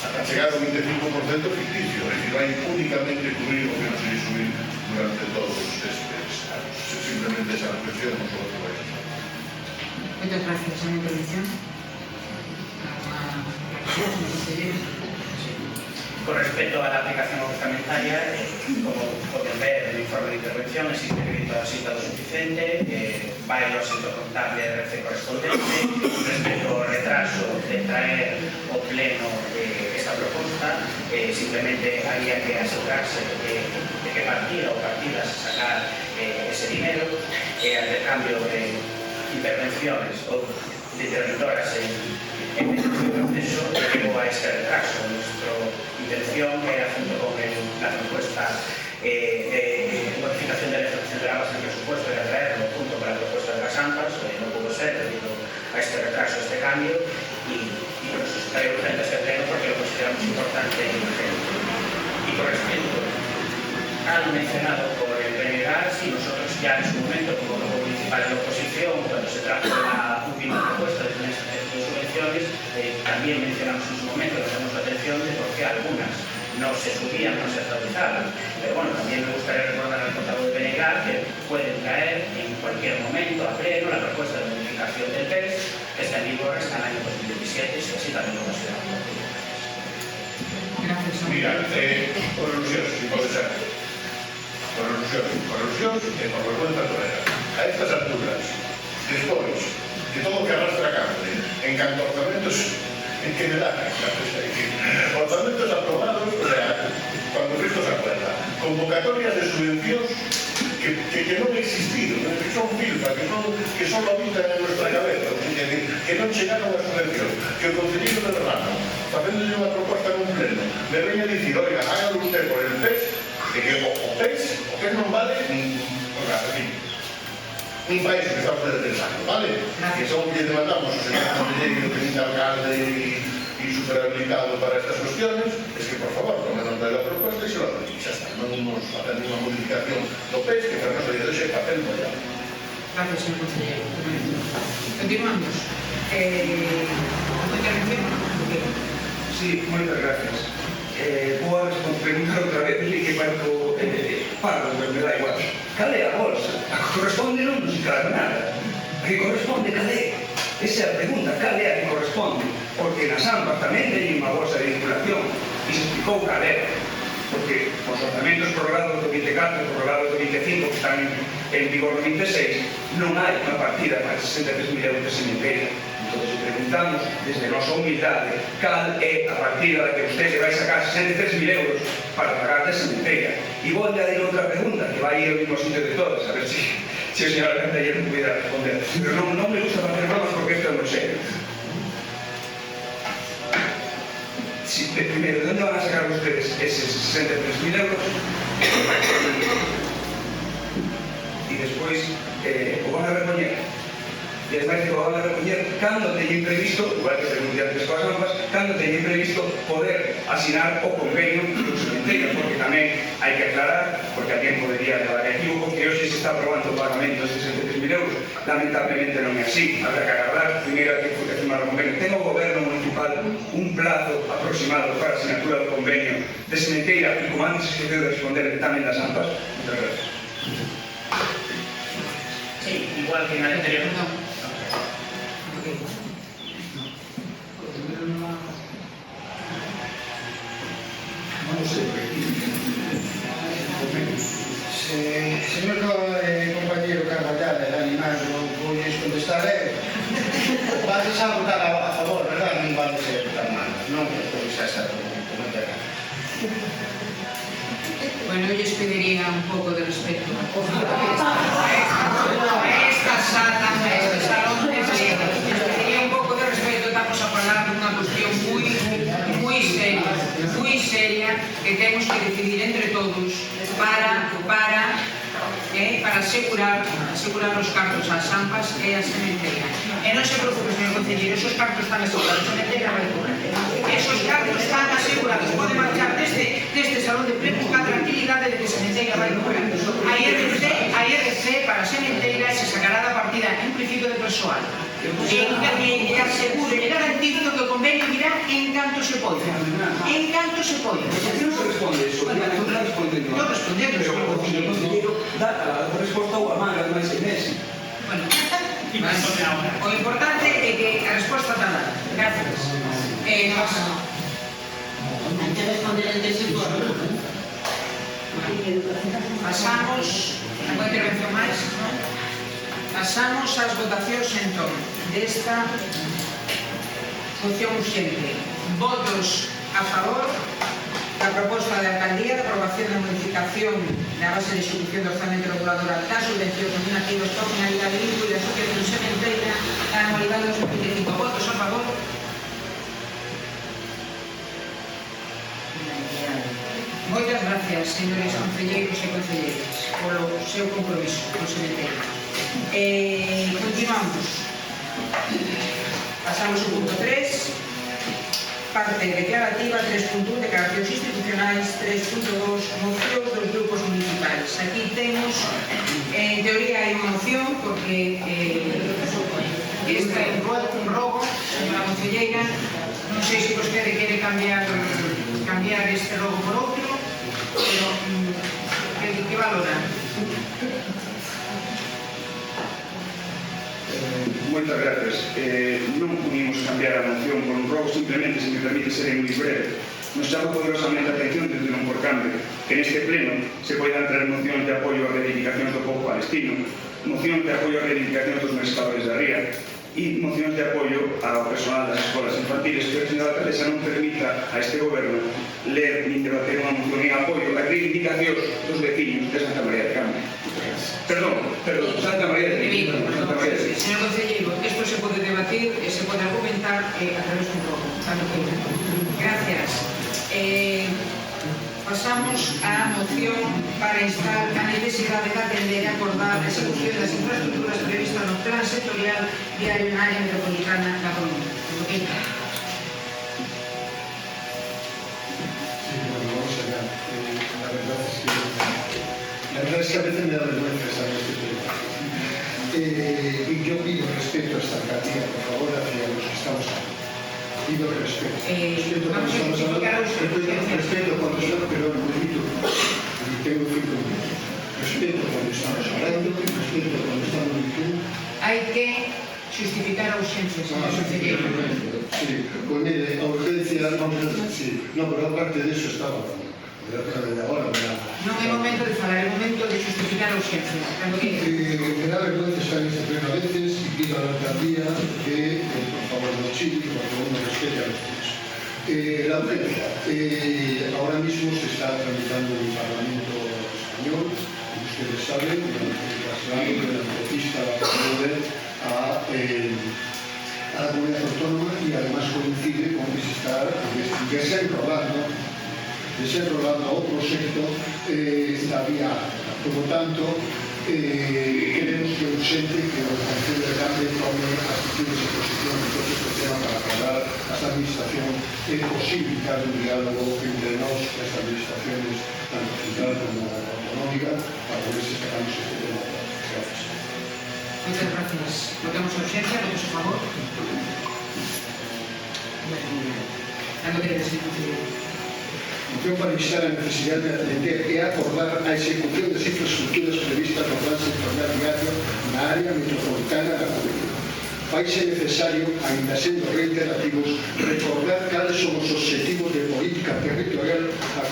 Speaker 5: ata chegar ao 25% ficticio, é dicir, vai únicamente cubrir o que non se subir durante todos estes anos. Simplemente esa reflexión non só que vai a hacer.
Speaker 1: Muchas gracias. ¿Una intervención?
Speaker 3: Con respecto a la aplicación orzamentaria, como poden ver en el informe de intervención, existe crédito asignado suficiente, vai ao sector contable de RC correspondente. Respecto ao retraso de traer ao pleno esta proposta, simplemente había que asegurarse de que partida ou partidas sacar ese dinero, al recambio de intervenciones ou determinadoras en este proceso llevó a este retraso. Nuestra intención era, junto con la propuesta de modificación de la ejecución de la base del presupuesto, era traerlo junto con la propuesta de las AMPAs, no pudo ser debido a este retraso, a este cambio, y por eso se trae urgente a este pleno porque lo consideramos importante y urgente. Y con respecto al mencionado por el PNG, sí, nosotros ya en su momento, como grupo municipal de la oposición, cuando se trató de la última propuesta de subvenciones, también mencionamos en su momento, le damos la atención de por qué algunas no se subían, no se actualizaban. Pero bueno, también me gustaría recordar al portavoz de PNG que pueden caer en cualquier momento a pleno la propuesta de modificación del PES, que está en vigor hasta el año 2017, si así también lo consideramos.
Speaker 5: Mira, por alusións, si pode ser. Por alusións e por vergüenza torera. A estas alturas, despois de todo o que arrastra Cambre, en canto a orzamentos en que me da orzamentos aprobados, o sea, cuando Cristo se acuerda, convocatorias de subvencións que non existido, que son filtras, que solo habitan en nuestra cabeza, que non chegaron a subvención, que o Concelleiro de Rano, facéndole unha proposta nun pleno, me veña a dicir, oiga, hágalo usted por el PES, de que o PES non vale, oiga, en fin, un país que está usted pensando, ¿vale? Que son que demandamos o señor Concelleiro, teniente alcalde y superhabilitado para estas cuestiones, es que por favor tomen nota de la propuesta y se lo hacen. Y ya está, non vamos a hacer ninguna modificación do PES que Fernando de ese papel mollado.
Speaker 1: Gracias, señor consejero. Continuamos. ¿Intervención?
Speaker 4: Sí, moitas gracias. Vou a preguntar outra vez que parto pero me dá igual. Cal é a bolsa? A que corresponde non nos aclara nada. A que corresponde cal é? Esa é a pregunta, cal é a que corresponde? Porque nas AMPAs tamén teñen unha bolsa de vinculación e se explicou cal é. Porque os orzamentos prorrogados do 24 e prorrogados do 25 que están en vigor do 26 non hai unha partida para 63.000 euros de sementeira. Entón, se preguntamos desde a nosa humildade cal é a partida da que usted vai sacar 63.000 euros para pagar de sementeira. E vou añadir outra pregunta que vai ir ao mismo sitio de todas, a ver se o señor alcalde non pudiera responder. Pero non me gusta facer bromas porque isto é moi serio. Primero, ¿de dónde van a sacar ustedes esos 63.000 euros? Y después, ¿o van a repoñer? Y además que lo van a repoñer cando teñen previsto, igual que pregunté antes coas AMPAs, cando teñen previsto poder asinar o convenio do sementeiro, porque tamén hai que aclarar, porque alguén podería levar a equivoco, que hoxe se está aprobando o pagamento de 63.000 euros. Lamentablemente non é así, habrá que agardar primeiro a que firmar o convenio. Ten o goberno municipal un plazo aproximado para a asinatura do convenio de sementeira e como antes se debe responder tamén das AMPAs. Muchas gracias.
Speaker 3: Sí, igual que en el anterior.
Speaker 6: Señor compañero Carvallal, el animal, vou contestar vais a votar a favor, verdad? Non vais a votar mal, non? Pois xa está, moita gracias.
Speaker 1: Bueno, yo les pediría un poco de respeto a esta sala, a este salón de plenos. Les pediría un poco de respeto, estamos a hablar de una cuestión muy seria, que tenemos que decidir entre todos para asegurar os cartos ás AMPAs e ás sementeiras. E non se preocupe, señor concelleiro, esos cartos están asegurados, a sementeira vai cobrar. Esos cartos están asegurados, pode marchar deste salón de plenos con a tranquilidade de que a sementeira vai cobrar. A IRC para a sementeira se sacará da partida en principio de persoal. E asegure, e garantizo que o convenio virá en canto se poida. En canto se poida.
Speaker 4: ¿Por qué no se responde eso?
Speaker 1: Estou respondendo, señor concelleiro.
Speaker 4: Da a resposta ou a manga de máis 6 meses.
Speaker 1: Bueno, o importante é que a resposta está dada. Gracias. Pasamos a unha intervención máis. Pasamos ás votacións entón desta moción urgente. Votos a favor, La proposta de alcaldía de aprobación da modificación da base de execución do orzamento regulador da subvención nominativos por finalidade incluída a Asociación Sementeira da anualidade 2025. Votos a favor. Moitas gracias, señores concelleiros e concelleiras, polo seu compromiso con Sementeira. Continuamos. Pasamos ao punto 3. Parte declarativa 3.1, declaracións institucionais 3.2, mocións dos grupos municipais. Aquí temos, en teoría hai unha moción, porque esta é un rogo, señora concelleira, non sei se vostede quere cambiar este rogo por outro, pero que valora?
Speaker 4: Moitas gracias. Non pudimos cambiar a moción por un rogo, simplemente, se me permite, serei moi breve. Nos chama poderosamente a atención desde non por cambio que neste pleno se poidan traer mocións de apoio a reivindicacións do povo palestino, mocións de apoio a reivindicacións dos pescadores da ría e mocións de apoio ao personal das escolas infantiles, que a señora alcaldesa non permita a este goberno ler nin debater unha moción en apoio a reivindicacións dos veciños de Santa María de Cambre. Perdón, Santa María de Cambre.
Speaker 1: Señor concelleiro, isto se pode debatir e se pode argumentar a través dun rogo. Gracias. Pasamos á moción para instar a necesidade de atender e acordar a execución das infraestructuras previstas no Plan Sectorial Viario na área metropolitana da Coruña.
Speaker 8: Sí, bueno, vamos allá. La verdad es que a veces me da vergüenza estar en este tema. Y yo pido respeto a esta alcaldía, por favor, hacia los que estamos aquí. Pido respeto. Respeto cuando estamos, pero un poquito, tengo 5 minutos. Respeto cuando estamos hablando, respeto cuando estamos diciendo.
Speaker 1: Hai que justificar a urgencia, señor concelleiro.
Speaker 8: Sí, pues mire, a urgencia, vamos a ver, sí. No, pero aparte de eso estaba hablando.
Speaker 1: Non é momento de falar, é momento de justificar a urgencia.
Speaker 8: Me da vergüenza estar en este pleno a veces y pido a la alcaldía que, por favor, no chile, que por favor no respete a los tíos. La urgencia. Ahora mismo se está tramitando en el Parlamento Español, como ustedes saben, trasladando de la autopista a la comunidad autónoma y además coincide con que se está desenrolando a outro proxecto da vía alta. Por lo tanto, queremos que é urgente que o Concello de Cambre tome actitudes e posicións en todo este tema para aclarar a esta administración e posibilitar un diálogo entre nós e as administraciones tanto central como autonómica para ver se sacamos este tema. Gracias.
Speaker 1: Muchas gracias. Votamos a urgencia, votos a favor. Tanto que decir, concelleiro.
Speaker 8: Moción para instar a necesidade de atender e acordar a execución das infraestructuras previstas no Plan Sectorial Viario na área metropolitana da Coruña. Faise necesario, ainda sendo reiterativos, recordar cales son os objetivos de política territorial a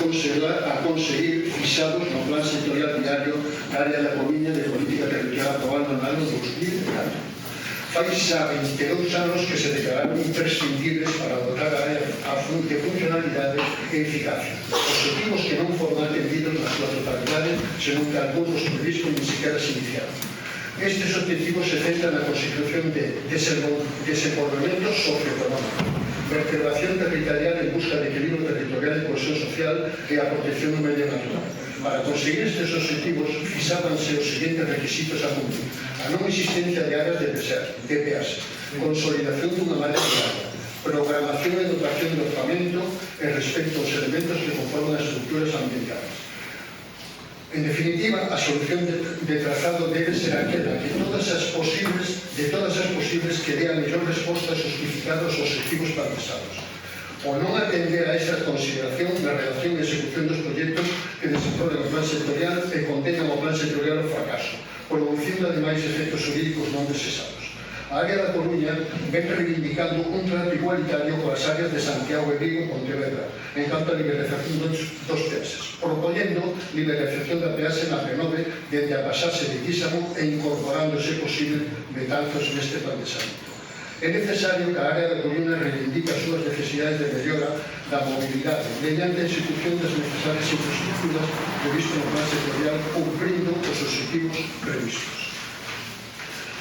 Speaker 8: conseguir fixados no Plan Sectorial Viario na área da Coruña de política territorial aprobado no ano 2004. Fai xa 22 anos que se declararon imprescindibles para dotar a área de funcionalidades e eficacia. Objetivos que non foron atendidos na súa totalidade, senón que algúns dos previstos ni siquiera se iniciaron. Estes objetivos se centran na consecución de desenvolvemento socioeconómico, vertebración territorial en busca de equilibrio territorial e cohesión social e a protección do medio natural. Para conseguir estes objetivos, fixábanse os seguintes requisitos a cumplir: a non existencia de áreas de peaxe, consolidación dunha marea de agua, programación e dotación de orzamento e respecto aos elementos que conforman as estructuras ambientales. En definitiva, a solución de trazado debe ser aquela de todas as posibles que dé a mellor resposta justificada aos objetivos planteados. O non atender a esta consideración na redacción e execución dos proxectos que desenvolven o plan sectorial e condenan o plan sectorial ao fracaso, producindo ademais efectos jurídicos non deseados. A área da Coruña ven reivindicando un trato igualitario coas áreas de Santiago e Vigo e Pontevedra en canto a liberalización dos peaxes, propoñendo liberalización da peaxe na P9 dende a pasarse de Guísamo e incorporando, se posible, Betanzos neste planteamento. É necesario que a área da Coruña reivindique as súas necesidades de mellora da mobilidade mediante a institución das necesarias infraestructuras previstas no plan sectorial cumprindo os objetivos previstos.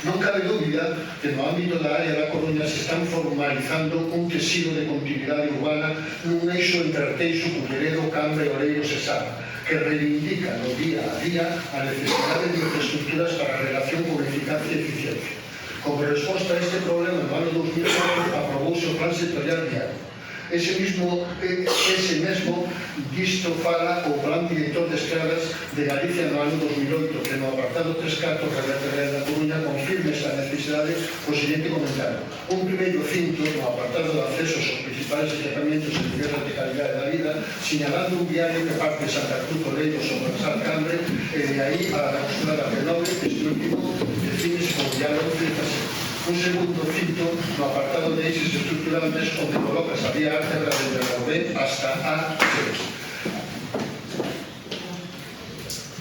Speaker 8: Non cabe dúbida que no ámbito da área da Coruña se están formalizando un tecido de continuidade urbana nun eixo entre Arteixo, Culleredo, Cambre, Oleiros e Sala, que reivindica no día a día a necesidade de infraestructuras para a relación con eficacia e eficiencia. Como resposta a este problema, no ano 2004 aprobouse o Plan Sectorial Viario. Ese mesmo disto fala o Plan Director de Estradas de Galicia no ano 2008, que no apartado 3.4 da Coruña confirma esta necesidade co seguinte comentario. Un primeiro cinto no apartado de accesos aos principais equipamentos e niveles de calidade da vida, señalando un viario que parte de Santa Cruz, Oleiros ou Bransal, Cambre, e de aí a la Austrada P9, este último defines como diálogo de un segundo cinto no apartado de eixes estructurantes onde colocas a vía ártebra desde a B hasta A6.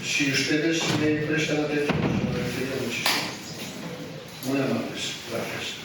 Speaker 8: Si ustedes me prestan atención, os agradecería muchísimo. Muy amables, gracias.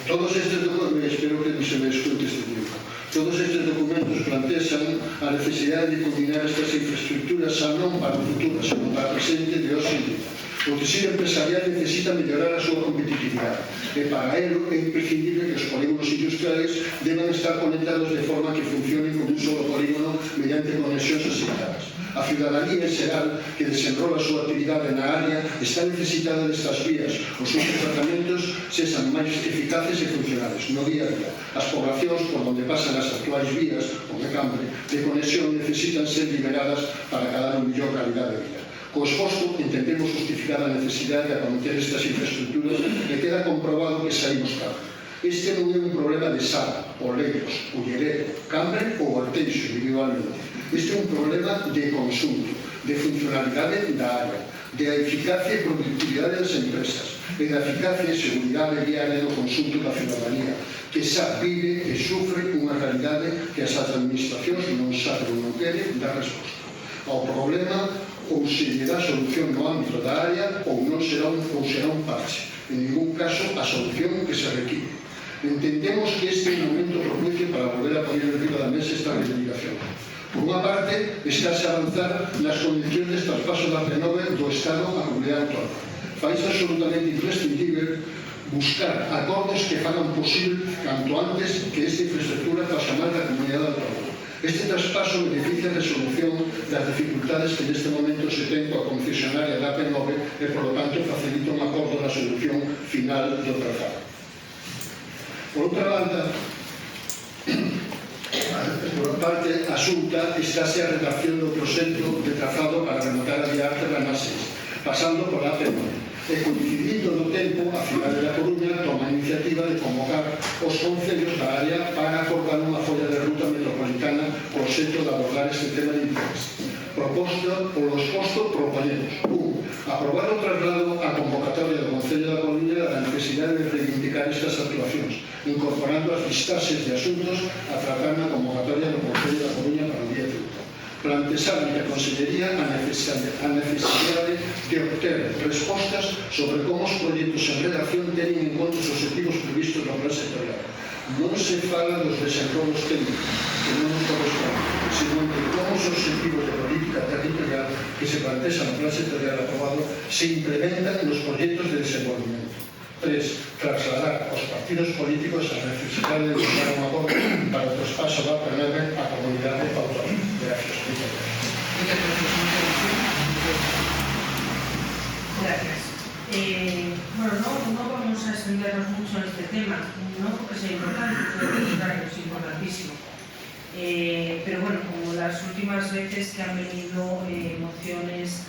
Speaker 8: Todos estos documentos, espero que se me escute este tiempo. Todos estes documentos plantean a necesidade de combinar estas infraestructuras xa non para o futuro, senón para o presente de hoxe en día. O tecido empresarial necesita mellorar a súa competitividade e para ello é imprescindible que os polígonos industriales deban estar conectados de forma que funcionen como un solo polígono mediante conexións asignadas. A ciudadanía en xeral que desenrola a súa actividade na área está necesitada destas vías, os seus tratamentos sexan máis eficaces e funcionales no día a día. As poblacións por onde pasan as actuais vías, como Cambre, de conexión necesitan ser liberadas para dar unha mellor calidade de vida. Co exposto, entendemos justificar a necesidade de acometer estas infraestructuras e queda comprobado que saímos caro. Este non é un problema de Sala, Oleiros, Culleredo, Cambre ou Arteixo individualmente. Este é un problema de consunto, de funcionalidade da área, de eficacia e productividade das empresas e da eficacia e seguridade viaria do consunto da ciudadanía, que xa vive e sufre unha realidade que as administracións non saben ou non queren dar resposta. Ao problema ou se lle dá solución no ámbito da área ou non será un parche. En ningún caso a solución que se requiere. Entendemos que este é un momento propicio para volver a poner en riba da mesa esta reivindicación. Por unha parte, estáse a avanzar nas condicións de traspaso da P9 do Estado á comunidade autónoma. Faise absolutamente imprescindible buscar acordos que fagan posible canto antes que esta infraestructura pase a máis da comunidade autónoma. Este traspaso beneficia a resolución das dificultades que neste momento se ten coa concesionaria da P9 e, por lo tanto, facilita un acordo na solución final do trazado. Por outra banda, por parte asunta, estáse a redacción do proxecto de trazado para rematar a vía ártebra na 6, pasando por a P9. E coincidindo no tempo, a cidade da Coruña toma a iniciativa de convocar os concellos da área para acordar unha folla de ruta metropolitana co obxecto de abordar este tema de interés. Polo exposto, proponemos 1. Aprobar o traslado á convocatoria do Concello da Coruña da necesidade de reivindicar estas actuacións, incorporando as listaxes de asuntos a tratar na convocatoria do Concello da Coruña para o día 30. Plantexarlle a Consellería a necesidade de obter respostas sobre como os proxectos en redacción teñen en conta os objetivos previstos no plan sectorial. Non se fala dos desenrolos técnicos, que non nos corresponde, senón de como os objetivos de política territorial que se plantexan no plan sectorial aprobado se implementan nos proxectos de desenvolvemento. 3. Trasladar aos partidos políticos a necesidade de buscar un acordo para o traspaso da P9 á comunidade autónoma. Gracias.
Speaker 7: Gracias. Bueno, no vamos a extendernos mucho en este tema, no porque sea importante, claro, es importantísimo. Pero bueno, como las últimas veces que han venido mociones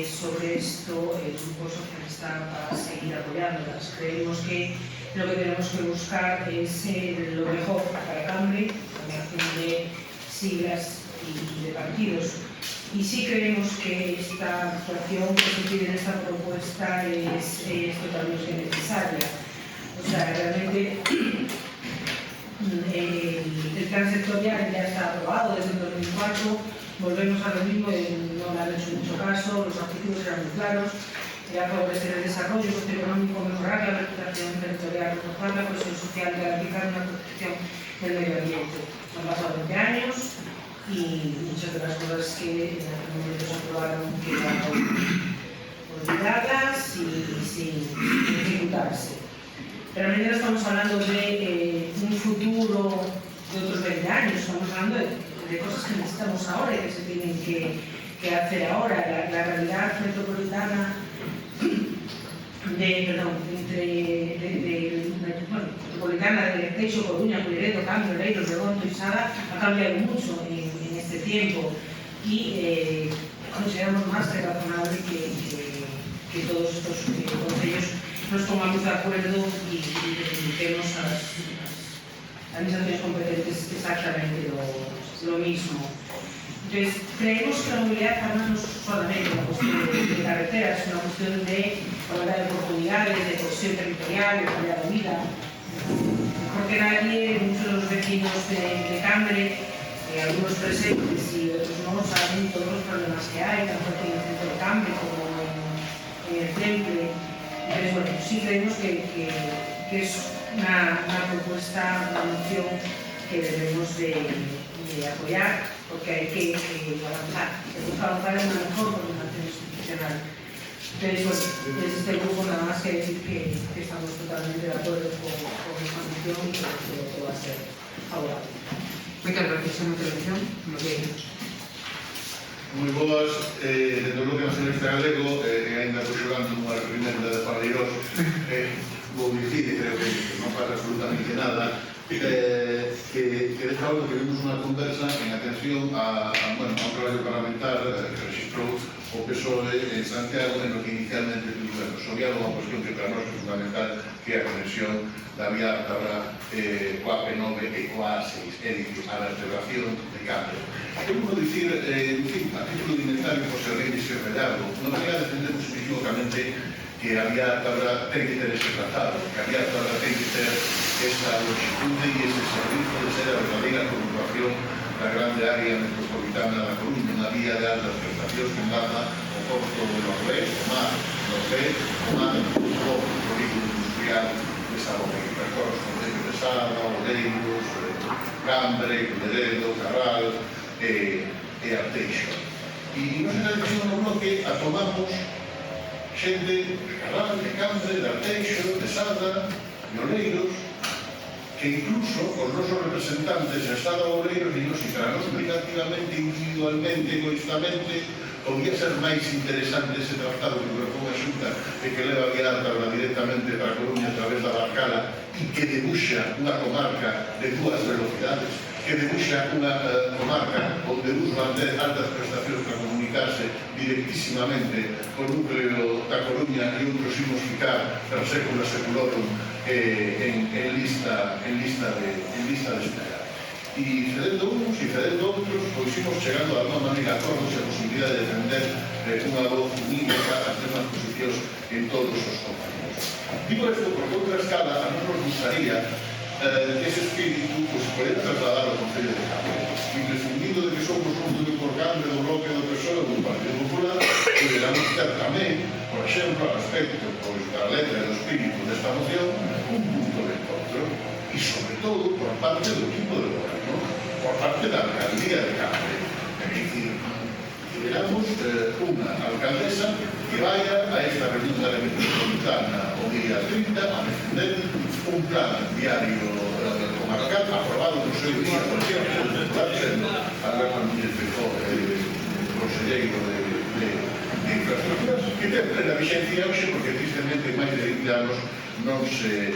Speaker 7: sobre esto, el Grupo Socialista va a seguir apoyándolas. Creemos que lo que tenemos que buscar es lo mejor para Cambre, combinación de siglas y de partidos. Y sí creemos que esta actuación que se pide en esta propuesta es totalmente necesaria. O sea, realmente el plan sectorial ya está aprobado desde el 2004, volvemos a lo mismo, no le han hecho mucho caso, los objetivos eran muy claros. a favorecer el desarrollo socioeconómico, mejorar la recuperación territorial, reforzar la cohesión social, garantizar una protección del medio ambiente. Han pasado 20 años y muchas de las cosas que en aquel momento se aprobaron quedaron olvidadas y sin ejecutarse. Realmente no estamos hablando de un futuro de otros 20 años, estamos hablando de cosas que necesitamos ahora y que se tienen que hacer ahora. La realidad metropolitana metropolitana de Teixo, Coruña, Culleredo, Cambio, Leiros, Redondo y Sada ha cambiado mucho en este tiempo y consideramos más que razonable que todos estos concellos nos pongamos de acuerdo y dediquemos a las administraciones competentes exactamente lo mismo. Entonces, creemos que la movilidad además no es solamente una cuestión de carreteras, es una cuestión de igualdad de oportunidades, de cohesión territorial, de calidad de vida. Porque nadie, muchos de los vecinos de Cambre, algunos presentes y otros no, saben todos los problemas que hay, tanto en el centro de Cambre como en el Temple. Entonces, bueno, sí creemos que es una propuesta, una moción que debemos de apoyar, porque hay que avanzar, tenemos que avanzar en una mejor coordinación institucional. Entonces, bueno, desde este grupo nada más que decir que estamos totalmente de acuerdo con esta moción y que va a ser favorable.
Speaker 1: Muchas gracias, señora intervención.
Speaker 5: Moi boas, dentro do que nacionalista galego, ainda estou xogando unha reprimenda de Paleiros, vou dicir, creo que non pasa absolutamente nada, que de algo que vimos unha conversa en atención a un traballo parlamentar que registrou o PSOE en Santiago en lo que inicialmente obviaba unha cuestión que para nós é fundamental, que é a conexión da vía Ártabra coa P9 e coa A6, é dicir, a vertebración de Cambre. Queremos dicir, a título de inventario, por ser alguén dixer rellargo, non vai a defendemos inequívocamente que a vía Ártabra ten que ter ese trazado, que a vía Ártabra ten que ter esa longitude e ese servizo de ser a verdadeira conurbación da grande área metropolitana da Coruña, unha vía de altas prestacións que enlaza o porto do Norvé, o mar Norvé, o mar do polígono industrial de Sabón, que percorre os concellos de Sada, Oleiros, Cambre, Culleredo, Carral e Arteixo. E nos en decisión no bloque atomamos xente de Carral, de Cambre, de Arteixo, de Sada, de Oleiros, que incluso os nosos representantes en Sada Oleiros e nos para nos negativamente, individualmente, egoístamente, podía ser máis interesante ese tratado que propón a Xunta e que leva a vía Ártabra directamente para a Coruña a través da Barcala e que debuxa unha comarca de dúas velocidades, que debuxa unha comarca onde uns van ter altas prestacións para comunicarse directísimamente co núcleo da Coruña e outros imos ficar per sécula seculorum en lista de espera. E cedendo uns e cedendo outros, pois imos chegando a unha maneira acordos e a posibilidade de defender unha voz unívoca as mesmas posicións en todos os compañeros. Digo isto porque outra escala a non nos gustaría que ese espírito pues, podía trasladar ao Concello de Cambre. Imprescindido de que somos un duro por Cambre do bloque do PSOE do Partido Popular, poderamos ter tamén, por exemplo, a respecto da letra e do espírito desta moción, un punto de encontro e, sobre todo, por parte do equipo de goberno, por parte da alcaldía de Cambre. É dicir, que veramos unha alcaldesa que vaya a esta reunión da metropolitana o día 30 a defender un plan diario comarcal aprobado no seu día por exemplo, sendo Alberto Núñez Feijóo, conselleiro de infraestructuras, que ten plena vigencia hoxe porque tristemente máis de 20 anos non se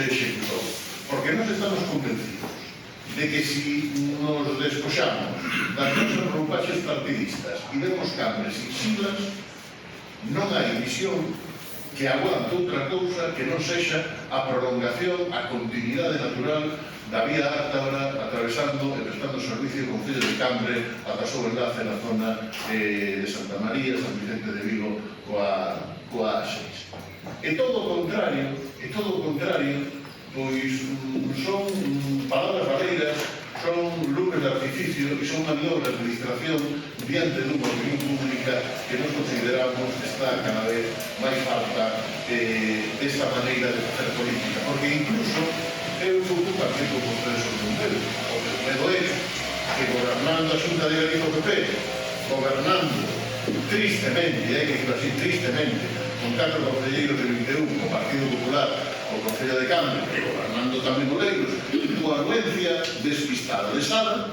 Speaker 5: executou. Porque nós estamos convencidos de que si nos despoxamos das nosas roupaxes partidistas e vemos Cambre sin siglas, non hai visión que aguante outra cousa que non sexa a prolongación, a continuidade natural da vía Ártabra atravesando e prestando servicio ao Concello de Cambre ata o seu enlace na zona de Santa María, San Vicente de Vigo coa A6. E todo o contrario, pois son palabras valeiras son luces de artificio e son maniobras de distracción diante dunha opinión pública que nos consideramos está cada vez máis falta desta maneira de facer política, porque incluso eu un pouco partido con ustedes sobre un pelo. O que medo é que gobernando a Xunta de Galicia o PP, gobernando tristemente, hai que decir así, tristemente, con 4 concelleiros de 21, o Partido Popular, o Concello de Cambre, e gobernando tamén Oleiros, coa anuencia despistada de Sala,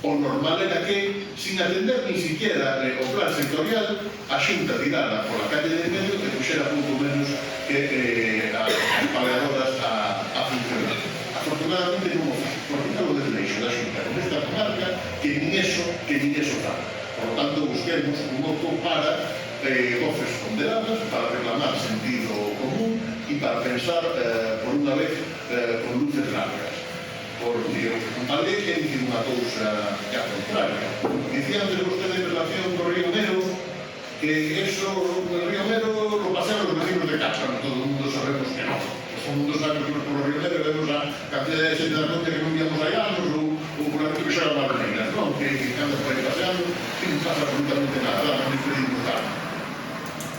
Speaker 5: o normal era que, sin atender ni siquiera o plan sectorial, a Xunta tirara pola calle de medio e puxera pouco menos que as paleadoras a funcionar. Afortunadamente non o fai, porque está o desleixo da Xunta con esta comarca que nin eso fai. Por lo tanto, busquemos un moco para voces ponderadas, para reclamar sentido común e para pensar por unha vez con luces largas. Porque a lei que dice unha cousa que a contraria. Dicía antes vostede en relación co Río Mero que eso, el Río Mero lo pasean los vecinos de casa, no todo el mundo sabemos que no. Todo el mundo sabe que por Río Mero vemos a cantidad de xente da Conte que non víamos hai anos ou por la que xa era Martínez, non? Que andan por aí paseando e non pasa absolutamente nada, non nos pedimos nada.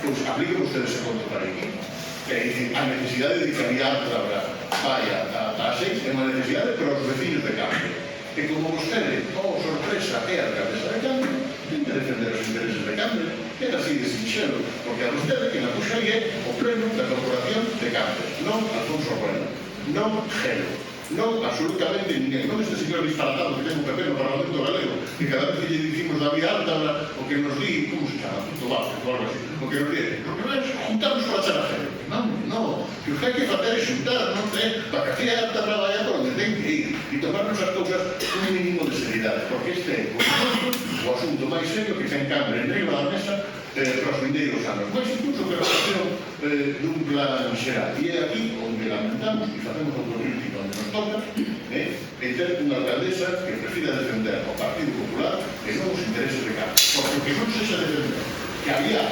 Speaker 5: Pois apliquen ustedes ese conto para aquí. Que é dicir, a necesidade de que a vía Álvara vaya a 6 é unha necesidade para os vecinos de Cambre. E como vostede, sorpresa, é a alcaldesa de Cambre, ten que defender os intereses de Cambre, que é así de sinxelo, porque a vostede que na puxa aí é o pleno da corporación de Cambre, non Alfonso Rueda, non Gelo, non absolutamente ninguén, non este señor disparatado que ten un PP no Parlamento Galego, que cada vez que lle dicimos da vía Álvara, o que nos di, como se chama, Puto Vázquez, ou algo así, o que nos di, porque non é juntarnos para echar a Gelo, non, que o que hai que facer é xuntar, non é, para que a vía Álvara vaya por onde ten que ir, e tomarnos as cousas con un mínimo de seriedade, porque este é o asunto máis serio que ten Cambre en riba da mesa para os vindeiros anos, máis incluso que a relación dun plan xeral. E é aquí onde lamentamos e facemos autocrítica onde nos toca e ter unha alcaldesa que prefira defender o Partido Popular e non os intereses de Cambre. Porque o que non sexa defender que había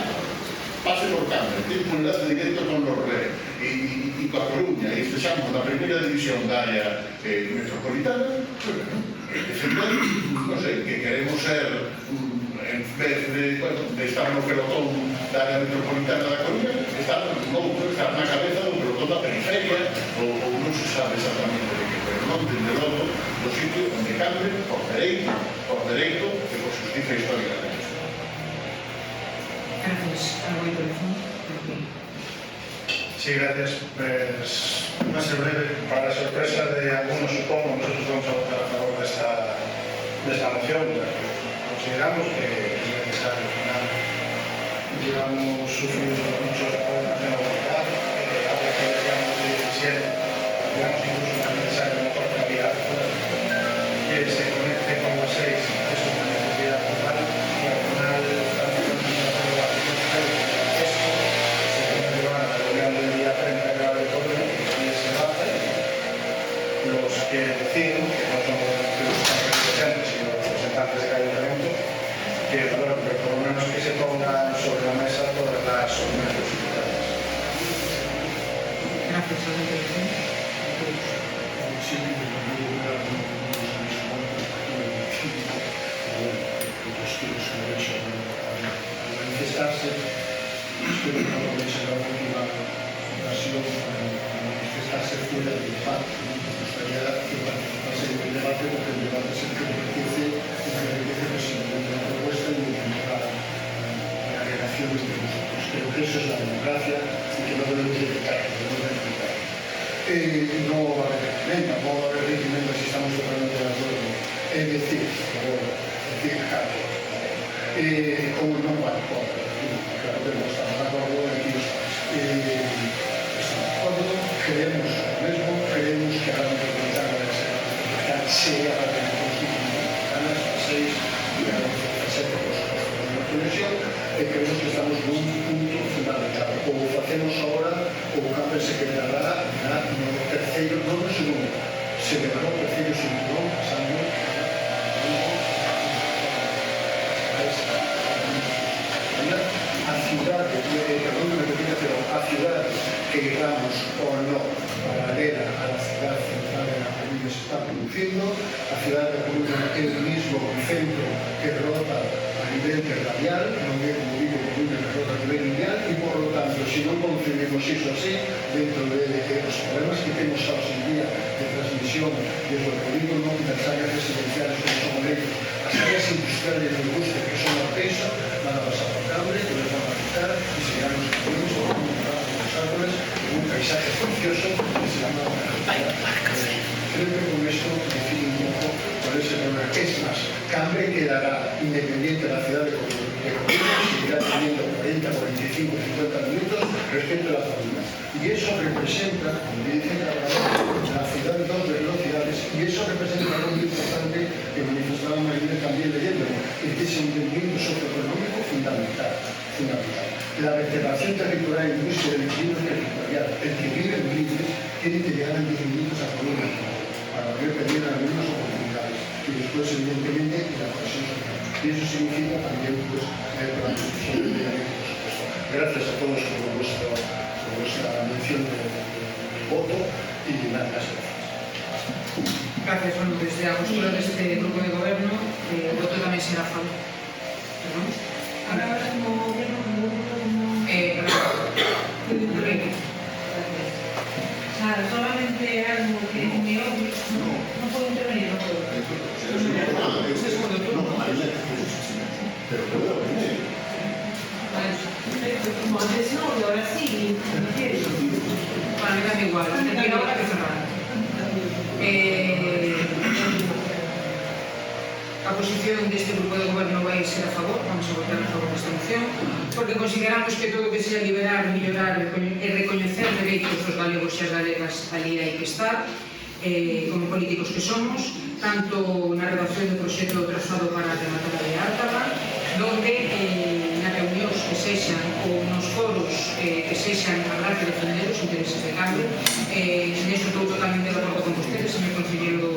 Speaker 5: pase por Cambre, ten un enlace directo con Lorré e coa Coruña e estexamos na primeira división da área metropolitana, defender, non sei, que queremos ser en vez de estar no pelotón da área metropolitana da Coruña, estar na cabeza do pelotón da periferia ou non se sabe exactamente de que, pero non dende logo do sitio onde Cambre por dereito e por justicia histórica de isto.
Speaker 1: Gracias. ¿Algo de teléfono?
Speaker 11: Sí, gracias. Pues, va a ser breve. Para sorpresa de algunos, supongo, nosotros vamos a votar a favor de esta moción. Consideramos que es necesario. Al final, llevamos sufriendo muchos problemas de movilidad. Ahora que llegamos de 17, digamos incluso una necesaria mejor calidad que se conecte con las 6. Es una necesidad total y al final los que deciden, que no son los representantes, sino los representantes del ayuntamiento, que por lo menos que se pongan sobre la mesa todas las posibilidades.
Speaker 1: Gracias.
Speaker 8: Manifestarse, espero que no aproveche la última ocasión para manifestarse fuera del debate. Me gustaría que participase en el debate, porque el debate es el que enriquece precisamente la propuesta y la relación entre nosotros. Creo que eso es la democracia y que no debemos de pecar, no va a haber reglamento, si estamos totalmente de acuerdo. Es decir, claro, ou non vai, claro que non estamos de acordo aquí os estamos de acordo, creemos o mesmo, creemos que a área metropolitana debe ser sea a área metropolitana, a 6 e a 17 por la conexión, e creemos que estamos nun punto fundamental. Ou facemos agora, ou o Cambre se quedará no terceiro, non no segundo, se quedará o terceiro cinturón, pasando a ciudad, perdón, me repita, pero a ciudad que llegamos o no paralela a la ciudad central en la que se está produciendo. La ciudad de Coruña es el mismo centro que rota a nivel radial, no es como digo Coruña que rota a nivel mundial, y por lo tanto, si no concebimos eso así, dentro de los problemas que tenemos hoy en día de transmisión desde el polígono, las áreas residenciales como son ellos, las áreas industriales de industria que son la pesa, van a pasar por cable, que les van a quitar y se llaman los caminos, los árboles, un paisaje precioso que se llama creo que con esto define un poco cuál es el problema. Es más, Cambre quedará independiente de la ciudad de Coruña, seguirá teniendo 40, 45, 50 minutos respecto a la Coruña. Y eso representa, como dice la ciudad de dos velocidades, y eso representa algo muy importante que manifestaba Marina también leyéndolo, que es un movimiento socioeconómico fundamental. La vertebración territorial y industria del equilibrio territorial, el que vive en Libres, tiene que llegar en 10 minutos a Coruña para poder pedir algunas oportunidades y después, evidentemente, la cohesión social. Y eso significa también, pues, la construcción de medios, por supuesto. Gracias a todos por vuestra mención de voto y nada más.
Speaker 1: Gracias, bueno, desde a postura deste grupo de goberno, o voto tamén será a favor. Perdón?
Speaker 7: Ahora como gobierno, como nada, solamente algo que me obvio, no puedo intervenir, no puedo. Como antes no, y ahora sí, no quiero.
Speaker 1: Para mí da igual, aquí ahora que cerrar. A posición deste grupo de goberno vai ser a favor, vamos a votar a favor desta moción, porque consideramos que todo o que sea liberar, mellorar e recoñecer dereitos dos galegos e as galegas ali hai que estar, como políticos que somos, tanto na redacción do proxecto do trazado para a Rematada de Ártaba, donde nas reunións que sexan ou nos foros que sexan habrá que defender os intereses de Cambre. Neso estou totalmente de acordo con vostedes, señor conselleiro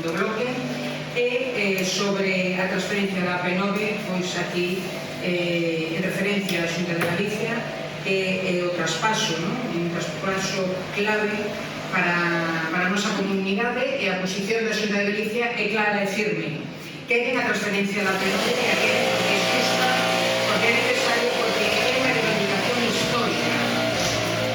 Speaker 1: do bloque. E sobre a transferencia da AP9, pois aquí en referencia á Xunta de Galicia e o traspaso, un traspaso clave para a nosa comunidade, e a posición da Xunta de Galicia é clara e firme. Queren a transferencia da AP9 e a queren porque é justa, porque é necesario, porque é unha reivindicación histórica.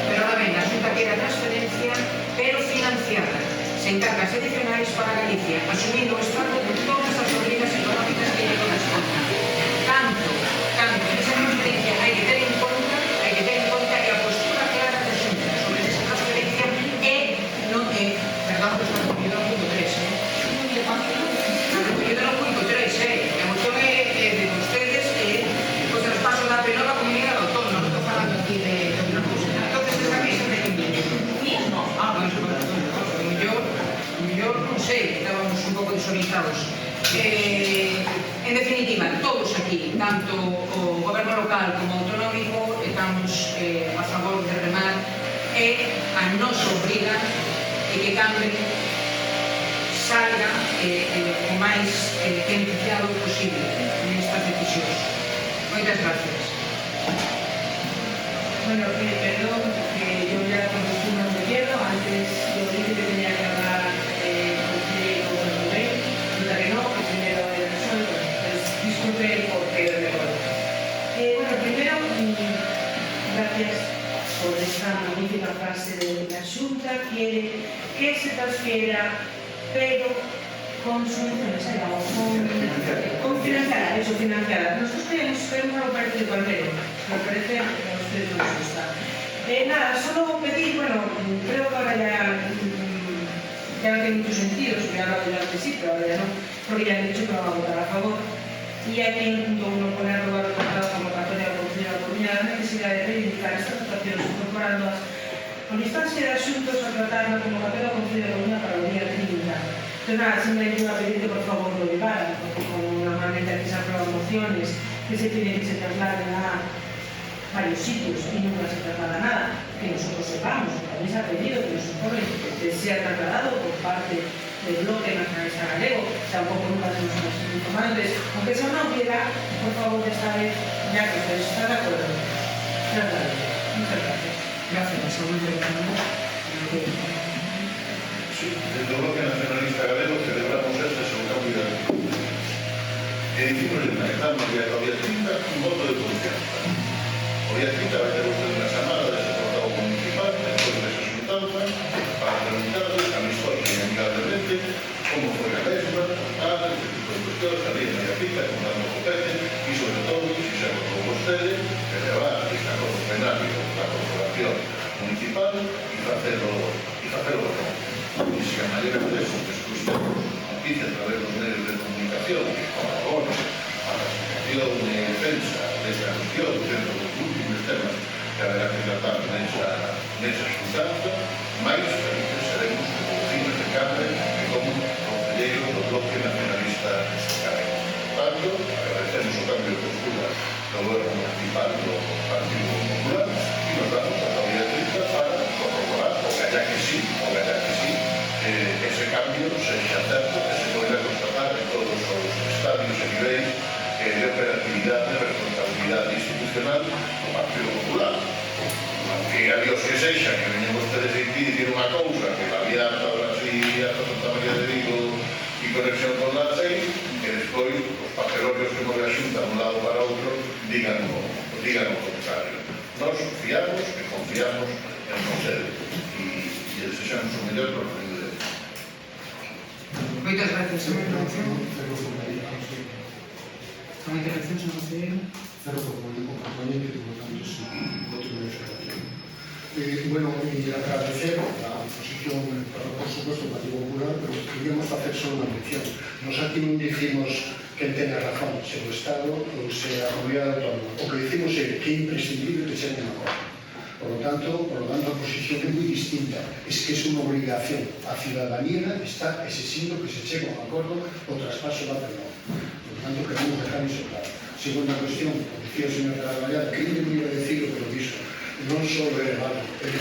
Speaker 1: Pero ahora ben, a Xunta quere a transferencia, pero financiada. Se encargas adicionais para Galicia, asumindo o Estado con todas as obrigas económicas que lle correspondan. Tanto, esa transferencia hai que ter en conta que a postura clara da Xunta sobre esa transferencia é, non é, perdón, que está recogido no punto 3, está recogido no punto 3, a moción é de vostedes e o traspaso da AP9 a comunidade autónoma, non estou falando aquí de outra cousa. Entonces, esa que se recogido. Non, mellor, non sei, estábamos un pouco desorientados. En definitiva, todos aquí, tanto o goberno local como autonómico, estamos a favor de remar e a nosa obriga e que Cambre salga o máis beneficiado posible nestas decisións. Moitas gracias.
Speaker 7: Bueno, perdón, que yo ya conocí un gobierno, antes yo dije que tenía que hablar con Rubén, resulta que no, que primero era solo, pues disculpe el porqué del mejor. Bueno, primero, gracias por esta magnífica frase de la Xunta, quiere que se transfiera, pero con subvenciones, con financiada, eso, financiada. Nosotros queremos algo parecido al menos, me parece que a ustedes no les gusta. Nada, solo pedir, bueno, creo que ahora ya no tiene mucho sentido, si me ha hablado ya antes sí, pero ahora ya no, porque ya han dicho que no van a votar a favor. Y aquí en el punto 1 pone aprobar el tratado convocatoria de Concello da Coruña la necesidad de reivindicar estas actuaciones incorporando con instancia de asuntos a tratar la convocatoria de Concello da Coruña para el día 30. Entonces nada, simplemente iba a pedir que por favor lo llevaran, porque como normalmente aquí se aprueban mociones que se tienen que se trasladen a varios sitios y nunca se traslada nada, que nosotros sepamos, que también se ha pedido que nos informen que sea trasladado por parte del bloque nacionalista galego, tampoco nunca se nos ha informado. Entonces, aunque sea una obviedad, por favor, esta vez, ya que ustedes están de acuerdo, trasladado. Muchas gracias.
Speaker 1: Gracias,
Speaker 5: Sí, desde o Bloque Nacionalista Galego celebramos este seu cambio de actitud. E dicimos que estamos o día 30 un voto de confianza. O día 30 vai ter usted unha chamada de secretario municipal, despois de esa xuntanza, para preguntarles amistosa e amigablemente como foi a mesma, ese tipo de cuestións, a línea de cita, contando o copete, e sobre todo, si se acordou vostede, que levar este acordo plenario da corporación municipal e facelo e se a maneira de eso que escuchamos noticias a través dos medios de comunicación que colaboran a la situación de defensa desta cuestión dentro dos últimos temas que haberá que tratar nesa xuntanza, máis felices seremos como vecinos de Cámara e como concelleiros do Bloque Nacionalista Galego. Por tanto, agradecemos o cambio de postura do goberno municipal do Partido Popular e nos damos a la día 30 para corroborar, o gallá que sí, ese cambio sexa certo que se poderá constatar en todos os estadios e niveis de operatividade e responsabilidade institucional do Partido Popular. Que a Dios que sexa, que veñen vostedes a dicir unha cousa, que la vía ahora sí hasta Santa María de Vigo e conexión con la 6, que despois os papelones que move a xunta de un lado para outro digan o contrario. Nos fiamos e confiamos en vostede e desexamos o mellor para o futuro.
Speaker 1: Moitas gracias. Unha intervención, señor concelleiro.
Speaker 8: Cerro por el comportamiento y por lo tanto sí, voto de observación. Bueno, y agradecer la posición, por supuesto, del Partido Popular, pero queríamos hacer solo una mención. Nos aquí non dicimos que tenga razón, se o Estado ou se a comunidade autónoma. O que dicimos é que é imprescindible que se haga un acordo. Por lo tanto, la posición es muy distinta. Es que es una obligación. La ciudadanía está exigiendo que se llegue a un acuerdo o traspaso va a tener. Por lo tanto, queremos dejar eso claro. Segunda cuestión, como decía el señor Caraballada, que él me iba a decir, pero dijo, no solo es malo, es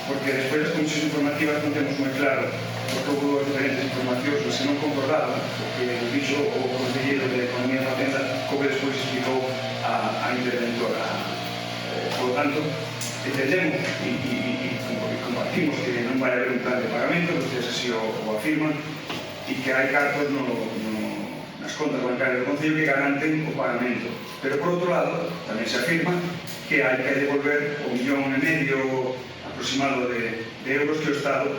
Speaker 4: porque despois das comisións informativas non temos moi claro porque houve diferentes informacións que se non concordaban, porque dixo o conselleiro de Economía e Facenda como despois explicou a interventora. Por lo tanto, entendemos e compartimos que non vai haber un plan de pagamento, que ustedes así o afirman, e que hai cartos nas contas bancarias do Concello que garanten o pagamento. Pero, por outro lado, tamén se afirma que hai que devolver o 1,5 millón aproximado de euros que o Estado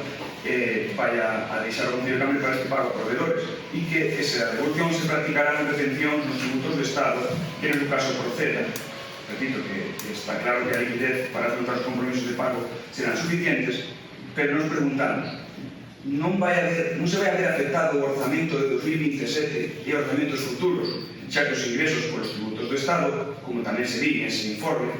Speaker 4: vai a deixar o Concello de Cambre para este pago a proveedores e que esa devolución se practicará en retención nos tributos do Estado que en el caso proceda. Repito que está claro que a liquidez para afrontar os compromisos de pago serán suficientes, pero nos preguntamos, non se vai a ver afectado o orzamento de 2027 e orzamentos futuros, xa que os ingresos por os tributos do Estado, como tamén se di en ese informe,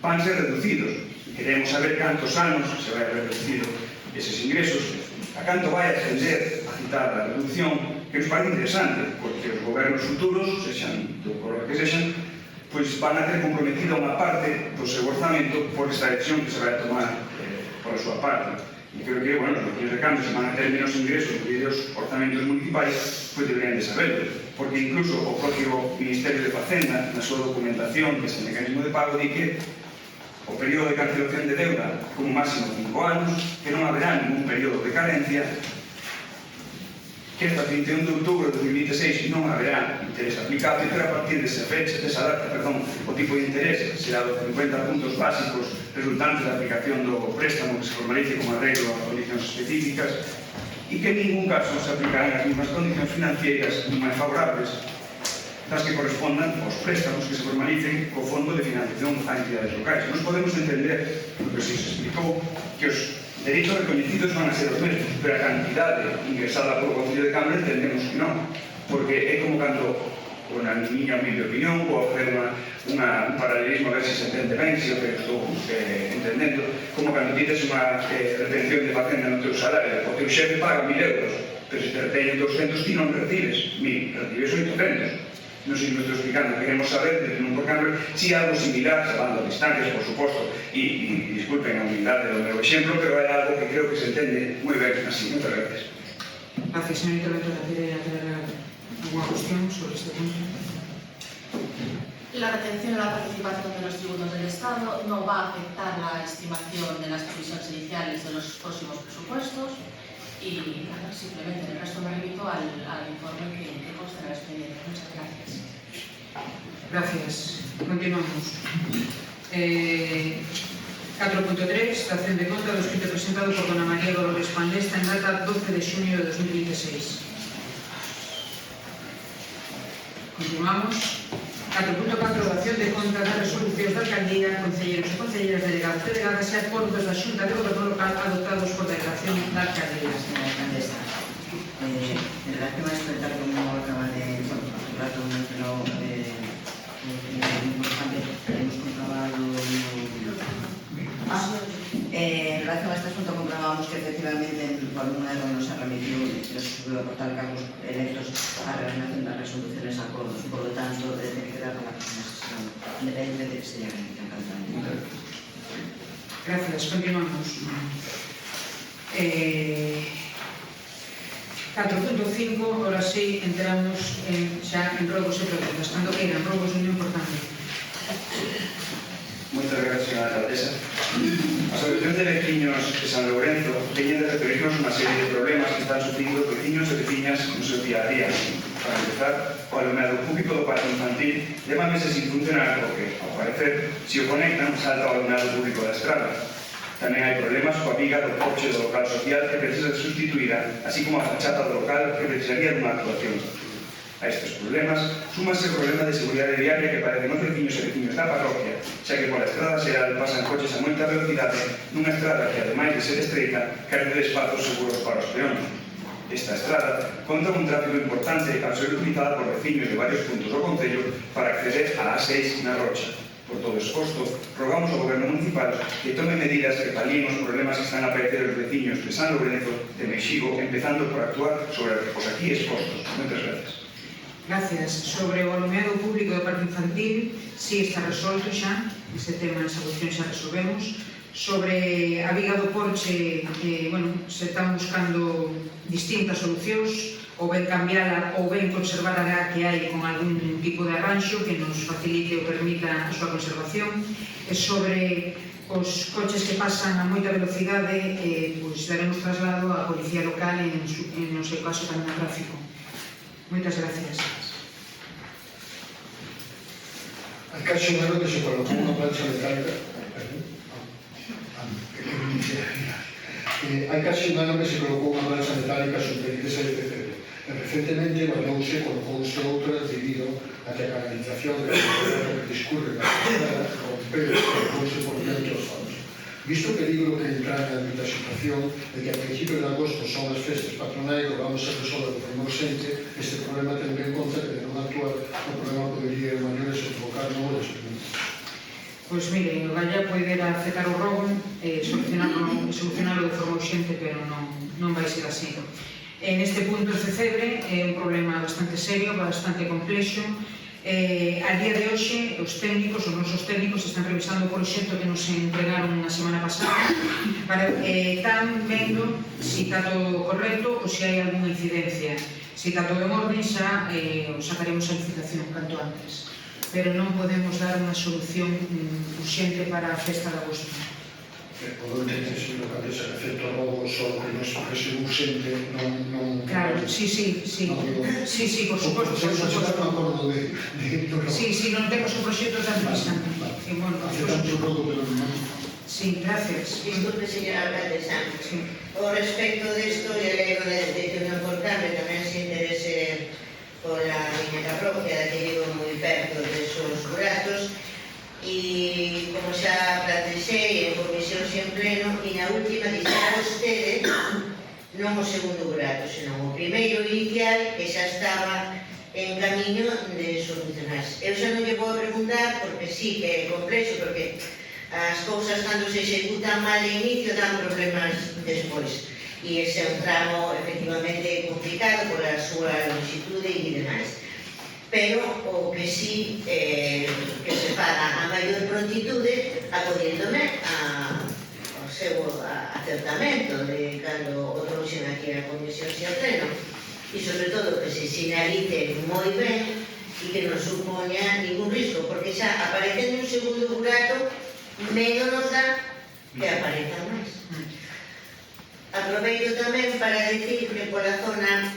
Speaker 4: van ser reducidos. Queremos saber cantos anos se vai a ver reducido eses ingresos, a canto vai a ascender a citada reducción, que nos parece interesante, porque os gobernos futuros, sexan do color que sexan, pois van a ter comprometida unha parte do seu orzamento por esta decisión que se vai a tomar por a súa parte. E creo que, bueno, os vecinos de Cambre se van a ter menos ingresos que os orzamentos municipais, pois deberían de saberlo, porque incluso o propio Ministerio de Facenda, na súa documentación deste mecanismo de pago, di que o período de cancelación de deuda como máximo 5 anos, que non haberá ningún período de carencia, que hasta 31 de outubro de 2026 non haberá interés aplicable, pero a partir desa fecha, desa data, o tipo de interés será dos 50 puntos básicos resultantes da aplicación do préstamo que se formalice como arreglo a condicións específicas e que en ningún caso se aplicarán as mesmas condicións financieras máis favorables das que correspondan aos préstamos que se formalicen co Fondo de Financiación a entidades locais. Nos podemos entender, porque se explicou, que os dereitos reconhecidos van a ser os mesmos, pero a cantidade ingresada polo Concello de Cambre entendemos que non, porque é como cando, na miña humilde opinión, vou facer un paralelismo a ver se se entende ben, se o que estou entendendo, como cando tites unha retención de facenda no teu salario, o teu xefe paga 1.000 euros, pero se te reteñen 200 ti non recibes 1.000, recibes 800. Non sei se me estou explicando, queremos saber desde un Cambre si algo similar, salvando distancias, por suposto, e disculpen a humildade do meu exemplo, pero é algo que creo que se entende moi ben así. Moitas gracias.
Speaker 1: Gracias, señorita Ventura. ¿Quiere aclarar alguna cuestión sobre este punto?
Speaker 9: La retención de la participación de los tributos del Estado no va a afectar la estimación de las previsiones iniciales de los próximos presupuestos y simplemente el resto me remito al informe que consta en el expediente. Muchas gracias.
Speaker 1: Gracias. Continuamos. 4.3. Dación de conta do escrito presentado por dona María Dolores Pandesta en data 12 de xunio de 2026. Continuamos. 4.4. Dación de conta das resolucións da alcaldía, concelleiros e concelleiras, delegados, delegadas e acordos da Xunta de Goberno Local adoptados por delegación da alcaldía.
Speaker 2: Señora alcaldesa, en relación a esto, tal como acaba de, bueno, hace un rato mencionó, importante, hemos comprobado, en relación a este asunto comprobamos que efectivamente por un error nos ha remitido y nos subió a aportar cargos electos a relación das resoluciones a acordos, por lo tanto, tiene que quedar con la próxima sesión, independientemente de que se haya remitido en campaña.
Speaker 1: Gracias. Continuamos. 4.5, ahora sí, entramos xa en robos e preguntas. Cando queiran, robos non é importante.
Speaker 4: Moitas gracias, señora alcaldesa. A Asociación de Veciños de San Lourenzo teñen de referirnos unha serie de problemas que están sufrindo veciños e veciñas no seu día a día. Para empezar, o alumeado público do parque infantil leva meses sin funcionar porque, ao parecer, se o conectan, salta o alumeado público da estrada. Tamén hai problemas coa viga do coche do local social que precisa de sustituída, así como a fachada do local que precisaría dunha actuación. A estes problemas súmase o problema de seguridade viaria que padecen os veciños e veciños da parroquia, xa que pola estrada xeral pasan coches a moita velocidade nunha estrada que, ademais de ser estreita, carece de espazos seguros para os peóns. Esta estrada conta un tráfico importante ao ser utilizada por veciños de varios puntos do concello para acceder á A6 na Rocha. Por todo exposto, rogamos ao Goberno Municipal que tome medidas que palien os problemas que están a padecer os veciños de San Lourenzo, de Mexigo, empezando por actuar sobre os aquí expostos. Moitas gracias.
Speaker 1: Gracias. Sobre o alumeado público do parque infantil, si está resolto xa, ese tema en solución xa resolvemos. Sobre a viga do Porche, bueno, se están buscando distintas solucións, ou ben cambiala ou ben conservar a que hai con algún tipo de arranxo que nos facilite ou permita a súa conservación. E sobre os coches que pasan a moita velocidade, pois daremos traslado á Policía Local en no seu caso tamén a tráfico. Moitas gracias.
Speaker 8: Hai casi un ano que se colocou unha plancha metálica. Hai casi un ano que se colocou unha plancha metálica sobre el 16 de febrero. Recentemente vallouse e colocouse outra debido a que a canalización que discurre na estrada rompeu e colocouse por dentro os fondos. Visto o peligro que entra na dita situación de que a principios de agosto son as festas patronais e vamos a resolver de forma urgente, este problema ten en conta que de non actuar o problema podería ir maiores e provocar novos experimentos.
Speaker 1: Pois mire, o Galla poder aceptar o robo e solucionarlo de forma urgente, pero non vai ser así. En este punto de Cebre é un problema bastante serio, bastante complexo, Al día de hoxe, os nosos técnicos están revisando o proxecto que nos entregaron a semana pasada para están vendo se está todo correcto ou se hai alguna incidencia. Se está todo en orden, xa sacaremos a licitación canto antes. Pero non podemos dar unha solución urxente para a festa de agosto.
Speaker 8: Podo entender, señor Alcaldesa, que efecto robo só que non fuese urxente, non...
Speaker 1: Claro, sí, por suposto. Sí, non temos un proxecto tan prisa.
Speaker 8: Aceptamos o robo, pero non...
Speaker 1: Sí, gracias.
Speaker 12: Disculpe, señora Alcaldesa. O respecto desto, le alegro de que me importarme tamén se interese por la miña parroquia, que vivo moi perto de esos buratos, e como xa plantexei en comisión en pleno, e na última dixera vostede non o segundo burato, senón o primeiro inicial que xa estaba en camiño de solucionarse. Eu xa non lle vou preguntar porque sí que é complexo, porque as cousas cando se executan mal de inicio dan problemas despois, e ese é un tramo efectivamente complicado pola súa longitude e demais. Pero o que sí que se faga a maior prontitude acodiéndome ao seu acertamento de cando o trouxen aquí a comisión xe pleno, e sobre todo que se sinalice moi ben e que non supoña ningún risco, porque xa aparecendo un segundo burato menos nos dá que aparezan máis. Aproveito tamén para decir que pola zona,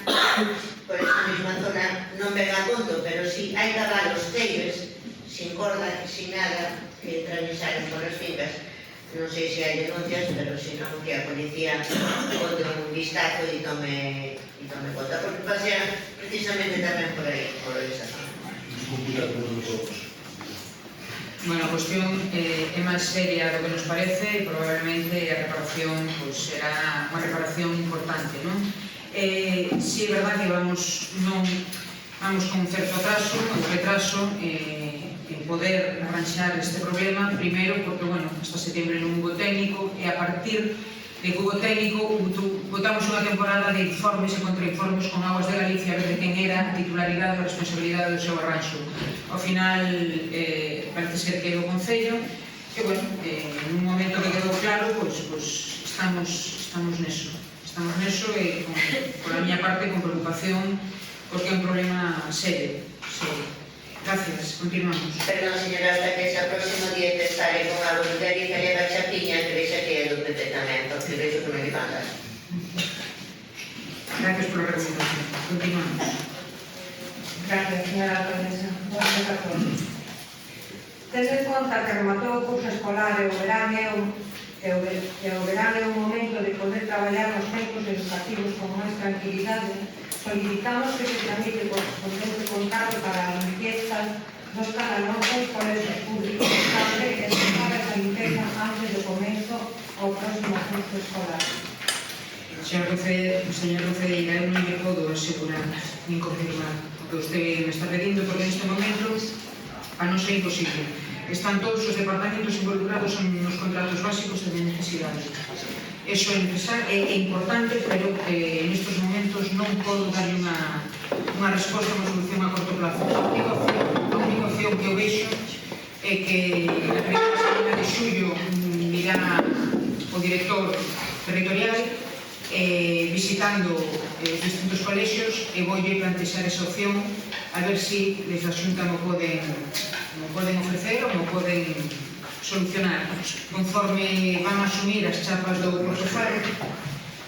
Speaker 12: por esta mesma zona, non ven a conto, pero si hai cabalos ceibes, sin corda, sin nada, que entran e salen por as fincas. Non sei se hai denuncias, pero se non, que a policía bote un vistazo e tome conta, porque pasea precisamente tamén por aí, por esa zona.
Speaker 1: Bueno, a cuestión é máis seria do que nos parece e probablemente a reparación será unha reparación importante, non? Si é verdade que vamos con un certo retraso en poder arranxar este problema, primeiro porque, bueno, hasta setembro non hubo técnico e a partir de que hubo técnico botamos unha temporada de informes e contrainformes con Aguas de Galicia a ver de quen era a titularidade e a responsabilidade do seu arranxo. Ao final parece ser que é o Concello e, bueno, en un momento que quedou claro, estamos neso e por a miña parte con preocupación porque é un problema serio. Gracias, continuamos.
Speaker 12: Perdón, señora Alcaldesa, próximo día estaré con a voluntaria que leva chapiña, que vexa que é do PP tamén, porque vexo que non lle manda.
Speaker 1: Gracias por la recomendación. Continuamos.
Speaker 7: Gracias, señora Alcaldesa. Tendo en conta que rematou o curso escolar e o verán é un momento de poder traballar nos centros educativos con máis tranquilidade, solicitamos que se tramite correspondente contrato para a limpieza dos canalones colegios públicos e se faga esa limpieza antes do comezo ao próximo curso escolar.
Speaker 1: Señor Rocedeira, eu non lle podo asegurar nin confirmar o que usted me está pedindo, porque neste momento a non ser imposible. Están todos os departamentos involucrados nos contratos básicos de necesidade. Eso é importante, pero en estes momentos non podo darlle unha resposta, unha solución a corto plazo. A única opción que eu vexo é que na primeira semana de xullo irá o director territorial visitando distintos colexios e voulle plantexar esa opción a ver se desde a Xunta mo poden ofrecer ou mo poden solucionar. Conforme van a asumir as chapas do Portofaro,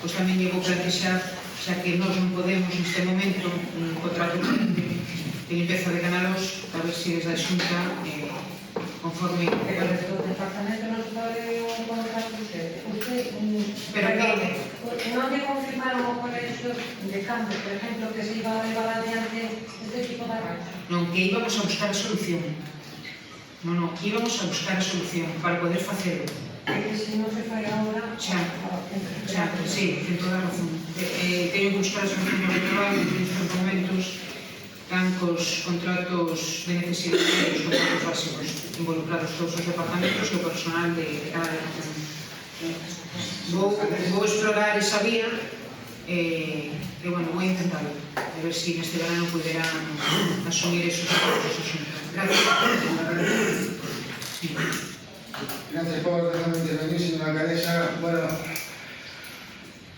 Speaker 1: pois tamén lle vou plantexar, xa que nós non podemos neste momento un contrato de limpeza de canalos, a ver se desde a Xunta conforme...
Speaker 7: Pero desde o departamento non se pode un contrato usted.
Speaker 1: Pero que...
Speaker 7: Non lle confirmaron o colegio de Campos, por exemplo, que se iba a levar adiante este tipo de arranxo?
Speaker 1: Non, que íbamos a buscar a solución. Non, íbamos a buscar a solución para poder facelo.
Speaker 7: E que se non se fai agora...
Speaker 1: Xa, sí, ten toda a razón. Teño que buscar a solución electoral nestes momentos tan cos contratos de necesidade e os contratos básicos involucrados todos os departamentos e o personal de cada departamento. Vou explorar esa vía e, bueno, vou intentarlo. a ver si neste verano puderán asumir esos asuntos. Gracias. Sí.
Speaker 6: Gracias por dejarme intervenir, señora alcaldesa. Bueno,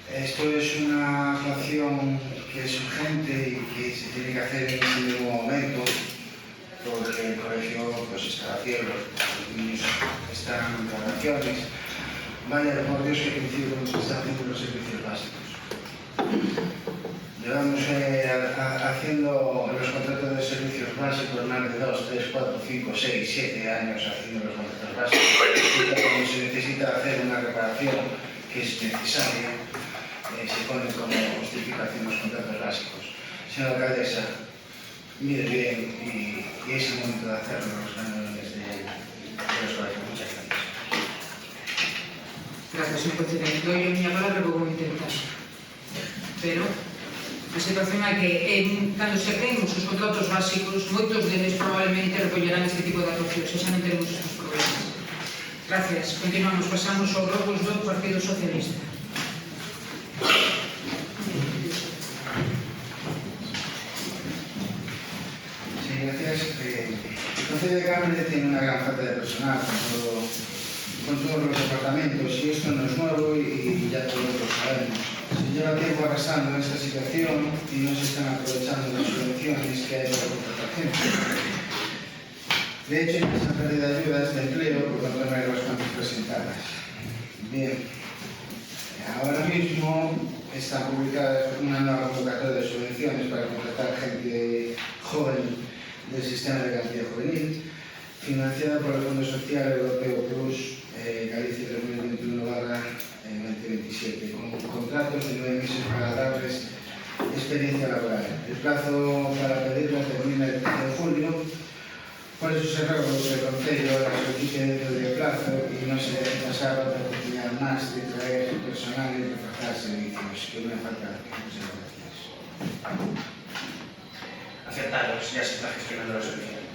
Speaker 6: esto es una actuación que es urgente y que se tiene que hacer en ese mismo momento, porque el colegio pues está a cielo, los niños están en vacaciones. Vaya, por Dios, que coincido con lo que está haciendo los servicios básicos. Llevamos haciendo los contratos de servicios básicos más de 2, 3, 4, 5, 6, 7 años haciendo los contratos básicos. Y cuando se necesita hacer una reparación que es necesaria, se pone como justificación los contratos básicos. Señora alcaldesa, mire bien y es el momento de hacerlo los ganadores de los colegios. Muchas gracias.
Speaker 1: Gracias, señor presidente. Doy a miña palabra que vou intentar. Pero a situación é que cando se creen os contratos básicos, moitos deles probablemente recollerán este tipo de actuacións, e xa non teremos estes problemas. Gracias. Continuamos. Pasamos aos grupos do Partido Socialista.
Speaker 6: Sí, gracias. El Consejo de Cámara tiene una gran falta de personal con todos los departamentos y esto no es nuevo y ya todos lo sabemos. Se lleva tiempo arrastrando esta situación y no se están aprovechando las subvenciones que hay para contratación. De hecho, hay esa pérdida de ayudas de empleo por no tener las cuentas presentadas. Bien, ahora mismo está publicada una nueva convocatoria de subvenciones para contratar gente joven del sistema de garantía juvenil, financiada por el Fondo Social Europeo Plus Galicia 2021/2027, con contratos de 9 meses para darles experiencia laboral. El plazo para pedirlo termina el 13 de julio, por eso se ruega el Concello a la solicitud dentro del plazo y no se debe pasar otra oportunidad más de traer personal y reforzar servicios, que no me falta. Muchas gracias.
Speaker 3: Aceptados, ya se está gestionando la solución.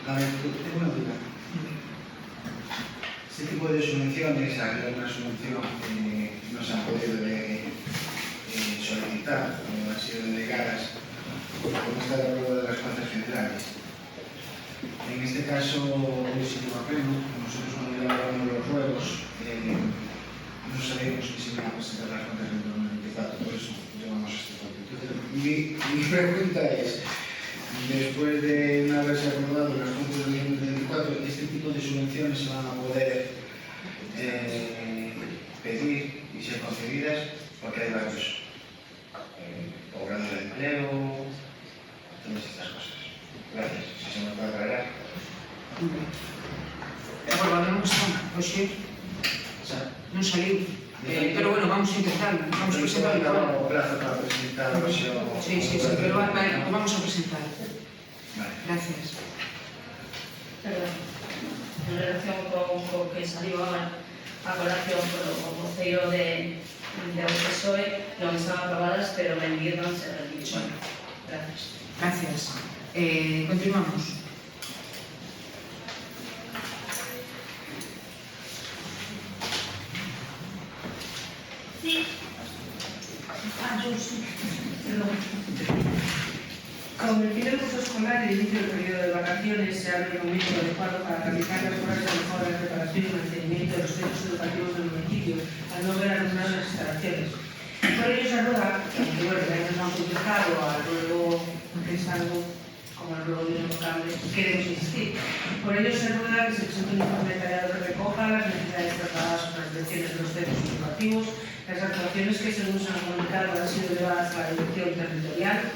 Speaker 6: Tengo una duda. Este tipo de subvenciones, hay una subvención que no se han podido solicitar o han sido denegadas como está de acuerdo de las cuentas generales. En este caso, muy sitio pleno, nosotros cuando elaboramos los ruegos no sabíamos que se iban a presentar las cuentas en 2024, por eso llevamos este punto. Entonces, mi pregunta es, después de no haberse acordado las cuentas de 2024, ¿este tipo de subvenciones se van a poder pedir y ser concedidas? Porque hay varios programas de empleo, todas estas cosas. Gracias. Si se me puede aclarar.
Speaker 1: Bueno, non está, hoxe non saliu. Pero bueno, vamos a intentar, vamos a presentar.
Speaker 6: O plazo para presentar o
Speaker 1: Sí, pero vamos a presentar. Gracias.
Speaker 10: Perdón. En relación con que salió a colación polo Concello de PSOE, non están aprobadas, pero benvidas se retiran. Gracias.
Speaker 1: Gracias. Continuamos.
Speaker 7: Sí. Perdón. Con el fin del curso escolar y el inicio del periodo de vacaciones, se abre un momento adecuado para realizar las obras de mejora de preparación y mantenimiento de los centros educativos del municipio, al no ver algunas de las instalaciones. Por ello se ruega, que bueno, ya nos han publicado al ruego, que es algo como el ruego de invocables, queremos insistir. Por ello se ruega que se presente un informe detallado que recoja las necesidades trasladadas por las direcciones de los centros educativos, las actuaciones que según se han comunicado han sido llevadas a la dirección territorial,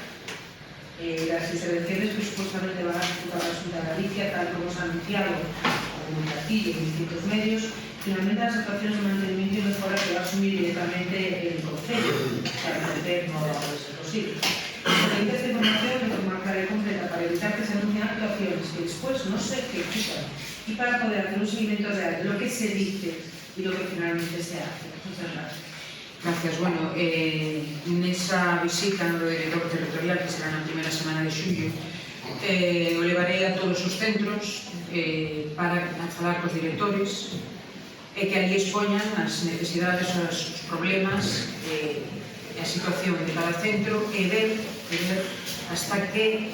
Speaker 7: las intervenciones que supuestamente van a ejecutar la Junta de Galicia, tal como se ha anunciado en Castillo y en distintos medios, finalmente las actuaciones de mantenimiento y mejora que va a asumir directamente el Concello, para entender no va a poder ser posible. Mediante esta información de forma clara y completa para evitar que se anuncien actuaciones que después no se ejecutan y para poder hacer un seguimiento real de lo que se dice y lo que finalmente se hace. Muchas gracias.
Speaker 1: Gracias. Bueno, nesa visita no director territorial, que será na primeira semana de xullo, o levarei a todos os centros para falar cos directores e que ali expoñan as necesidades, os problemas e a situación de cada centro e ver hasta que,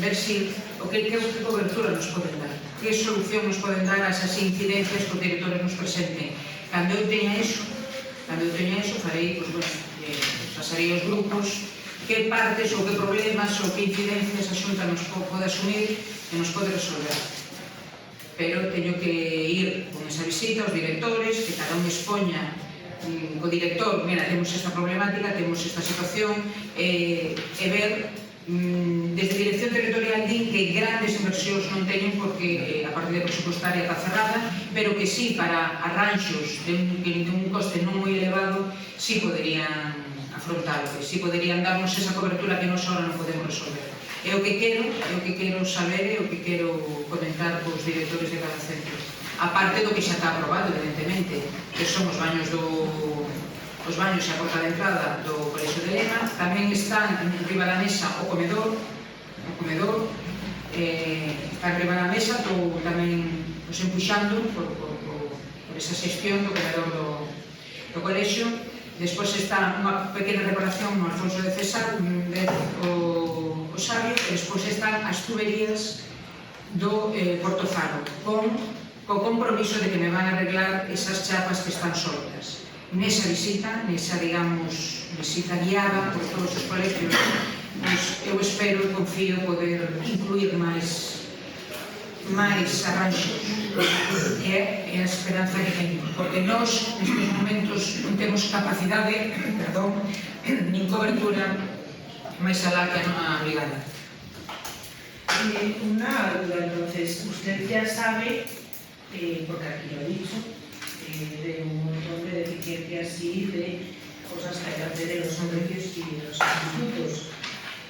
Speaker 1: ver si que cobertura nos poden dar, que solución nos poden dar a esas incidencias que os directores nos presenten. Cando eu teña eso, farei, pasarei aos grupos que partes ou que problemas ou que incidencias a Xunta nos pode asumir e nos pode resolver. Pero teño que ir con esa visita aos directores, que cada un expoña co director, mira, temos esta problemática, temos esta situación, e ver, desde a Dirección Territorial din que grandes inversións non teñen porque a partida presupostaria está cerrada, pero que sí, para arranxos de un coste non moi elevado, sí poderían afrontalo, que sí poderían darnos esa cobertura que nos ahora non podemos resolver. É o que quero saber, é o que quero comentar cos directores de cada centro. A parte do que xa está aprobado, evidentemente, que son os baños e a porta de entrada do Colexio de Lema. Tamén están riba da mesa o comedor, está riba da mesa, estou tamén os empuxando por esa xestión do comedor do Colexio. Despois está unha pequena reparación no Alfonso de César, o Sabio, e despois están as tuberías do Portozano, con o compromiso de que me van a arreglar esas chapas que están soltas. Nesa visita, digamos, visita guiada por todos os colegios, eu espero e confío poder incluir máis arranxos. É a esperanza que teño, porque nós, nestes momentos, non temos capacidade, nin cobertura máis alá que a brigada.
Speaker 7: Una duda, entonces, usted ya sabe, porque aquí lo he dicho, de un montón de deficiencias y de cosas que hay que hacer en los colegios y en los institutos.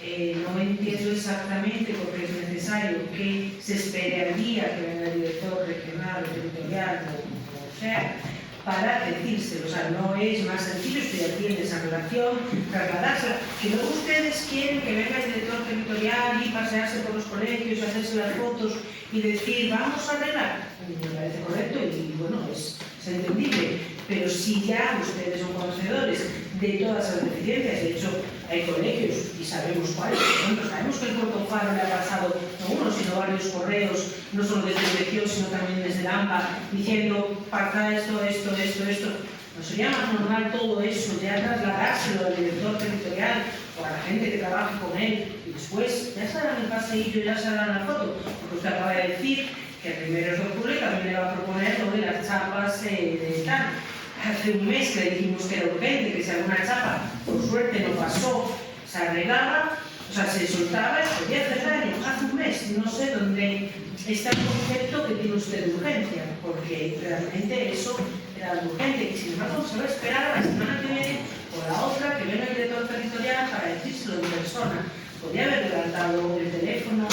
Speaker 7: No entiendo exactamente por qué es necesario que se espere al día que venga el director regional o territorial o como sea para decírselo. O sea, no es más sencillo, estoy aquí en esa relación, trasladársela. Que luego ustedes quieren que venga el director territorial y pasearse por los colegios, hacerse las fotos y decir, vamos a arreglar. Me parece correcto y bueno, es entendible. Pero si ya ustedes son conocedores de todas las deficiencias, de hecho hay colegios y sabemos cuáles, por ejemplo, sabemos que el Portofaro le ha pasado no uno sino varios correos, no solo desde dirección sino también desde la AMPA, diciendo pasa esto, ¿no sería más normal todo eso ya trasladárselo al director territorial o a la gente que trabaje con él y después ya se harán el paseillo, ya se harán la foto? Porque usted acaba de decir que a primeros de octubre también le va a proponer lo de las chapas de tal. Hace un mes que le dijimos que era urgente, que si alguna chapa, por suerte no pasó, se arreglaba, o sea, se soltaba y podía hacer daño. Hace un mes, no sé dónde está el concepto que tiene usted de urgencia, porque realmente eso era urgente. Y sin embargo, se va a esperar a la semana que viene o la otra que venga el director territorial para decírselo en persona. Podría haber levantado el teléfono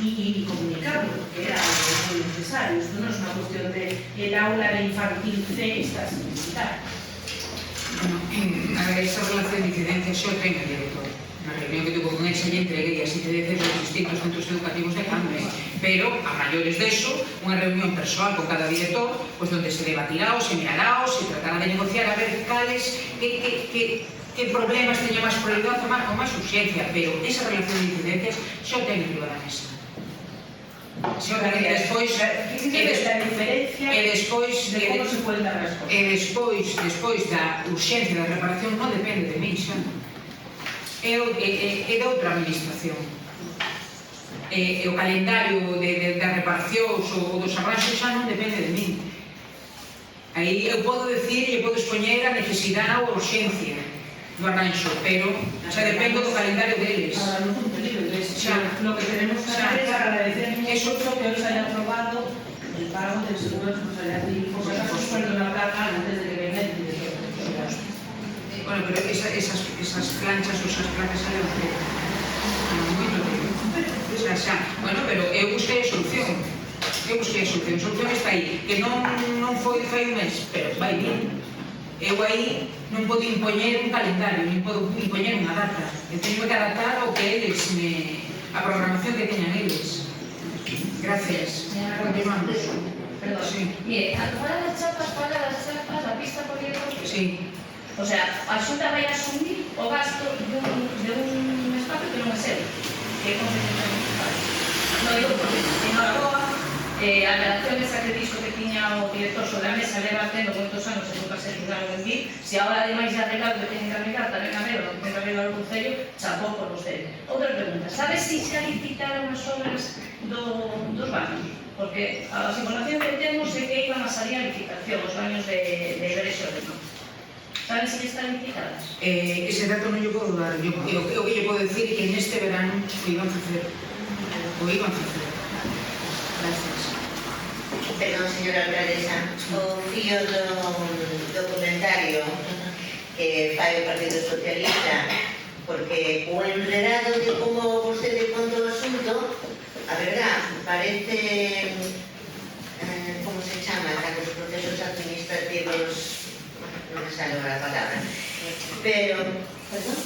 Speaker 7: y comunicarlo, porque era algo muy necesario. Esto no es una cuestión de el aula de infantil C está sin visitar.
Speaker 1: A ver, esa relación de incidencias yo tengo el director. Na reunión que tuvo con esa y entregué as incidencias dos distintos centros educativos de Cambre, pero a maiores deso, unha reunión persoal con cada director, pues donde se debatirá o se mirará o se tratará de negociar a ver cales que problemas teña máis prioridade ou máis urxencia, pero esa relación de incidencias xa o ten riba da mesa. E despois da urxencia da reparación non depende de mí xa, é de outra administración. E o calendario das reparacións ou dos arranxos xa non depende de mí. Aí eu podo decir e podo expoñer a necesidade ou a urxencia do arranxo, pero xa dependo do calendario deles.
Speaker 7: Ahora no cumple, entonces lo que tenemos que hacer es agradecer mucho que hoy se haya aprobado el pago del seguro de responsabilidad civil por si acaso sueldo la placa antes de que venga el director.
Speaker 1: Bueno, pero esas planchas ou esas placas salen moito xa. Bueno, pero eu busquei a solución. A solución está aí, que non foi fai un mes, pero vai bien. Eu aí non podo impoñer un calendario, non podo impoñer unha data. Eu teño que adaptar ao que eles a programación que teñan eles. Gracias. Continuamos.
Speaker 10: Perdón.
Speaker 1: Sí.
Speaker 10: Mire, fora das chapas, la pista polideportiva.
Speaker 1: Sí.
Speaker 10: O sea, a Xunta vai asumir o o gasto dun espacio que non é seu, que é competencia municipal. Non digo porque en Aragua, a redacción esa que dixo que tiña o director sobre a mesa leva tendo moitos anos e nunca se xugaron en vir, se agora ademais de arreglar o que teñen que arreglar tamén arreglan o que teñen que arreglar o Concello, chapó por vostede. Outra pregunta, sabes se se licitaron as obras dos baños? Porque a información que temos é que iban a salir a licitación os baños de Berexo, non? Saben se están licitadas?
Speaker 1: Ese dato non lle podo dar. O que lle podo decir é que neste verano o iban a facer. Gracias.
Speaker 12: Perdón, señora alcaldesa, o fío do comentario que fai o Partido Socialista, porque o enredado de como vostede conta o asunto, a verdad, parece, como se chama, cando os procesos administrativos, non me sale a palabra, pero, perdón?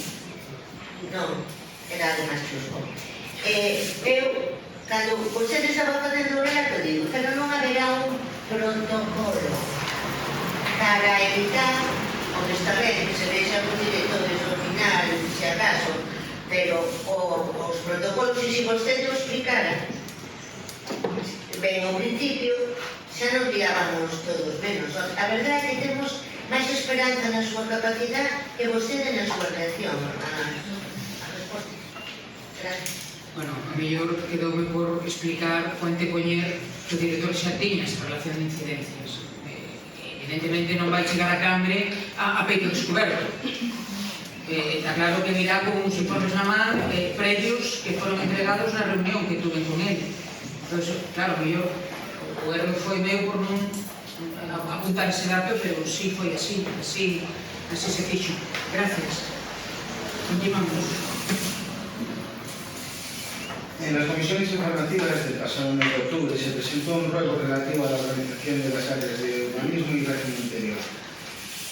Speaker 12: Non, era algo máis chusco. Eu, cando vostede estaba facendo o relato, digo, pero non haberá un protocolo para evitar onde está ben que se vexa os directores ao final, se acaso, pero os protocolos, e se vostede o explicara ben ao principio, xa nos liábamos todos menos. A verdade é que temos máis esperanza na súa capacidade que vostede na súa reacción a resposta. Gracias.
Speaker 1: Bueno, a mellor quedoume por explicar o antepoñer que o director xa tiña esta relación de incidencias. Evidentemente non vai chegar a Cambre a peito descoberto. Está claro que virá con uns informes na man previos que foron entregados na reunión que tuve con ele. Entón, claro, mellor o erro foi meu por non apuntar ese dato, pero sí foi así se fixo. Gracias. Continuamos.
Speaker 6: En las comisiones informativas del pasado mes de octubre se presentó un ruego relativo a la organización de las áreas de urbanismo y régimen interior.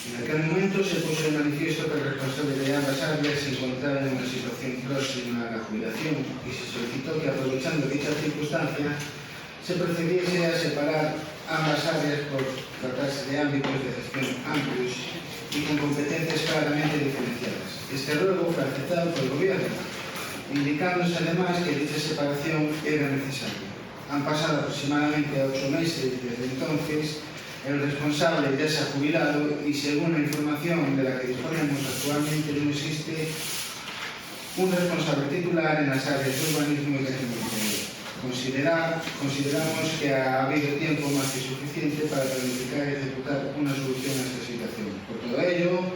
Speaker 6: En aquel momento se puso de manifiesto que el responsable de ambas áreas se encontraba en una situación próxima a la jubilación y se solicitó que, aprovechando dicha circunstancia, se procediese a separar ambas áreas por tratarse de ámbitos de gestión amplios y con competencias claramente diferenciadas. Este ruego fue aceptado por el Gobierno, indicándose además que dicha separación era necesaria. Han pasado aproximadamente 8 meses desde entonces, el responsable ya se ha jubilado y según la información de la que disponemos actualmente no existe un responsable titular en las áreas de urbanismo y régimen interior. Consideramos que ha habido tiempo más que suficiente para planificar y ejecutar una solución a esta situación. Por todo ello,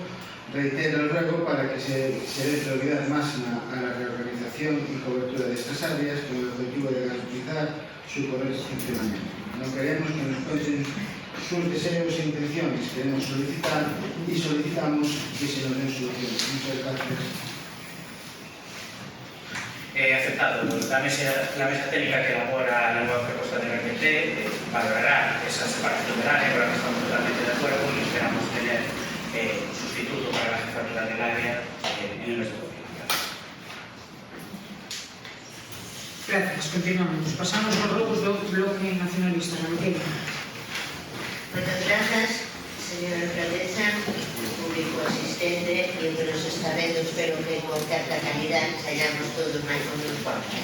Speaker 6: reitero el ruego para que se dé prioridad máxima a la reorganización y cobertura de estas áreas con el objetivo de garantizar su correcto funcionamiento. No queremos que nos cuenten sus deseos e intenciones, queremos solicitar y solicitamos que se nos den soluciones. Muchas gracias.
Speaker 3: Aceptado. La mesa técnica que elabora la nueva propuesta del RPT valorará esa separación del área, con la que estamos totalmente de acuerdo y esperamos tener sustituto para la jefatura del área en el resto.
Speaker 1: Gracias. Continuamos. Pasamos aos grupos do Bloque Nacionalista.
Speaker 12: Moitas grazas, señora alcaldesa, público asistente, e o que nos está vendo, espero que con certa calidad saíamos todos máis ou menos fortes.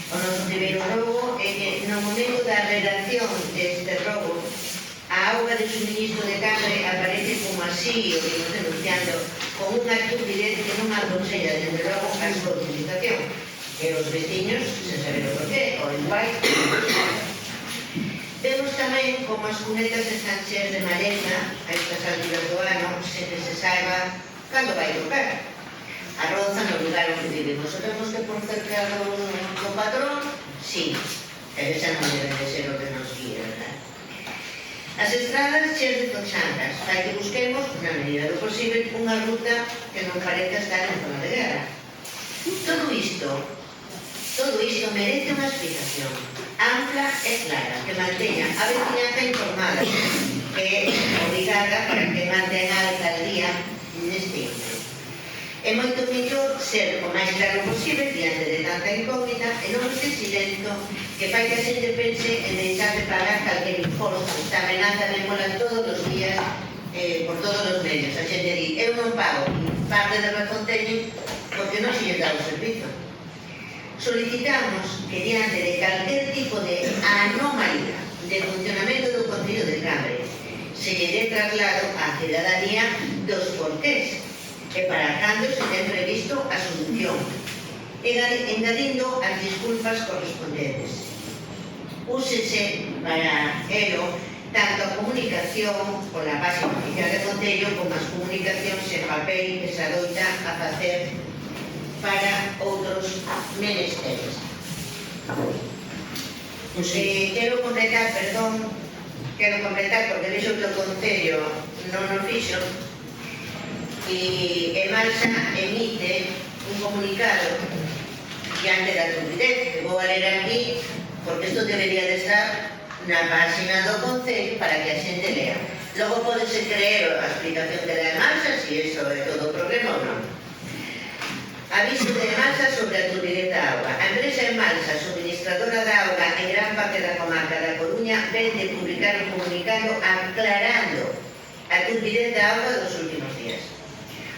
Speaker 12: O noso primeiro robo é que no momento da redacción deste robo, a auga de suministro de Cambre aparece como así, o que nos denunciando, con unha estupidez que non aconsella, desde logo, a súa utilización. E os veciños, sen saber o porqué, o igual. Vemos tamén como as cunetas están cheas de maleza a estas alturas do ano, sen que se saiba cando vai tocar. A roza no lugar onde vivimos. Sabemos que por cerca do patrón, sí, pero xa non debe de ser o que nos guía, verdad? As estradas cheas de tochantas, fai que busquemos, na medida do posible, unha ruta que non parezca estar en zona de guerra. Todo isto merece unha explicación ampla e clara, que manteña a veciñanza informada, que é obrigada para que mantenha a alcaldía neste índice. É moito mellor ser o máis claro posible diante de tanta incógnita e non este silencio que fai que a xente pense en deixar de pagar calquer imposto. Esta amenaza me mola todos os días por todos os medios. A xente di, eu non pago parte de razón teñen porque non se lle dá o servizo. Solicitamos que diante de calquer tipo de anomalía de funcionamento do Concello de Cambre se lle dé traslado á cidadanía dos porqués e para cando se ten previsto a solución, engadindo as disculpas correspondentes. Úsese para ello tanto a comunicación pola página oficial de Concello como as comunicacións en papel que se adoita a facer para outros menesteres. Quero completar porque vexo que o Concello non o fixo e Emalsa emite un comunicado diante da turbidez que vou a ler aquí porque isto debería de estar na página do Concello para que a xente lea. Logo podese creer a explicación que dá Emalsa se iso é todo o problema ou non. Aviso de Emalsa sobre a turbidez da auga. A empresa Emalsa, suministradora da auga en gran parte da comarca da Coruña, ven de publicar un comunicado aclarando a turbidez da auga dos últimos días.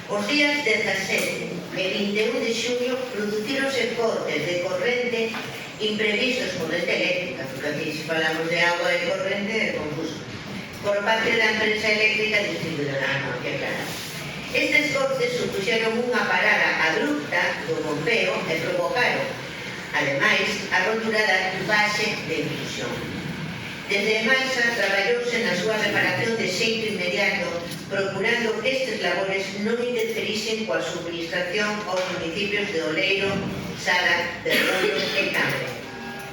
Speaker 12: Os días 17 e 21 de xunio producíronse cortes de corrente imprevistos por esta eléctrica, porque aquí se falamos de agua e corrente é confuso, por parte da empresa eléctrica distribuidora, non, que claro. Estes cortes supuxeron unha parada abrupta do bombeo e provocaron, ademais, a rotura da base de inclusión. Desde Emalsa traballouse na súa reparación de xeito inmediato, procurando que estes labores non interferisen coa suministración aos municipios de Oleiro, Sala, Bergondo e Cambre.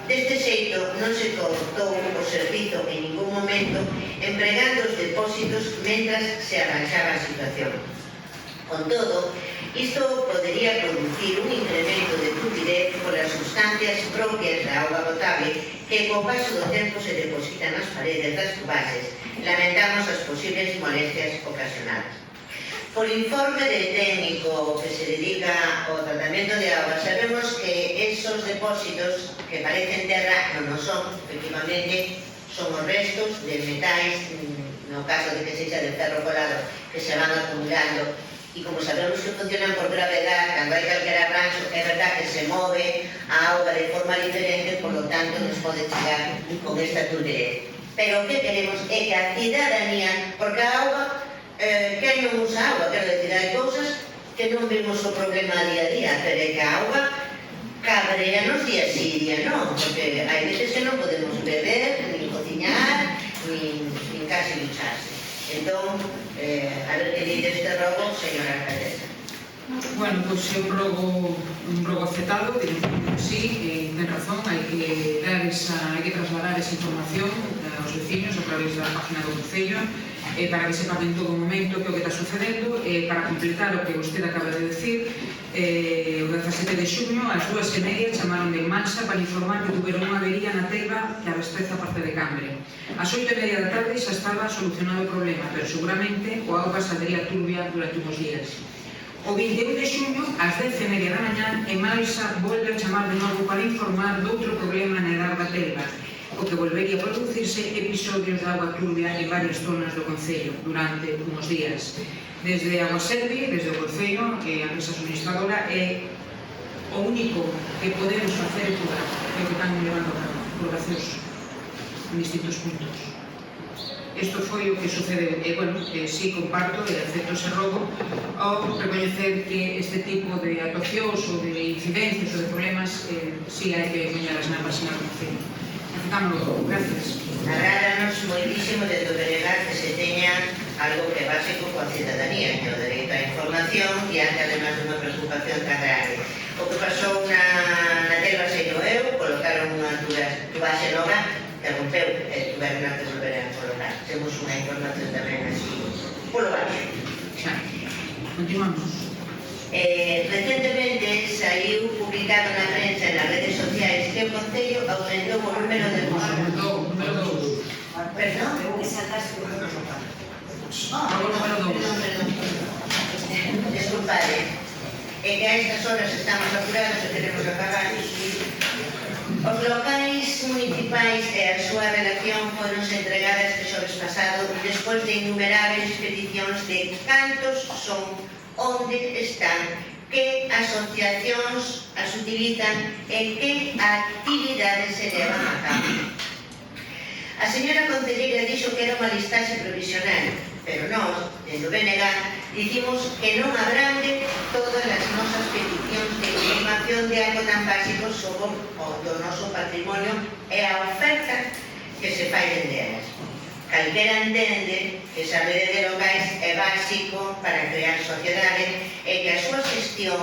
Speaker 12: Deste xeito non se cortou o servizo en ningún momento, empregando os depósitos mentras se arranxaba a situación. Con todo, isto podería producir un incremento de turbidez polas sustancias propias da auga potable que co paso do tempo se depositan nas paredes das bases. Lamentamos as posibles molestias ocasionadas. Por informe de técnico que se dedica ao tratamento de auga, sabemos que esos depósitos que parecen terra non o son, efectivamente, son os restos de metais, no caso de que sexa de ferro colado, que se van acumulando. E como sabemos que funcionan por gravedad, cando hai calquera rancho, é verdad que se move a auga de forma diferente, por lo tanto nos pode chegar con esta turbidez. Pero o que queremos é que a cidadanía, porque a auga, quen non usa auga, quero decir, hai cousas que non vemos o problema día a día, pero é que a auga cabreanos día sí, día non, porque hai veces que non podemos beber, ni cociñar, ni casi ducharse. Entón, a ver que dice este rogo, señora alcaldesa.
Speaker 1: Bueno, pois é un rogo aceptado, que sí, ten razón, hai que trasladar esa información aos vecinos a través da página do Concello para que sepan en todo momento que o que está sucedendo. Para completar o que vostede acaba de decir, o 17 de xuño, ás 2:30 chamaron de Emalsa para informar que tuveron unha avería na telva que abastece a parte de Cambre. Ás 8:30 da tarde xa estaba solucionado o problema, pero seguramente o auga saldría turbia durante uns días. O 21 de xuño, ás 10:30 da mañá, Emalsa volve a chamar de novo para informar doutro problema na edad da telva, o que volvería a producirse episodios de auga turbia en varias zonas do Concello durante uns días. Desde Agua Servi, desde o Concello, a empresa suministradora, é o único que podemos facer é cobrar, é o que están levando a cabo, colaboracións en distintos puntos. Isto foi o que sucedeu, e, bueno, sí comparto e acepto ese rogo ao recoñecer que este tipo de actuacións ou de incidencias ou de problemas sí hai que poñelas na página do Concello. Aceptámoslo, gracias.
Speaker 12: Agrádanos moitísimo desde o delegar que se teña algo que é básico coa cidadanía, que é o dereito á información e ante además dunha preocupación tan grande. O que pasou na telva sei eu, colocaron unha tubaxe nova que rompeu e tuveron que volver a colocar. Temos unha información tamén así polo baixo.
Speaker 1: Xa, continuamos.
Speaker 12: Recentemente saiu publicado na prensa e nas redes sociais que o Concello aumentou o número de
Speaker 1: Número 2.
Speaker 12: Perdón? Desculpade. É que a estas horas estamos apurados e queremos acabar. Os locais municipais e a súa relación foronse entregadas este xoves pasado despois de innumerables peticións de cantos son onde están, que asociacións as utilizan e que actividades se levan a cabo. A señora concelleira dixo que era unha listaxe provisional, pero nós, desde o BNG, dicimos que non abrangue todas as nosas peticións de información de algo tan básico sobre o noso patrimonio e a oferta que se fai dende elas. Calquera entende que esa rede de locais é básico para crear sociedade e que a súa xestión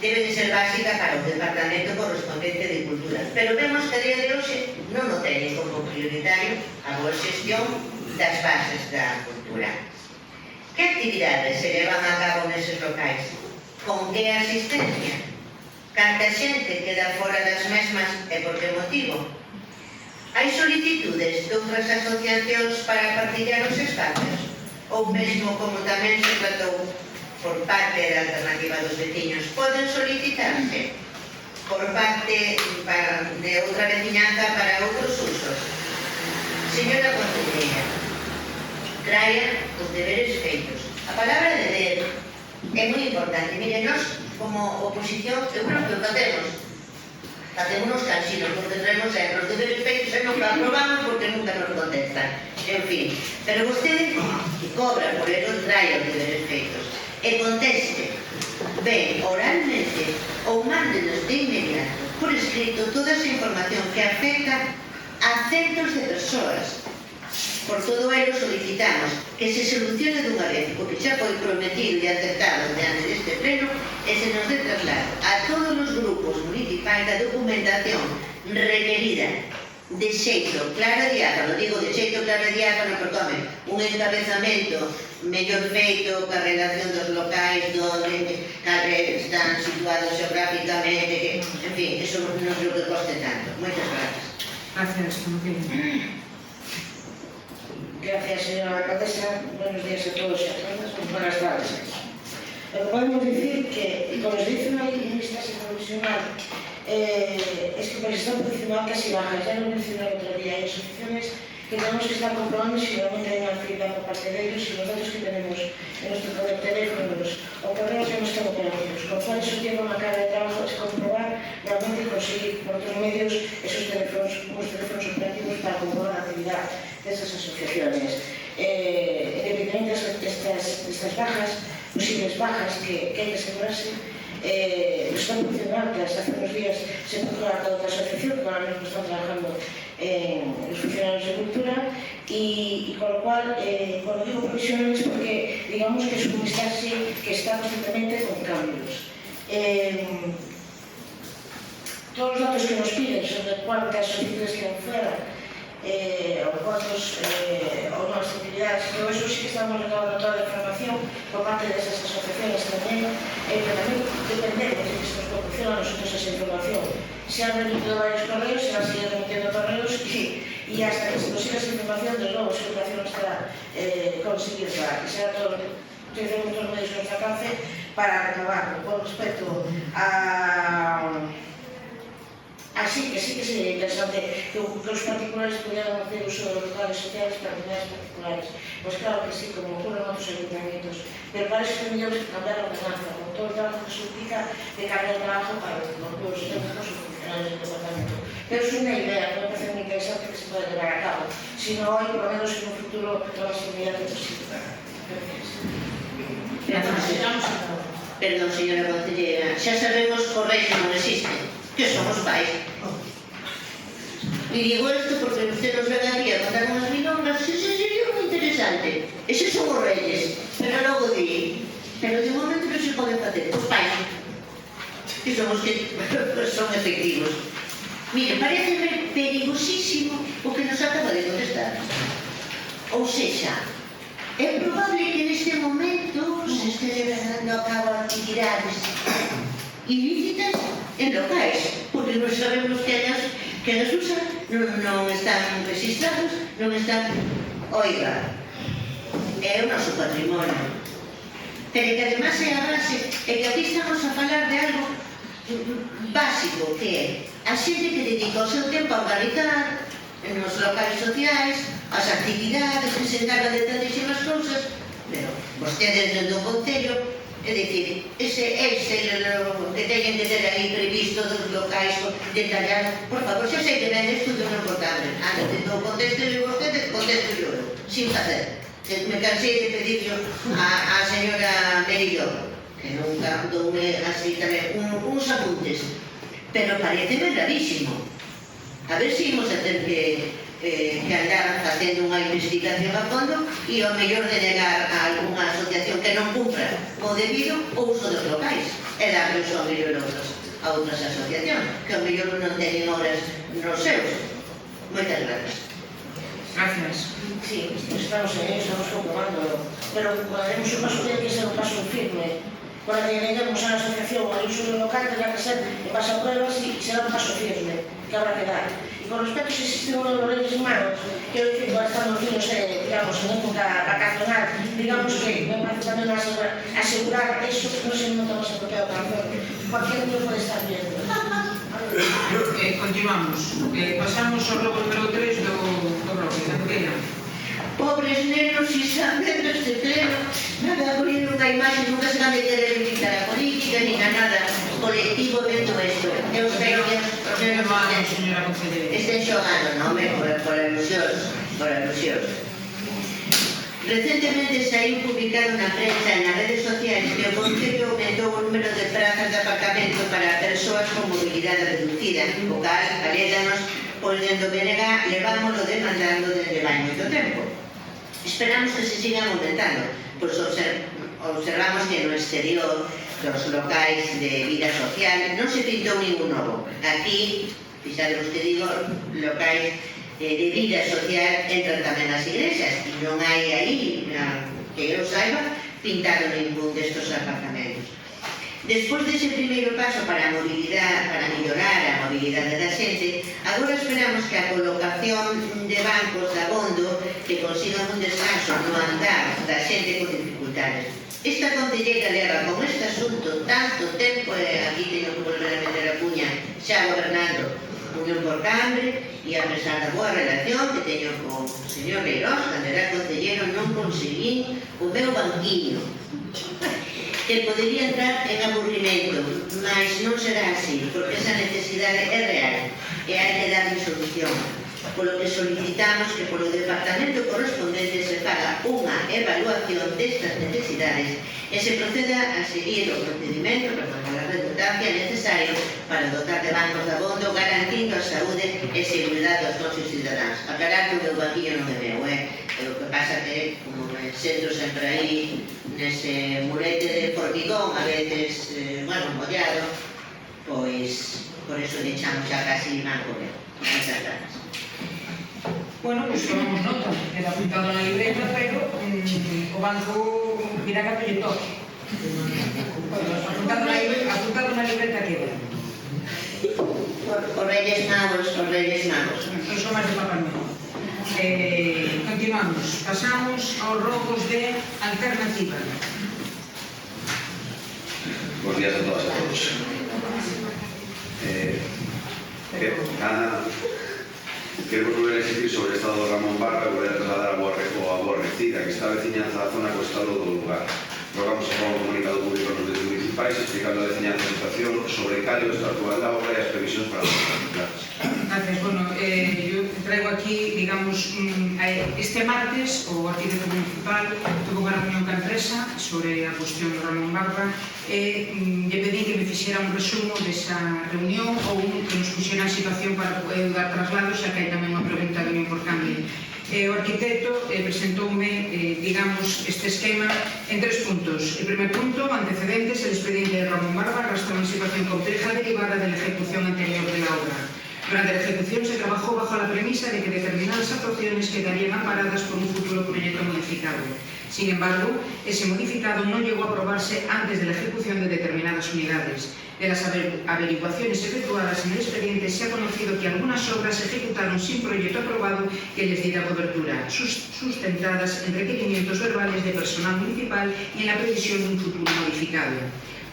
Speaker 12: debe de ser básica para o departamento correspondente de cultura. Pero vemos que a día de hoxe non o teñen como prioritario a boa xestión das bases da cultura. Que actividades se levan a cabo neses locais? Con que asistencia? Canta xente queda fora das mesmas e por que motivo? Hai solicitudes de outras asociacións para partillar os espacios? Ou mesmo, como tamén se tratou por parte da alternativa dos veciños, poden solicitarse por parte de outra veciñanza para outros usos? Señora concelleira, traia os deberes feitos. A palabra de deber é moi importante. Mire, nós, como oposición, eu creo que o facemos uns cansinos, porque traemos sempre os deberes feitos e non aprobamos porque nunca nos contestan. En fin, pero vostede cobra por eso, trae os deberes feitos e conteste ben oralmente ou mándenos de inmediato por escrito toda esa información que afecta a centos de persoas. Por todo ello solicitamos que se solucione dunha vez o que xa foi prometido e aceptado diante deste pleno e se nos dé traslado a todos os grupos municipais da documentación requerida de xeito claro e diáfano. Digo de xeito claro e diáfano porque, home, un encabezamento mellor feito ca relación dos locais onde están situados geográficamente, en fin, eso non creo que coste tanto. Moitas gracias.
Speaker 1: Gracias, concelleira.
Speaker 7: Gracias, señora alcaldesa. Buenos días a todos y a todas. Buenas tardes. Podemos decir que, como os dice una listaxe provisional, es que pues están produciendo altas y bajas. Ya lo mencioné el otro día. Hay asociaciones que tenemos que estar comprobando si realmente hay una actividad por parte de ellos y los datos que tenemos en nuestro teléfonos o correos ya no están operativos. Con lo cual eso lleva una carga de trabajo, es comprobar realmente y conseguir por otros medios esos teléfonos operativos para comprobar la actividad de esas asociaciones. Independientemente de estas bajas, posibles bajas que hay que asegurarse, están produciendo altas. Hace unos días se puso a toda otra asociación que ahora mismo están trabajando en los funcionarios de cultura y con lo cual, cuando digo provisionales, porque digamos que es un listaje que está constantemente con cambios. Todos los datos que nos piden sobre cuántas solicitudes quedan fuera o cuántos o nuevas actividades, todo eso sí que estamos recabando toda la información por parte de esas asociaciones también, pero también dependemos de que se nos proporciona a nosotros esa información. Se han remitido varios correos, se van a seguir remitiendo correos y hasta que se consiga esa información, de nuevo, su educación estará conseguirla y será todo lo que tenemos los medios a nuestro alcance para recabarlo. Con respecto a así que sí que sería interesante que los particulares pudieran hacer uso de los locales sociales para comunidades particulares. Pues claro que sí, como ocurre en otros ayuntamientos. Pero para eso tendríamos que cambiar la ordenanza, con todo el trabajo que se implica de cambiar el trabajo para los técnicos y funcionarios del departamento. Pero es una idea que me parece muy interesante que se pueda llevar a cabo. Si no hoy, por lo menos en un futuro, lo más inmediato posible. Gracias.
Speaker 12: Perdón, señora concelleira, xa sabemos que os reis non existen, que somos pais. E digo isto porque usted nos ven aquí a contar unhas milongas, ese sería moi interesante. Eses son os reyes, pero logo di, pero de momento non se pode facer, os pais, que son os que son efectivos. Mire, parece perigosísimo o que nos acaba de contestar. Ou sexa, é probable que neste momento se este dando a cabo actividades ilícitas en locais, porque non sabemos que as usan, non están registrados, non están... Oiga, é o noso patrimonio. Pero que además é a base, é que aquí estamos a falar de algo básico, que é a xente que dedica o seu tempo a organizar nos locais sociais, as actividades, que se encarga de tantísimas cousas, pero vostedes dentro do Concello É dicir, ese Excel que teñen que ter aí previsto dos locais detallados, por favor, xa sei que ven estudos non portables. Antes de conteste vostede, contesto yo, sin facer. Me cansei de pedirlo a señora Merillón, que nunca doume así tamén uns apuntes, pero pareceme gravísimo. A ver se imos a ter que andar facendo unha investigación a fondo e ao mellor denegar a algunha asociación que non cumpra o debido o uso dos locais e darles ao mellor a outras asociacións que ao mellor non teñen horas nos seus. Moitas gracias.
Speaker 1: Gracias.
Speaker 13: Sí, estamos en eso, estamos comprobando, pero haremos un paso, tiene que ser un paso firme. Para que lleguemos a la asociación al uso del local tendrá que ser que pasan pruebas y será un paso firme que habrá que dar. Y con respecto a si existe uno de los Reyes Magos, quiero decir que ahora están los niños, digamos, en época vacacional, digamos que me parece también asegurar eso, no sé, no estamos apropiado para hacerlo. Cualquier niño puede estar viendo.
Speaker 1: Continuamos. Pasamos ao bloco número 3 do bloque. Anquela.
Speaker 12: Pobres nenos e saben deste pleno, nada abrir unha imaxe, nunca se van a querer limitar a política ni a nada colectivo vendo isto. Eu espero que os nenos estén xogando, non? Por alusións. Recentemente saiu publicado na prensa e nas redes sociais que o Concello aumentou o número de prazas de aparcamento para persoas con mobilidade reducida, o cal, alédanos, pois dentro do BNG levámoslo demandando desde vai moito tempo. Esperamos que se sigan aumentando, pois observamos que no exterior dos locais de vida social non se pintou ningún novo. Aquí, fixadevos que digo, locais de vida social entran tamén as iglesias e non hai aí, que eu saiba, pintado ningún destos apartamentos. Despois dese primeiro paso para mellorar a mobilidade da xente, agora esperamos que a colocación de bancos de abondo que consigan un descanso no andar da xente con dificultades. Esta concelleira leva con este asunto tanto tempo, e aquí teño que volver a meter a cuña, xa gobernando Unión por Cambre, e a pesar da boa relación que teño con o señor Leirós, cando era concellero, non conseguín o meu banquiño, que podería entrar en aburrimento, mas non será así, porque esa necesidade é real e hai que darle solución. Polo que solicitamos que polo departamento correspondente se faga unha evaluación destas necesidades e se proceda a seguir o procedimento para a redundancia necesario para dotar de bancos de abondo, garantindo a saúde e seguridade dos nosos cidadáns. Aclarar que o meu banquillo non é meu, o que pasa que, como me sento sempre aí nese murete de formigón, a veces, mollado, pois, por eso le echamos xa casi banco meu. Moitas gracias.
Speaker 1: Bueno, pues tomamos nota, queda apuntado na libreta, pero o banco mira que lle toque. Apuntado na libreta queda.
Speaker 12: Os Reyes Magos.
Speaker 1: Son máis de Papá Noel. Continuamos. Pasamos aos robos de alternativa.
Speaker 14: Buenos días a todas e a todos. Quero volver a insistir sobre o estado do Ramón Barba e volver a trasladar a aborrecida que está a veciñanza da zona co estado do lugar. Rogamos a un comunicado público nos medios municipais explicando a veciñanza a situación sobre cal é o estado actual da obra e as previsións para a obra.
Speaker 1: Gracias. Bueno, yo traigo aquí, digamos, este martes o arquitecto municipal tuvo unha reunión ca empresa sobre a cuestión do Ramón Barba e lle pedí que me fixera un resumo desa reunión ou que nos puxera a situación para poder dar traslados, xa que hai tamén unha pregunta de Unión por Cambre. O arquitecto presentoume, digamos, este esquema en 3 puntos. El primer punto, antecedentes, el expediente de Ramón Barba arrastra una situación compleja derivada de la ejecución anterior de la obra. Durante la ejecución se trabajó bajo la premisa de que determinadas actuaciones quedarían amparadas por un futuro proyecto modificado. Sin embargo, ese modificado no llegó a aprobarse antes de la ejecución de determinadas unidades. De las averiguaciones efectuadas en el expediente se ha conocido que algunas obras se ejecutaron sin proyecto aprobado que les diera cobertura, sustentadas en requerimientos verbales de personal municipal y en la previsión de un futuro modificado.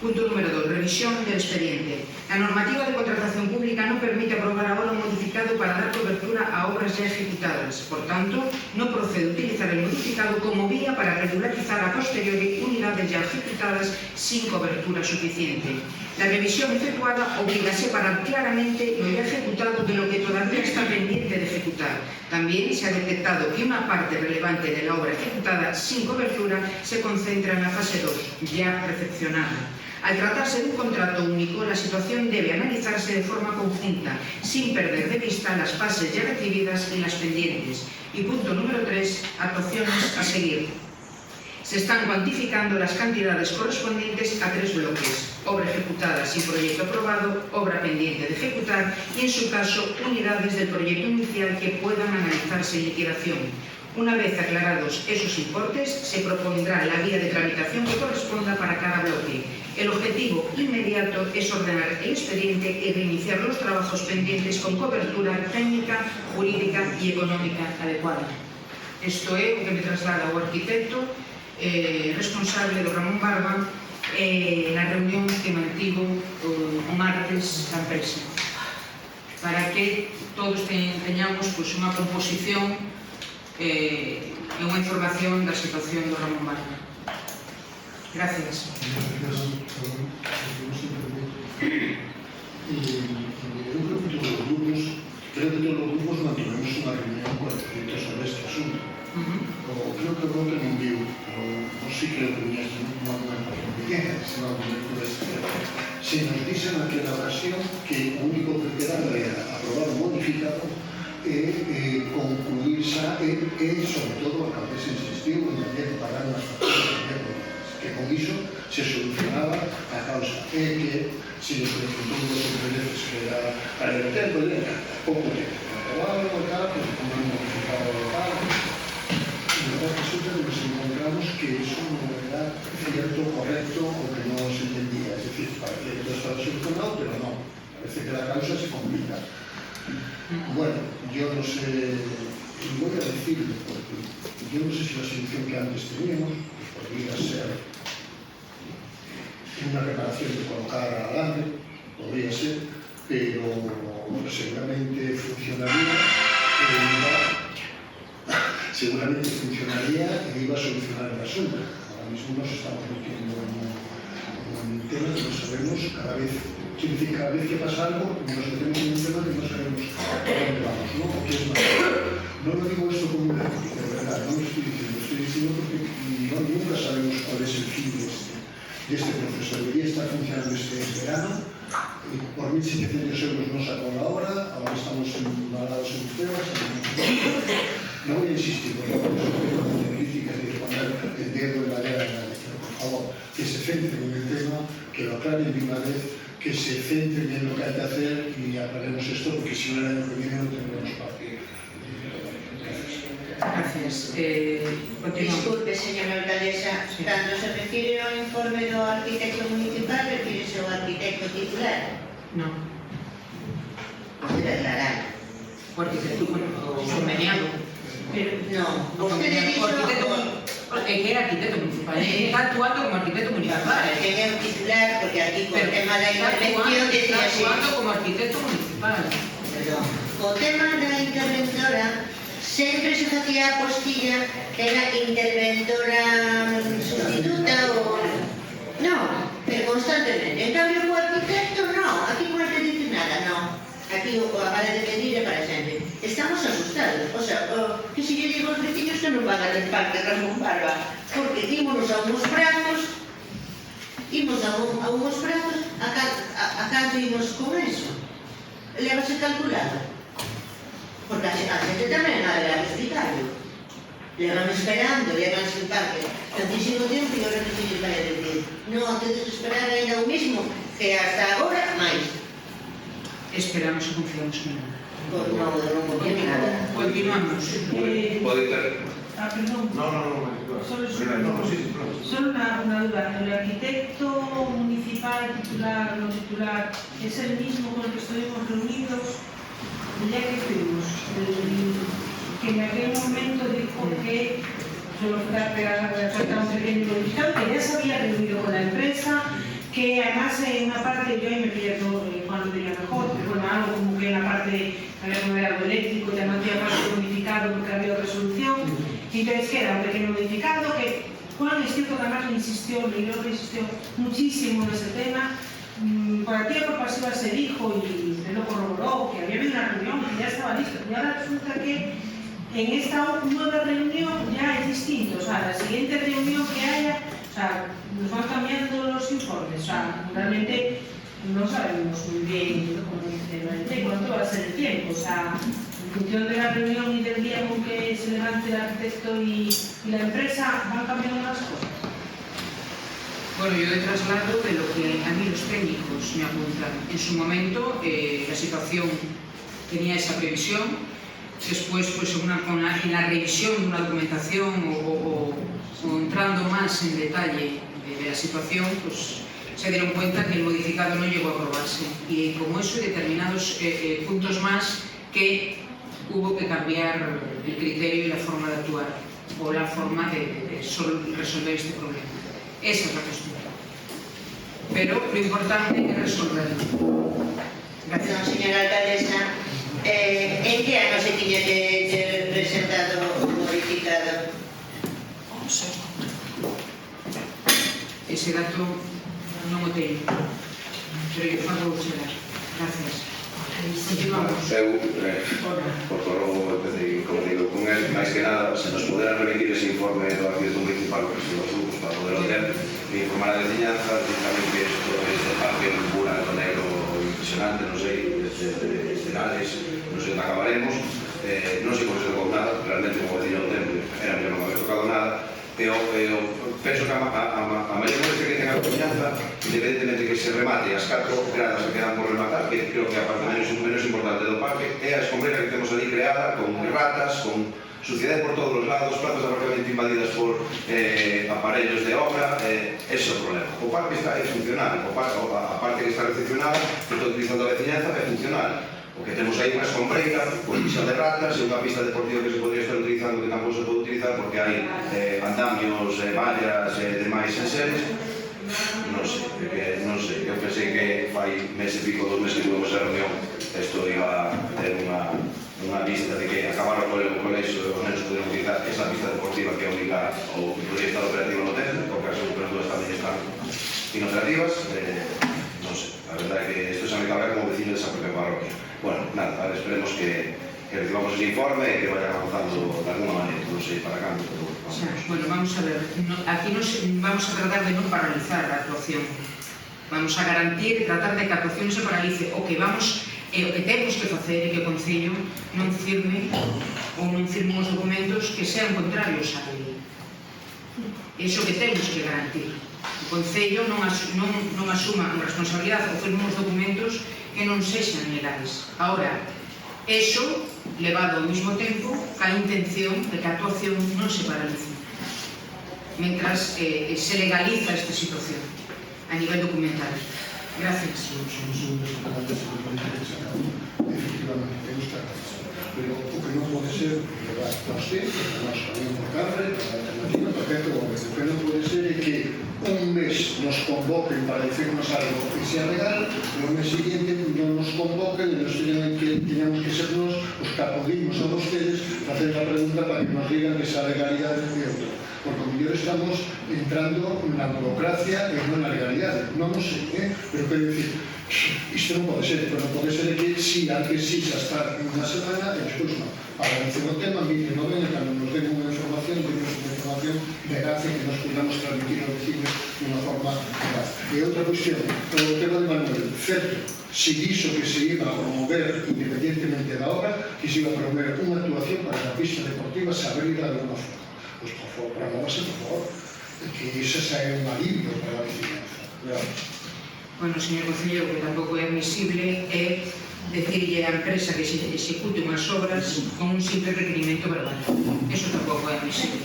Speaker 1: Punto número 2. Revisión del expediente. La normativa de contratación pública no permite aprobar ahora un modificado para dar cobertura a a obras ya ejecutadas. Por tanto, no procede utilizar el modificado como vía para regularizar a posteriori unidades ya ejecutadas sin cobertura suficiente. La revisión efectuada obliga a separar claramente lo ya ejecutado de lo que todavía está pendiente de ejecutar. También se ha detectado que una parte relevante de la obra ejecutada sin cobertura se concentra en la fase 2, ya recepcionada. Al tratarse de un contrato único, la situación debe analizarse de forma conjunta, sin perder de vista las fases ya recibidas y las pendientes. Y punto número 3, actuaciones a seguir. Se están cuantificando las cantidades correspondientes a 3 bloques: obra ejecutada sin proyecto aprobado, obra pendiente de ejecutar y, en su caso, unidades del proyecto inicial que puedan analizarse en liquidación. Una vez aclarados esos importes, se propondrá la vía de tramitación que corresponda para cada bloque. El objetivo inmediato es ordenar el expediente y reiniciar los trabajos pendientes con cobertura técnica, jurídica y económica adecuada. Isto é o que me traslada o arquitecto responsable do Ramón Barba na reunión que mantivo o martes a empresa, para que todos teñamos unha composición e unha información da situación do Ramón Barba. Gracias.
Speaker 8: Creo que todos los grupos mantuvimos una reunión con el proyecto sobre este asunto. Creo que no te envío, o sí creo que venía una documentación pequeña, sino documento de este. Se nos dice en aquella ocasión que lo único que quedaba era aprobar o modificado e concluir xa e, sobre todo, a que se insistiu en que pagar unhas facturas que con iso se solucionaba a causa e que se nos preguntó los intereses que era para el tempo, era pouco tempo. Aprobado e tal, pues como un modificado tal. Y la verdad resulta que nos encontramos que eso no era cierto, correcto o que no se entendía. Es decir, parece que todo estaba solucionado, pero no. Parece que la causa se complica. Bueno, yo no sé, voy a decirlo, porque yo no sé si la solución que antes teníamos pues podría ser una reparación de colocar alambre, podría ser, pero seguramente funcionaría e iba a solucionar el asunto. Ahora mismo nos estamos metiendo en un tema que no sabemos cada vez. Quiere decir, cada vez que pasa algo, nos metemos en un tema que no sabemos a dónde vamos, ¿no? O qué es más. No lo digo esto como una crítica, de verdad, no lo estoy diciendo porque nunca sabemos cuál es el fin de este proceso. Debería estar funcionando este verano. Por 1.700 euros no sacó la obra, ahora estamos embalados en pruebas. No voy a insistir, porque no es crítica de poner el dedo en la llaga de nadie, pero por favor, que se centren en el tema, que lo aclaren de una vez, que se centren en lo que hay que hacer y aclaremos esto, porque si no el año que viene no tendremos partido.
Speaker 1: Gracias.
Speaker 12: Disculpe, señora alcaldesa, cando se refire ao informe do arquitecto municipal, refírese ao arquitecto titular?
Speaker 1: No.
Speaker 12: Debe aclarar.
Speaker 1: O arquitecto conveniado.
Speaker 12: No, vostede dixo...
Speaker 1: que era arquitecto municipal, está actuando como arquitecto municipal.
Speaker 12: Quen é o titular, porque aquí con o tema da intervención
Speaker 1: está actuando como arquitecto municipal.
Speaker 12: Perdón. O tema da interventora sempre se facía a postilla que era interventora sustituta ou... No, pero constantemente. En cambio, o arquitecto no, aquí non se dice nada, no. Aquí o vale de pedir é para sempre. Estamos asustados, o sea, que se lle digo aos veciños que non van a del parque Ramón Barba, porque ímonos a unhos prazos, a canto ímos con eso. Lévase calculado. Porque a xente tamén ha de explicarlo. Levan esperando, levan sin parque tantísimo tempo e agora que se lles vai a decir non, tedes que esperar ainda o mismo que hasta agora máis.
Speaker 1: Esperamos e confiamos en nada.
Speaker 12: Non confío en nada.
Speaker 1: Continuamos.
Speaker 14: Pode ter...
Speaker 7: Perdón.
Speaker 14: No.
Speaker 7: Solo una duda. ¿El arquitecto municipal titular, no titular, es el mismo con el que estuvimos reunidos el día que fuimos? Que en aquel momento dijo que solo faltaba un pequeño modificado, que ya se había reunido con la empresa, que además en una parte, yo ahí me pierdo cuando diría mejor, pero bueno, algo como que en la parte había como de algo eléctrico, ya no hacía falta modificado porque había resolución, y entonces queda un pequeño modificado que Juan es cierto que además le insistió muchísimo en ese tema, por activa por pasiva se dijo y se lo corroboró que había habido una reunión que ya estaba listo, y ahora resulta que en esta nueva reunión ya es distinto, o sea, la siguiente reunión que haya, o sea, nos van cambiando los informes, o sea, realmente no sabemos muy bien cuánto va a ser el tiempo, o sea, en función de la reunión y del día con que se levante el arquitecto y la empresa, van cambiando las cosas.
Speaker 1: Bueno, yo de traslado de lo que a mí los técnicos me apuntan. En su momento la situación tenía esa previsión, después pues en la revisión de una documentación o entrando más en detalle de la situación, pues se dieron cuenta que el modificado no llegó a aprobarse y como eso hay determinados puntos más que hubo que cambiar el criterio y la forma de actuar o la forma de resolver este problema. Esa es la cuestión. Pero lo importante es resolverlo.
Speaker 12: Gracias. Señora alcaldesa, en que ano se tiña que ser presentado o modificado?
Speaker 1: Ese dato non o teño, pero eu fago chegar. Gracias. Continuamos.
Speaker 14: Eu, por logo, como digo, con él, máis que nada, se nos pudera remitir ese informe do arquitecto municipal que os grupos para poder ter e informar a veciñanza, tamén que este parque é un buraco negro impresionante, non sei, desde Gales, non sei onde acabaremos, non sei como se tocou nada, realmente como veciño do tempo, era que non me había tocado nada, e penso que a maior molestia que ten a veciñanza, independentemente que se remate as 4 gradas que quedan por rematar, que creo que a parte menos importante do parque, é a escombrera que temos ali creada, con ratas, con suciedade por todos os lados, plazas de aparcamento invadidas por aparellos de obra, ese é o problema. O parque está funcional, a parte que está recepcionada, que está utilizando a veciñanza, é funcional. O que temos aí unha escombreira, con pisa de ratas e unha pista deportiva que se podría estar utilizando que tampouco se pode utilizar porque hai andamios, vallas e demais enseres. Non sei, eu pensei que fai mes e pico, 2 meses que tuvemos a reunión, isto iba a ter unha vista de que acabaron con o colexo e os nenos poderon utilizar esa pista deportiva que é única ou que podría estar operativa no hotel, porque as outras duas tamén están inoperativas. Non sei, a verdade é que isto xa me cabe como vecino desa propia parroquia. Bueno, nada, esperemos que recibamos ese informe e que vayan avanzando de alguna maneira, non sei para cambio, pero vamos.
Speaker 1: Bueno, vamos a ver, aquí vamos a tratar de non paralizar a actuación. Vamos a garantir, tratar de que a actuación se paralice. O que temos que facer é que o Concello non firme ou non firme os documentos que sean contrarios á lei. Iso que temos que garantir. O Concello non asuma a responsabilidade ou firme os documentos que non sexan legais. Ahora, eso levado ao mesmo tempo ca intención de que a actuación non se paralice mentras se legaliza esta situación a nivel documental. Gracias.
Speaker 8: Efectivamente, gusta. Pero o que non pode ser levar a usted, que nós sabemos por cable, a alternativa, perfecto, o que non pode ser é que un mes nos convoquen para decirnos algo que sea legal e o mes siguiente non nos convoquen e nos teñamos que ser nos os que acudimos a vostedes a hacer a pregunta para que nos digan esa legalidade de outra. Porque o mellor estamos entrando na burocracia e non na legalidade. Non sei, pero quero dicir, isto non pode ser, pero non pode ser que si antes sí xa está en unha semana e despois non. Para vencer o tema, a mí que non venga, cando nos den unha información, temos unha información veraz e que nos podamos transmitir aos vecinos de unha forma veraz. E outra cuestión, o tema de Manuel, certo, se dixo que se iba a promover, independientemente da obra, que se iba a promover unha actuación para que a pista deportiva se abrira de unha forma. Pois, por favor, para nós, por favor, que iso xa é un alivio para a veciñanza.
Speaker 1: Bueno, señor Concello, que tampouco é admisible é decirlle á empresa que se execute unhas obras con un simple requerimento verbal. Eso tampouco é admisible.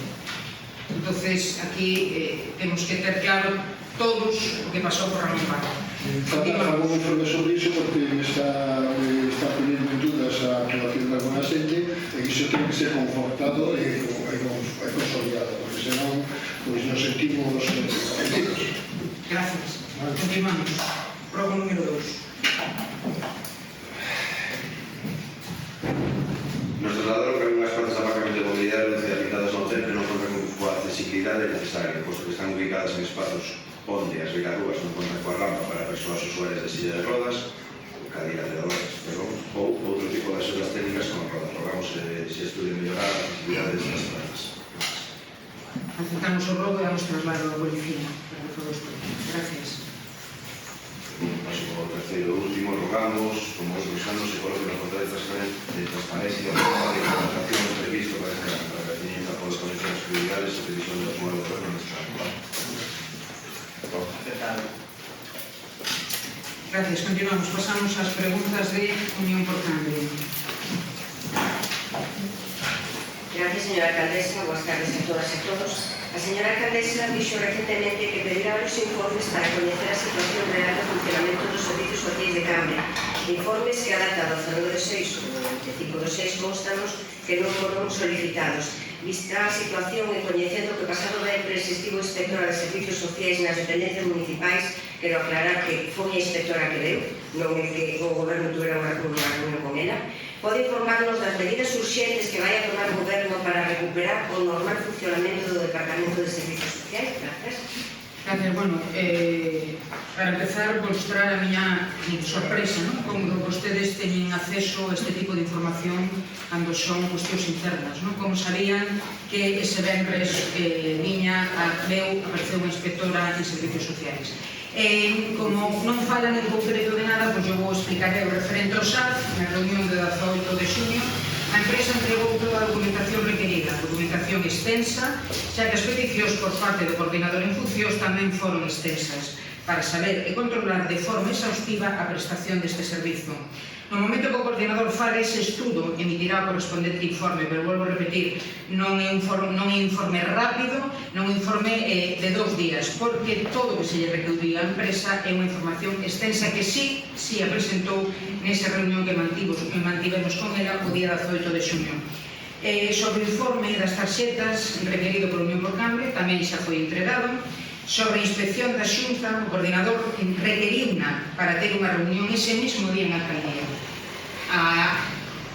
Speaker 1: Entonces, aquí temos que ter claro todos o que pasou por Ramón Barra.
Speaker 8: Hago un informe sobre iso porque me está poniendo en dudas a actuación de alguna xente e iso ten que ser confortado e consolidado, porque senón nos sentimos ofendidos.
Speaker 1: Gracias. Continuamos. Probo número 2.
Speaker 14: Nos trasladaron que algunhas partes do aparcamento de mobilidade realizadas ao hotel que non contan coa accesibilidade necesaria, posto que están ubicadas en espazos onde as beirarrúas non contan coa rampa para persoas usuarias de silla de rodas, cadeira de rodas, ou outro tipo de axudas técnicas con rodas. Rogamos se estudie mellorar a accesibilidade destas plazas.
Speaker 1: Aceptamos o robo e damos traslado á policía para que todo isto. Gracias.
Speaker 14: Paso por o terceiro e último, rogamos, como outros anos, se coloque na portal de transparencia de información previsto para esta pertinencia por las conexiones prioridades e previsión dos modelos de gobierno nesta actual.
Speaker 1: Gracias. Continuamos. Pasamos ás preguntas de Unión por Cambio.
Speaker 15: Gracias, señora alcaldesa. Buenas tardes a todas e todos. A señora alcaldesa dixo recentemente que pedirá os informes para coñecer a situación real do funcionamento dos servicios sociais de Cambre. Informes que a data do 0/6 ou 25/6 constanos que non foron solicitados. Vista a situación e coñecendo que pasado da empresa estivo inspectora de servicios sociais nas dependencias municipais, quero aclarar que foi a inspectora que deu, non é que o goberno tuvera unha reunión con ela. Pode informarnos das medidas urxentes que vai a tomar o goberno para recuperar o normal funcionamento do Departamento de Servicios Sociais? Gracias.
Speaker 1: Gracias. Bueno, para empezar, mostrar a miña sorpresa, ¿no? Como vostedes teñen acceso a este tipo de información cando son cuestións internas, ¿no? Como sabían que ese venres apareceu unha inspectora en Servicios Sociais. Como non falan en concreto de nada, pois eu vou explicar o referente ao SAF. Na reunión de 18 de xuño, a empresa entregou toda a documentación requerida, documentación extensa, xa que as peticións por parte do coordinador en funcións tamén foron extensas, para saber e controlar de forma exhaustiva a prestación deste servizo. No momento que o coordinador faga ese estudo, emitirá o correspondente informe, pero volvo a repetir, non é un informe rápido, non é un informe de 2 días, porque todo o que se lle requería á empresa é unha información extensa que sí a presentou nesa reunión que mantivemos con ela o día 18 de xuño. Sobre o informe das tarxetas requerido por Unión por Cambre, tamén xa foi entregado. Sobre a inspección da Xunta, o coordinador requeriuna para ter unha reunión ese mesmo día en alcaldía.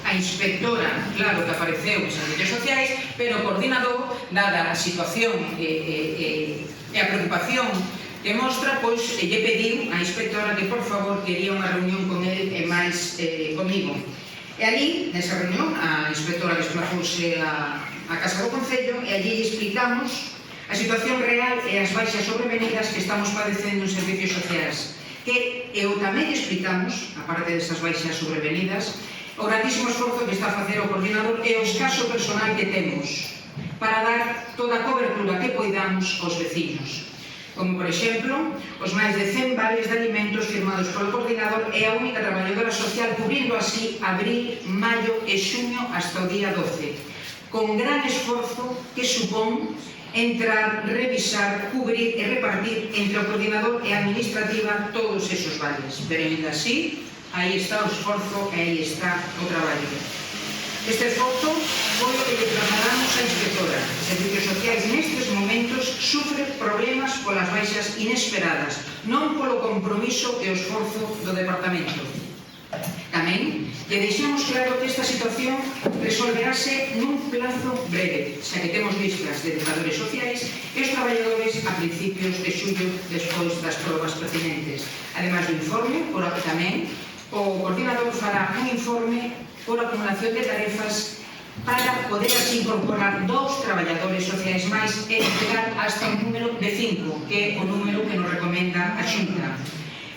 Speaker 1: A inspectora, claro que apareceu en Servicios Sociais, pero o coordinador, dada a situación e a preocupación que mostra, pois lle pediu á inspectora que por favor quería unha reunión con ele e máis comigo. E ali, nesa reunión, a inspectora desplazouse á Casa do Concello e allí explicamos a situación real e as baixas sobrevenidas que estamos padecendo en Servicios Sociais, que tamén explicamos, a parte desas baixas sobrevenidas, o grandísimo esforzo que está a facer o coordinador e o escaso personal que temos para dar toda a cobertura que poidamos aos veciños. Como, por exemplo, os máis de 100 vales de alimentos firmados polo coordinador e a única traballadora social cubrindo así abril, maio e xuño hasta o día 12, con gran esforzo que supón entrar, revisar, cubrir e repartir entre o coordinador e a administrativa todos esos vales. Pero ainda así, aí está o esforzo e aí está o traballo. Este esforzo foi o que lle trasladamos á inspectora. Servicios Sociais nestes momentos sufre problemas polas baixas inesperadas, non polo compromiso e o esforzo do departamento. Tamén lle deixamos claro que esta situación resolverase nun plazo breve, xa que temos listas de educadores sociais e os traballadores a principios de xullo despois das probas pertinentes. Ademais do informe, por que tamén o coordinador fará un informe por acumulación de tarefas para poder así incorporar 2 traballadores sociais máis e chegar hasta un número de 5, que é o número que nos recomenda a Xunta.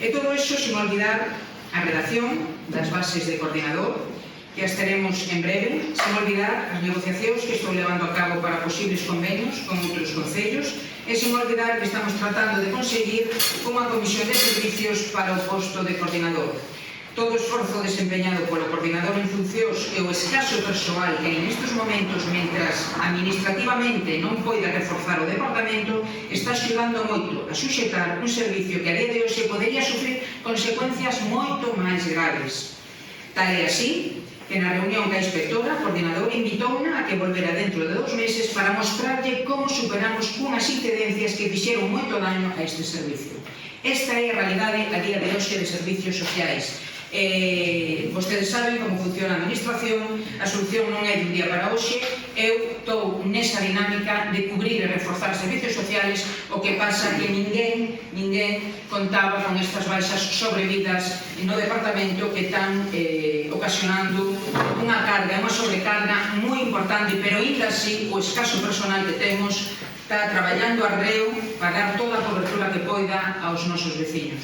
Speaker 1: E todo iso sin olvidar a redacción das bases de coordinador, que as teremos en breve, sen olvidar as negociacións que estou levando a cabo para posibles convenios con outros concellos e sen olvidar que estamos tratando de conseguir unha comisión de servicios para o posto de coordinador. Todo o esforzo desempeñado polo coordinador en funcións e o escaso persoal que hai nestes momentos, mentras administrativamente non poida reforzar o departamento, está axudando moito a suxetar un servicio que a día de hoxe podería sufrir consecuencias moito máis graves. Tal é así que na reunión ca inspectora, a coordinador invitouna a que volvera dentro de 2 meses para mostrarlle como superamos unhas incidencias que fixeron moito daño a este servicio. Esta é a realidade a día de hoxe de servicios sociais. Vostedes saben como funciona a administración, a solución non é dun día para hoxe. Eu estou nesa dinámica de cubrir e reforzar servicios sociales, o que pasa que ninguén contaba con estas baixas sobrevidas no departamento que están ocasionando unha carga, unha sobrecarga moi importante, pero ainda así o escaso personal que temos está traballando arreo para dar toda a cobertura que poida aos nosos veciños.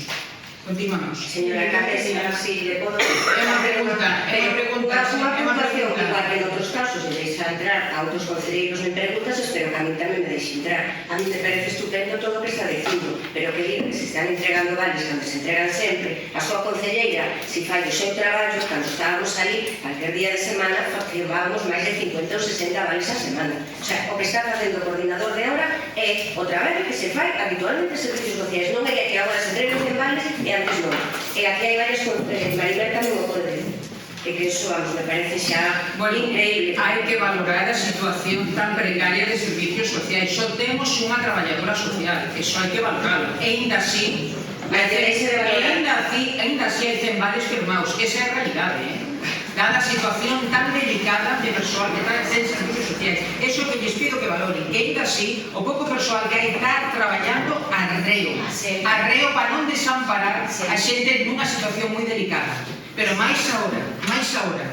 Speaker 1: Continuamos.
Speaker 15: Señora Alcaldesa, si le podo...
Speaker 1: É unha pregunta,
Speaker 15: Unha puntuación igual que en outros casos de deixar entrar a outros concelleiros en preguntas, espero que a mí tamén me deixe entrar. A mí me parece estupendo todo o que está dicindo, pero que diga que se están entregando vales cando se entregan sempre. A súa concelleira, si fai o seu traballo, cando estábamos ali, cualquier día de semana, firmábamos máis de 50 ou 60 vales a semana. O sea, o que está facendo o coordinador de ahora é o traballo que se fai habitualmente en servicios sociais. Non é que agora se entreguen en vales e antes non. E aquí hai varias Maribel tamén o pode decir. E que iso, vamos, me parece xa increíble.
Speaker 1: Hai que valorar a situación tan precaria de servicios sociais. Só temos unha traballadora social, eso hai que valorarlo. E ainda así, ainda así hai 100 vales firmados. Esa é a realidade, dada a situación tan delicada de persoal que está en servicios sociais. Eso é o que lles pido que valoren. E ainda así, o pouco persoal que hai está traballando arreo para non desamparar a xente nunha situación moi delicada. Pero máis agora,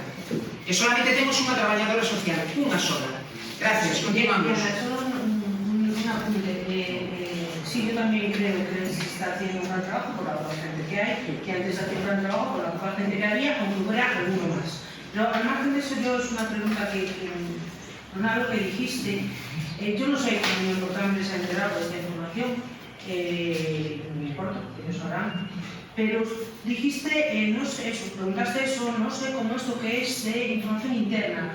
Speaker 1: que solamente temos unha traballadora social, unha sola. Gracias, continuamos.
Speaker 7: Solo un apunte. Sí, yo también creo que se está haciendo un gran trabajo por la gente que hay, que antes hacía un gran trabajo por la poca gente que había, aunque hubiera alguno más. Pero al margen de eso, yo es una pregunta que, con algo que dijiste, yo no sé cómo los votantes se han enterado de esta información, no me importa, ellos sabrán, pero dijiste, no sé, eso, preguntaste eso, no sé cómo esto que es de información interna.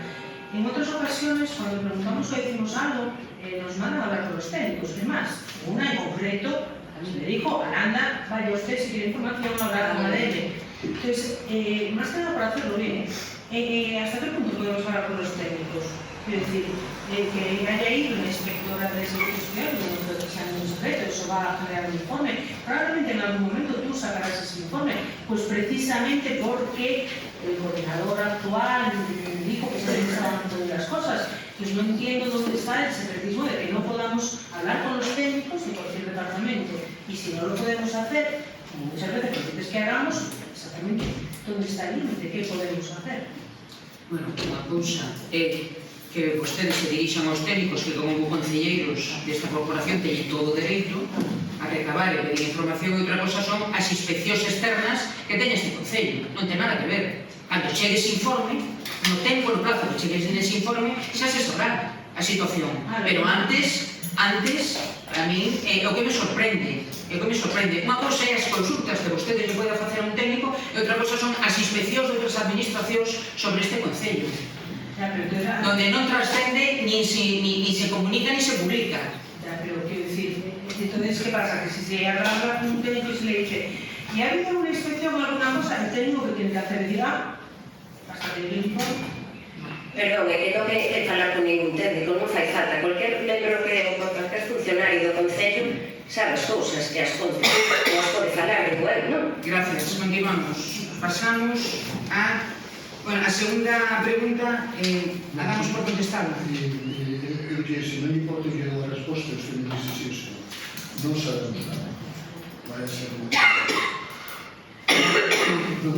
Speaker 7: En otras ocasiones, cuando preguntamos o decimos algo, nos mandan a hablar con los técnicos y demás. Una en concreto, a mí me dijo, Aranda, vaya usted si quiere información, hablar con ADN. Entonces, más que nada para hacerlo bien, ¿hasta qué punto podemos hablar con los técnicos? Es decir, que haya ido una inspectora de servicios sociales, no creo que sea ningún secreto, eso va a generar un informe. Probablemente en algún momento tú sacarás ese informe, pues precisamente porque el coordinador actual dijo que se estaban haciendo las cosas. Pues no entiendo dónde está el secretismo de que no podamos hablar con los técnicos de cualquier departamento. Y si no lo podemos hacer, como muchas veces lo que es que hagamos, exactamente dónde está el límite, qué podemos hacer.
Speaker 1: Bueno, unha cousa é que vostedes se dirixan aos técnicos que como concelleiros desta corporación teñen todo o dereito a recabar e pedir información, e outra cosa son as inspeccións externas que teña este concello. Non ten nada que ver. Cando chegue ese informe, no tempo, no plazo que chegue ese informe, xa se sabrá a situación. Pero antes, a mí, é o que me sorprende. Unha cosa é as consultas que vostedes le poden facer a un técnico, e outra cosa son as inspeccións de outras administracións sobre este concello, donde non trascende, ni se comunica, ni se publica.
Speaker 7: Ya, pero quiero decir, entonces, ¿qué pasa? Que si se habla con un técnico y se le dice, ¿y ha habido una inspección o alguna cosa? El técnico que tiene que hacer es decir, hasta que el informe.
Speaker 15: Perdón, é que non é falar con ningún técnico, non fai falta. Cualquier membro que, ou cualquier funcionario do Concello sabe as cousas que as conta, non as pode falar igual, non?
Speaker 1: Gracias, continuamos. Pasamos a... Bueno, a segunda pregunta, la damos por contestada.
Speaker 8: Eu que se non importa que a resposta, usted me dice sí, sí. Non sabemos nada. Vai a ser un... Non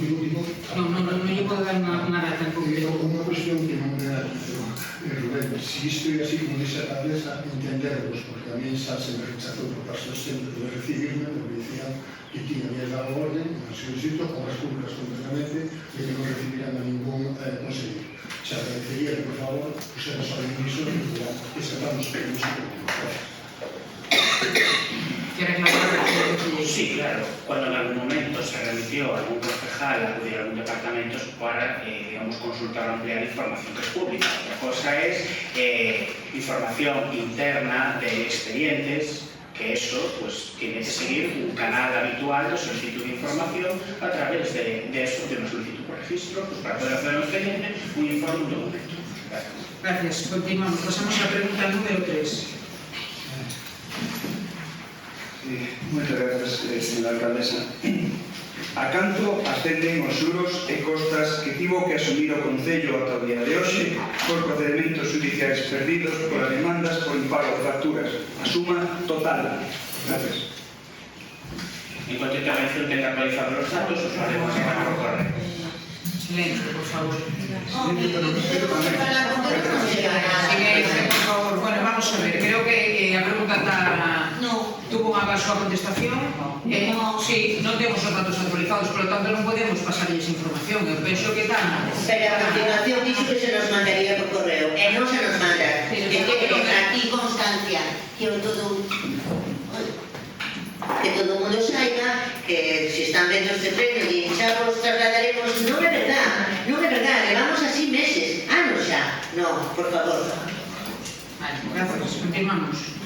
Speaker 1: lle podo dar unha data en concreto.
Speaker 8: Unha cuestión que non me Rubén, si isto é así como dice a cabeza, entenderlos, porque a mí xa se me rechazou por parte dos centros de recibirme, porque dicían que tiña que dar orden, no seu sitio, obras públicas completamente, de que non recibirán a ningún consello. Se agradecería que, por favor, pusera só en iso que sepamos que non se preocupa.
Speaker 1: ¿Quiere aclarar?
Speaker 3: Sí, claro. Cuando en algún momento se remitió a algún concejal, acudir a algún departamento para, digamos, consultar o ampliar información que es pública. Otra cosa es información interna de expedientes, que eso pues tiene que seguir un canal habitual de solicitud de información a través de eso, de una solicitud por registro, pues para poder hacer un expediente, un informe, un documento.
Speaker 1: Gracias. Continuamos. Pasamos a la pregunta número 3.
Speaker 4: Moitas grazas, señora alcaldesa. A canto ascenden os xuros e costas que tivo que asumir o Concello ata o día de hoxe por procedimentos judiciais perdidos polas demandas por impago de facturas? A suma total. Gracias.
Speaker 3: En cuanto a intervención tenga actualizados los datos, os haremos llegar por correo.
Speaker 1: Silencio, por favor.
Speaker 12: Para la consulta no llega nada.
Speaker 1: Silencio, por favor. Bueno, vamos a ver. Creo que a pregunta tuvo unha súa contestación. Sí, non temos os datos actualizados, por lo tanto non podemos pasarles información. Eu penso que está...
Speaker 12: Pero a continuación dixo que se nos mandaría por correo. E non se nos manda. Que quede aquí constancia que todo o mundo saiba que se están vendo este premio e xa vos trasladaremos. Non é verdad, levamos así meses, anos xa. No, por favor.
Speaker 1: Vale, gracias. Continuamos.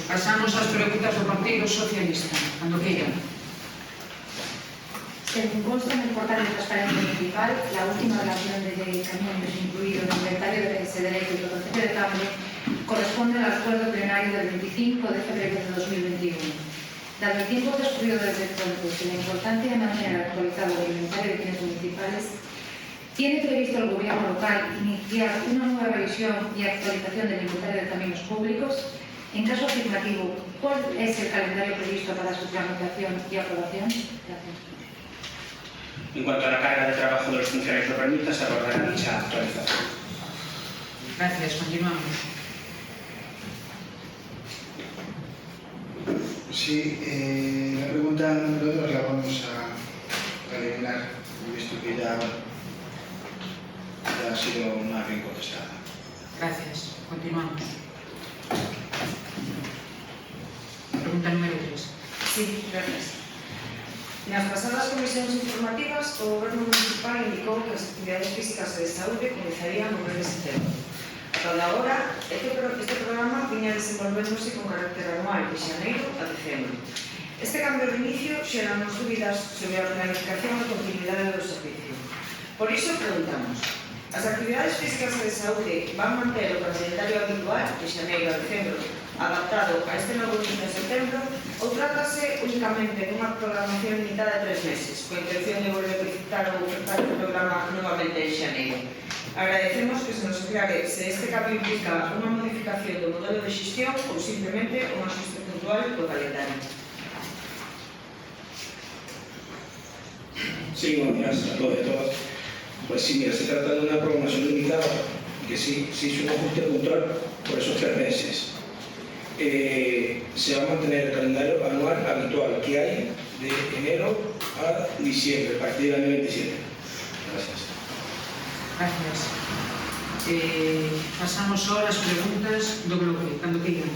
Speaker 1: Pasamos ás preguntas do Partido Socialista. Cando queiran.
Speaker 16: Según consta en el portal de Transparencia Municipal, la última relación de camiones incluido en el inventario de bienes de derechos del Concello de Cambre corresponde al acuerdo plenario del 25 de febrero de 2021. Dado el tiempo transcurrido desde entonces y la importancia de mantener actualizado el inventario de bienes municipales, ¿tiene previsto el Gobierno local iniciar una nueva revisión y actualización del inventario de caminos públicos? En caso afirmativo, ¿cuál es el calendario previsto para su tramitación y aprobación? Gracias.
Speaker 3: En cuanto a la carga de trabajo de los funcionarios urbanistas, se abordará dicha actualización.
Speaker 1: Gracias. Continuamos.
Speaker 6: Sí, la pregunta número 2 la vamos a eliminar, visto que ya ha sido más bien contestada.
Speaker 1: Gracias. Continuamos. Pregunta número 3.
Speaker 17: Sí, gracias. Nas pasadas comisións informativas, o Goberno Municipal indicou que as actividades físicas de saúde comenzarían no mes de setembro. Ata agora, este programa viña desenvolvéndose con carácter anual de xaneiro a decembro. Este cambio de inicio xera nos dúbidas sobre a planificación e continuidade do servicio. Por iso preguntamos, as actividades físicas de saúde van manter o calendario habitual de xaneiro a decembro adaptado a este novo inicio de setembro ou trátase únicamente dunha programación limitada de 3 meses, coa intención de volver a visitar ou ofertar o programa novamente en xaneiro? Agradecemos que se nos aclare se este cambio implica unha modificación do modelo de xestión ou simplemente un ajuste puntual do calendario.
Speaker 18: Sí, buenos días a todos y a todas. Pues sí, mira, se trata de una programación limitada que sí es un ajuste puntual por esos 3 meses. Se va a mantener el calendario anual habitual que hay de enero a diciembre, a partir del año 27. Gracias.
Speaker 1: Gracias. Pasamos ahora as preguntas do bloque. Cando queiran.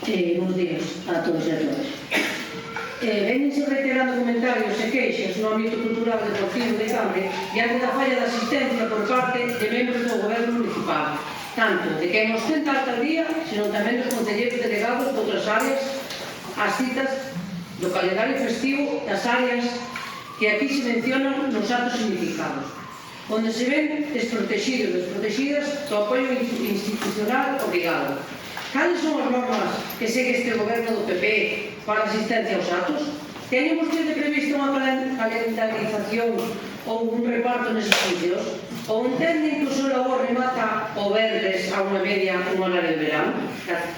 Speaker 19: Buenos días a todos e a todas. Vénense reiterando comentarios e queixas no ámbito cultural e deportivo de Cambre diante da falla de asistencia por parte de membros do Goberno Municipal, tanto de quen ostenta a alcaldía, senón tamén dos concelleiros delegados de outras áreas, as citas do calendario festivo das áreas que aquí se mencionan nos actos significados, onde se ven desprotegidos e desprotegidas do apoio institucional obrigado. Cales son as normas que segue este goberno do PP para a asistencia aos actos? Teñen vostede previsto unha calendarización ou un reparto neses sitios? Ou entenden que o seu labor remata o verdes a unha media un horario de verano? Gracias.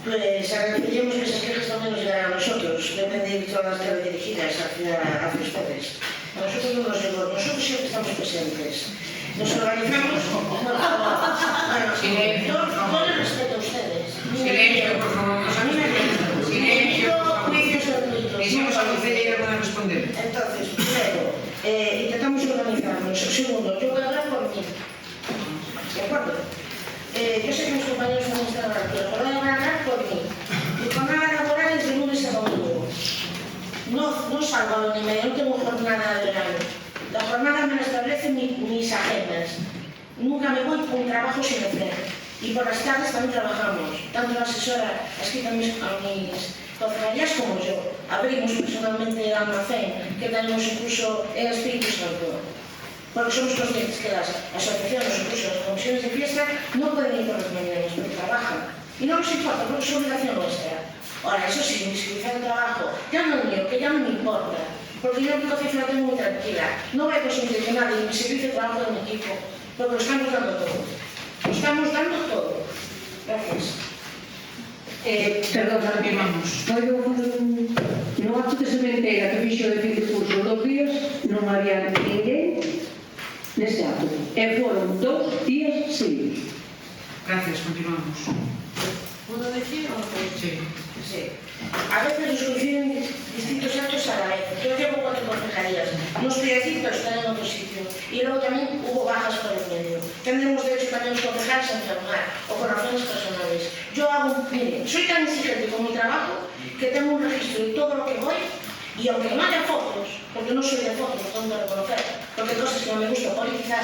Speaker 13: Pues agradecemos que esas quejas también nos llegan a nosotros, deben de ir todas las dirigidas hacia ustedes. A nosotros no nos llegan, nosotros siempre estamos presentes. Nos organizamos.
Speaker 1: Silencio, por favor.
Speaker 13: No les respeto a ustedes.
Speaker 1: Silencio, por favor.
Speaker 13: A mí me
Speaker 1: Silencio, por favor.
Speaker 13: juicios gratuitos.
Speaker 1: Dixemos a concelleira para responder.
Speaker 13: Entonces, primero, intentamos organizarnos. Segundo, yo voy a hablar por mí. ¿De acuerdo? Yo sé que mis compañeros también están hablando, pero voy a hablar por mí. Mi jornada laboral es de lunes a domingo. No salgo a la 1:30, no tengo jornada de verano. La jornada me la establecen mis agendas. Nunca me voy con trabajo sin hacer. Y por las tardes también trabajamos. Tanto la asesora, a mis concejalías como yo. Abrimos personalmente el almacén, que tenemos incluso el Espíritu Santo. porque somos conscientes que las asociaciones, incluso las comisiones de fiesta, no pueden ir por las mañanas porque trabajan. Y no nos importa, porque es obligación nuestra. Ahora, eso sí, visibilizar el trabajo, ya no mío, que ya no me importa, porque yo mi conciencia la tengo muy tranquila. No voy a consentir que nadie visibilice el trabajo de mi equipo, porque lo estamos dando todo. Lo estamos dando todo. Gracias.
Speaker 19: Perdón, continuamos. No acto de sementeira que fixo de fin de curso 2 días, non había ninguén nese acto. E foron 2 días seguidos.
Speaker 1: Gracias, continuamos.
Speaker 13: ¿Puedo decir o no?
Speaker 1: Sí.
Speaker 13: Sí. A veces nos coinciden distintos actos a la vez. Yo llevo 4 concejalías. No estoy aquí, pero estaré en otro sitio. Y luego también hubo bajas por el medio. Tendremos derecho también los concejales a enfermar o por razones personales. Yo hago, mire, soy tan exigente con mi trabajo que tengo un registro de todo lo que voy y aunque no haya fotos, porque no soy de fotos, lo tengo que reconocer, porque hay cosas que no me gusta politizar,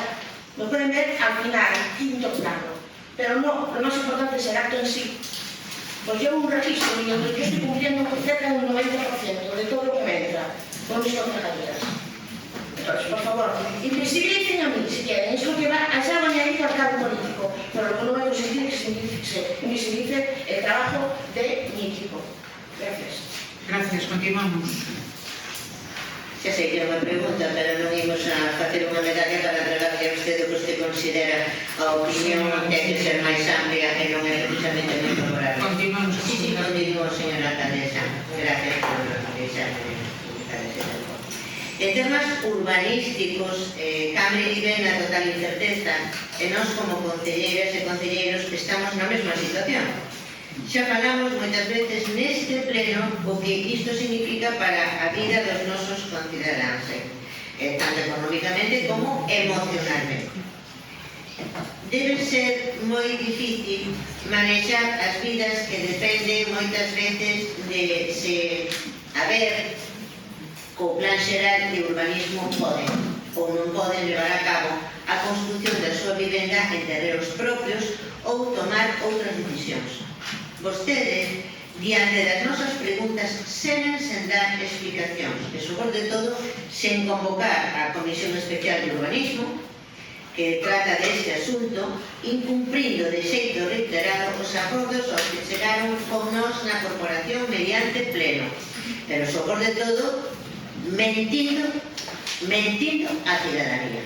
Speaker 13: me pueden ver al final, en quinto plano. Pero no, lo más importante es el acto en sí. Pues llevo un registro y yo estoy cumpliendo cerca del 90% de todo lo que me entra con mis concejalías. Entonces, por favor, invisibilicen a mí si quieren, es lo que va a ser añadido al cargo político, pero lo que no voy a consentir es que se invisibilice el trabajo de mi equipo. Gracias.
Speaker 1: Gracias, continuamos.
Speaker 12: Xa sei que é unha pregunta, pero non imos a facer unha medalla para entregarle a usted o que usted considera a opinión ten que ser máis amplia e non é precisamente moi favorable.
Speaker 1: Continuamos.
Speaker 12: Sí, continuo, señora alcaldesa. Gracias por deixarme utilizar ese tempo. En temas urbanísticos, Cambre vive na total incerteza e nós como concelleiras e concelleiros estamos na mesma situación. Xa falamos moitas veces neste pleno o que isto significa para a vida dos nosos concidadáns, tanto económicamente como emocionalmente. Debe ser moi difícil manexar as vidas que dependen moitas veces de se haber co plan xeral de urbanismo poden ou non poden levar a cabo a construción da súa vivenda en terreos propios ou tomar outras decisións. Vostedes, diante das nosas preguntas, seguen sen dar explicacións, e sobre todo sen convocar a Comisión Especial de Urbanismo, que trata deste asunto, incumprindo de xeito reiterado os acordos aos que chegaron con nós na corporación mediante pleno, pero sobre todo mentindo a cidadanía,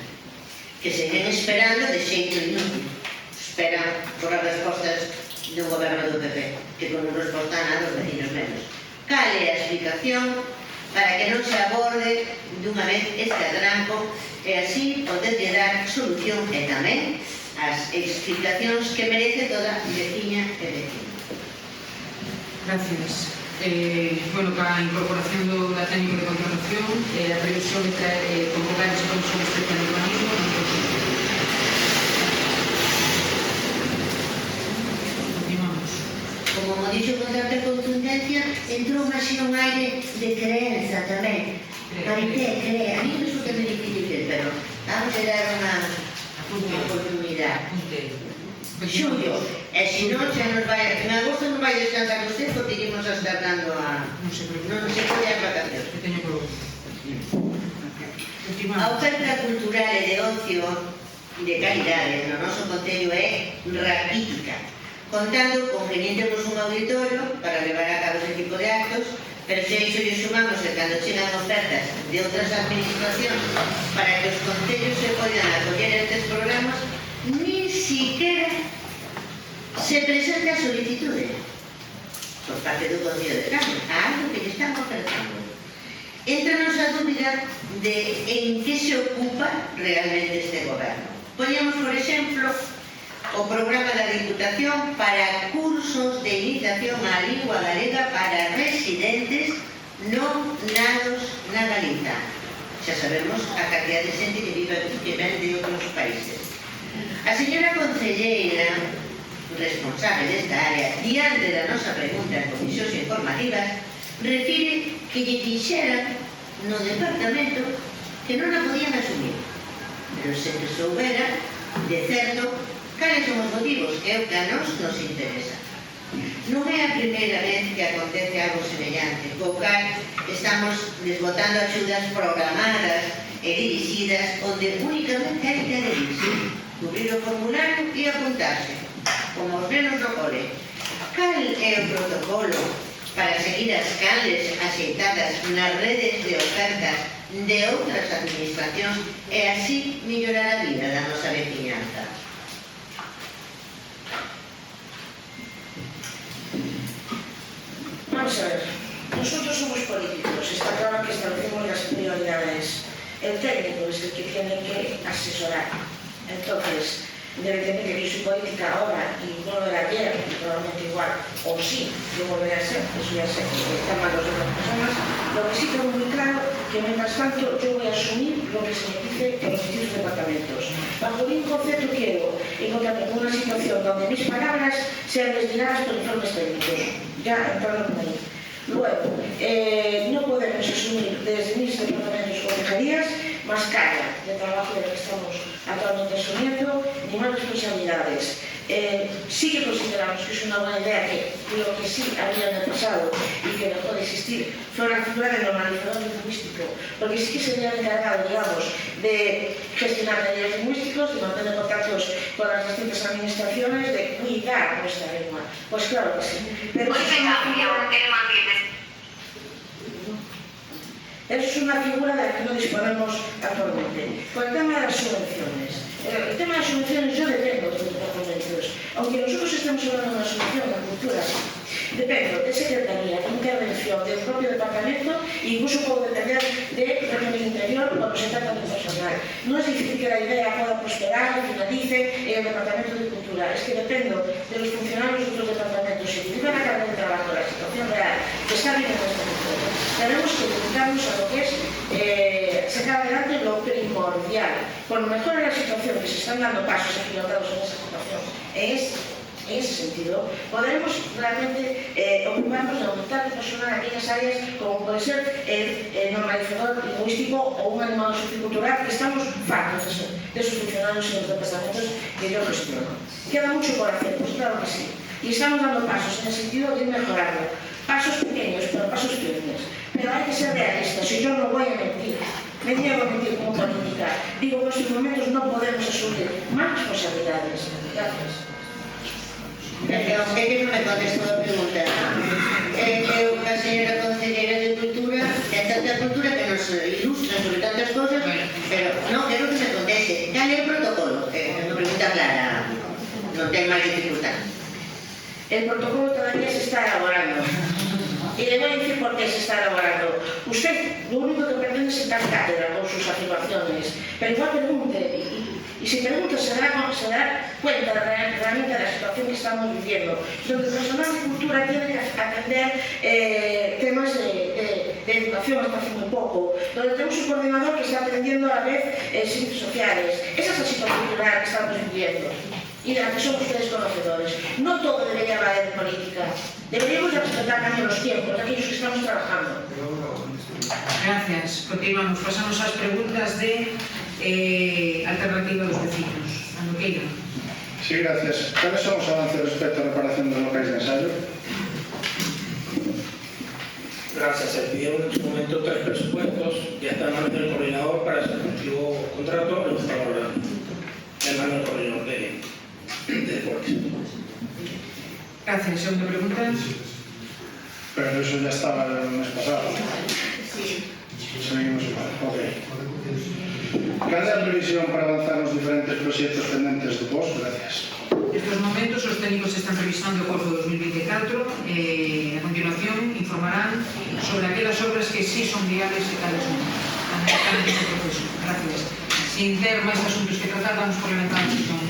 Speaker 12: que seguen esperando de xeito inútil, esperan por as respostas do goberno do PP, que non resposta a nada os vecinos menos. Cal é a explicación para que non se aborde dunha vez este atranco e así poderlle dar solución e tamén as explicacións que merece toda veciña e vecino.
Speaker 1: Gracias. Bueno, para a incorporación da técnica de contratación, a previsión de convocar esa Comisión Especial de Urbanismo,
Speaker 12: como mo dixo con tanta contundencia, entrou máis un aire de creenza tamén. Parece, a mí resulta moi difícil, pero vamos a dar unha oportunidade. Xulio, e se non xa nos vai, en agosto non vai descansar usted porque iremos a estar dando a... Non se pode as vacacións. A oferta cultural e de ocio de calidade no noso concello é raquítica, contando con que nin temos un auditorio para levar a cabo ese tipo de actos, pero se iso lle sumamos que cando chegan ofertas de outras administracións para que os concellos se poidan acoller a estes programas, nin siquiera se presenta a solicitude por parte do Concello de Cambre a algo que lle están ofertando. Entranos a dúbida de en que se ocupa realmente este goberno. Poñamos, por exemplo, o programa da Diputación para cursos de iniciación á lingua galega para residentes non nados na Galiza. Xa sabemos a cantidad de xente que ven de outros países. A señora concelleira responsable desta área, diante da nosa pregunta en comisións informativas, refire que lle dixeran no departamento que non a podían asumir, pero se que soubera de certo cales son os motivos, que é o que a nos interesa. Non é a primeira vez que acontece algo semellante, co cal estamos desbotando axudas programadas e dirixidas onde únicamente hai que adherirse, cubrir o formulario e apuntarse, como os nenos do cole. Cal é o protocolo para seguir as canles axeitadas nas redes de ofertas de outras administracións e así mellorar a vida da nosa veciñanza?
Speaker 13: Vamos a ver, nosotros somos políticos, está claro que establecemos las prioridades. El técnico es el que tiene que asesorar. Entonces, evidentemente que yo soy política ahora y no lo era ayer, probablemente igual, o sí, yo volveré a ser, eso ya sé, están malos de otras personas. Lo que sí tengo muy claro que mientras tanto yo voy a asumir lo que se me dice por los distintos departamentos. Bajo ningún concepto quiero encontrarme en una situación donde mis palabras sean desviadas por informes técnicos. Ya entrando por ahí. Luego, no podemos asumir desde mis departamentos y consejerías más carga de trabajo de lo que estamos actualmente asumiendo, ni más responsabilidades. Sí que consideramos que es una buena idea que lo que sí había en el pasado y que no puede existir fue la figura del normalizador lingüístico, porque sí que se había encargado, digamos, de gestionar medios lingüísticos, de mantener contactos con las distintas administraciones, de cuidar nuestra lengua. Pues claro que sí. Pero eso es una figura de la que no disponemos actualmente. Con el tema de las subvenciones. El tema de las subvenciones yo dependo de los departamentos. Aunque nosotros estemos hablando de una subvención de cultura, dependo de secretaría, de intervención del propio departamento e incluso puedo depender de régimen interior cuando se trata de personal. No es difícil que la idea pueda prosperar y finalice en el departamento de cultura. Es que dependo de los funcionarios de otros departamentos. Si viven a cargo de trabajo la situación real que está viviendo este sector, tenemos que dedicarnos a lo que es sacar adelante lo primordial. Cuando mejore la situación, que se están dando pasos equivocados en esa situación, en ese sentido, podremos realmente ocuparnos de aumentar de personal en aquellas áreas como puede ser el normalizador lingüístico o un animador sociocultural, que estamos fartos de esos funcionarios en los departamentos que yo gestiono. Queda mucho por hacer, pues claro que sí. Y estamos dando pasos en el sentido de ir mejorando. Pasos pequeños, pero pasos firmes. Pero hay que ser realistas, y yo no voy a mentir. Me niego a mentir como política. Digo que en estos momentos no podemos asumir más responsabilidades. Gracias.
Speaker 12: Perdón, é que non me contestou a pregunta. Creo que a señora conselleira de Cultura ten tanta cultura que nos ilustra sobre tantas cosas, pero non quero que me conteste. Cal é o protocolo? É unha pregunta clara, non ten máis dificultad.
Speaker 13: El protocolo todavía se está elaborando. Y le voy a decir por qué se está elaborando. Usted lo único que pretende es sentar cátedra con sus afirmaciones, pero igual pregunte, y si pregunta se dará cuenta realmente de la situación que estamos viviendo, donde el personal de cultura tiene que atender temas de educación hasta hace muy poco, donde tenemos un coordinador que está atendiendo a la vez servicios sociales. Esa es la situación cultural que estamos viviendo y de la que son ustedes conocedores. No todo debería valer de política. Deberíamos de respetar también los tiempos de aquellos que estamos trabajando.
Speaker 1: Gracias. Continuamos. Pasamos ás preguntas de Alternativa dos Vecinos. Andoqueira.
Speaker 11: Sí, gracias. ¿Cuáles son los avances respecto a la reparación de los locales de ensayo?
Speaker 18: Gracias. Se pidieron en su momento 3 presupuestos, ya está en manos del coordinador para el respectivo contrato, lo está valorando. En manos del coordinador de deportes.
Speaker 1: Gracias. Segunda pregunta.
Speaker 11: Pero eso ya estaba el mes pasado.
Speaker 12: Sí.
Speaker 11: Seguimos igual. Ok. ¿Cal é a previsión para avanzar nos diferentes proxectos pendentes do POS? Gracias.
Speaker 1: Nestes momentos, os técnicos están revisando o curso 2024 e, a continuación, informarán sobre aquelas obras que sí son viables e cales non. Están en ese proceso. Gracias. Sin ter máis asuntos que tratar, damos por levantado a sesión.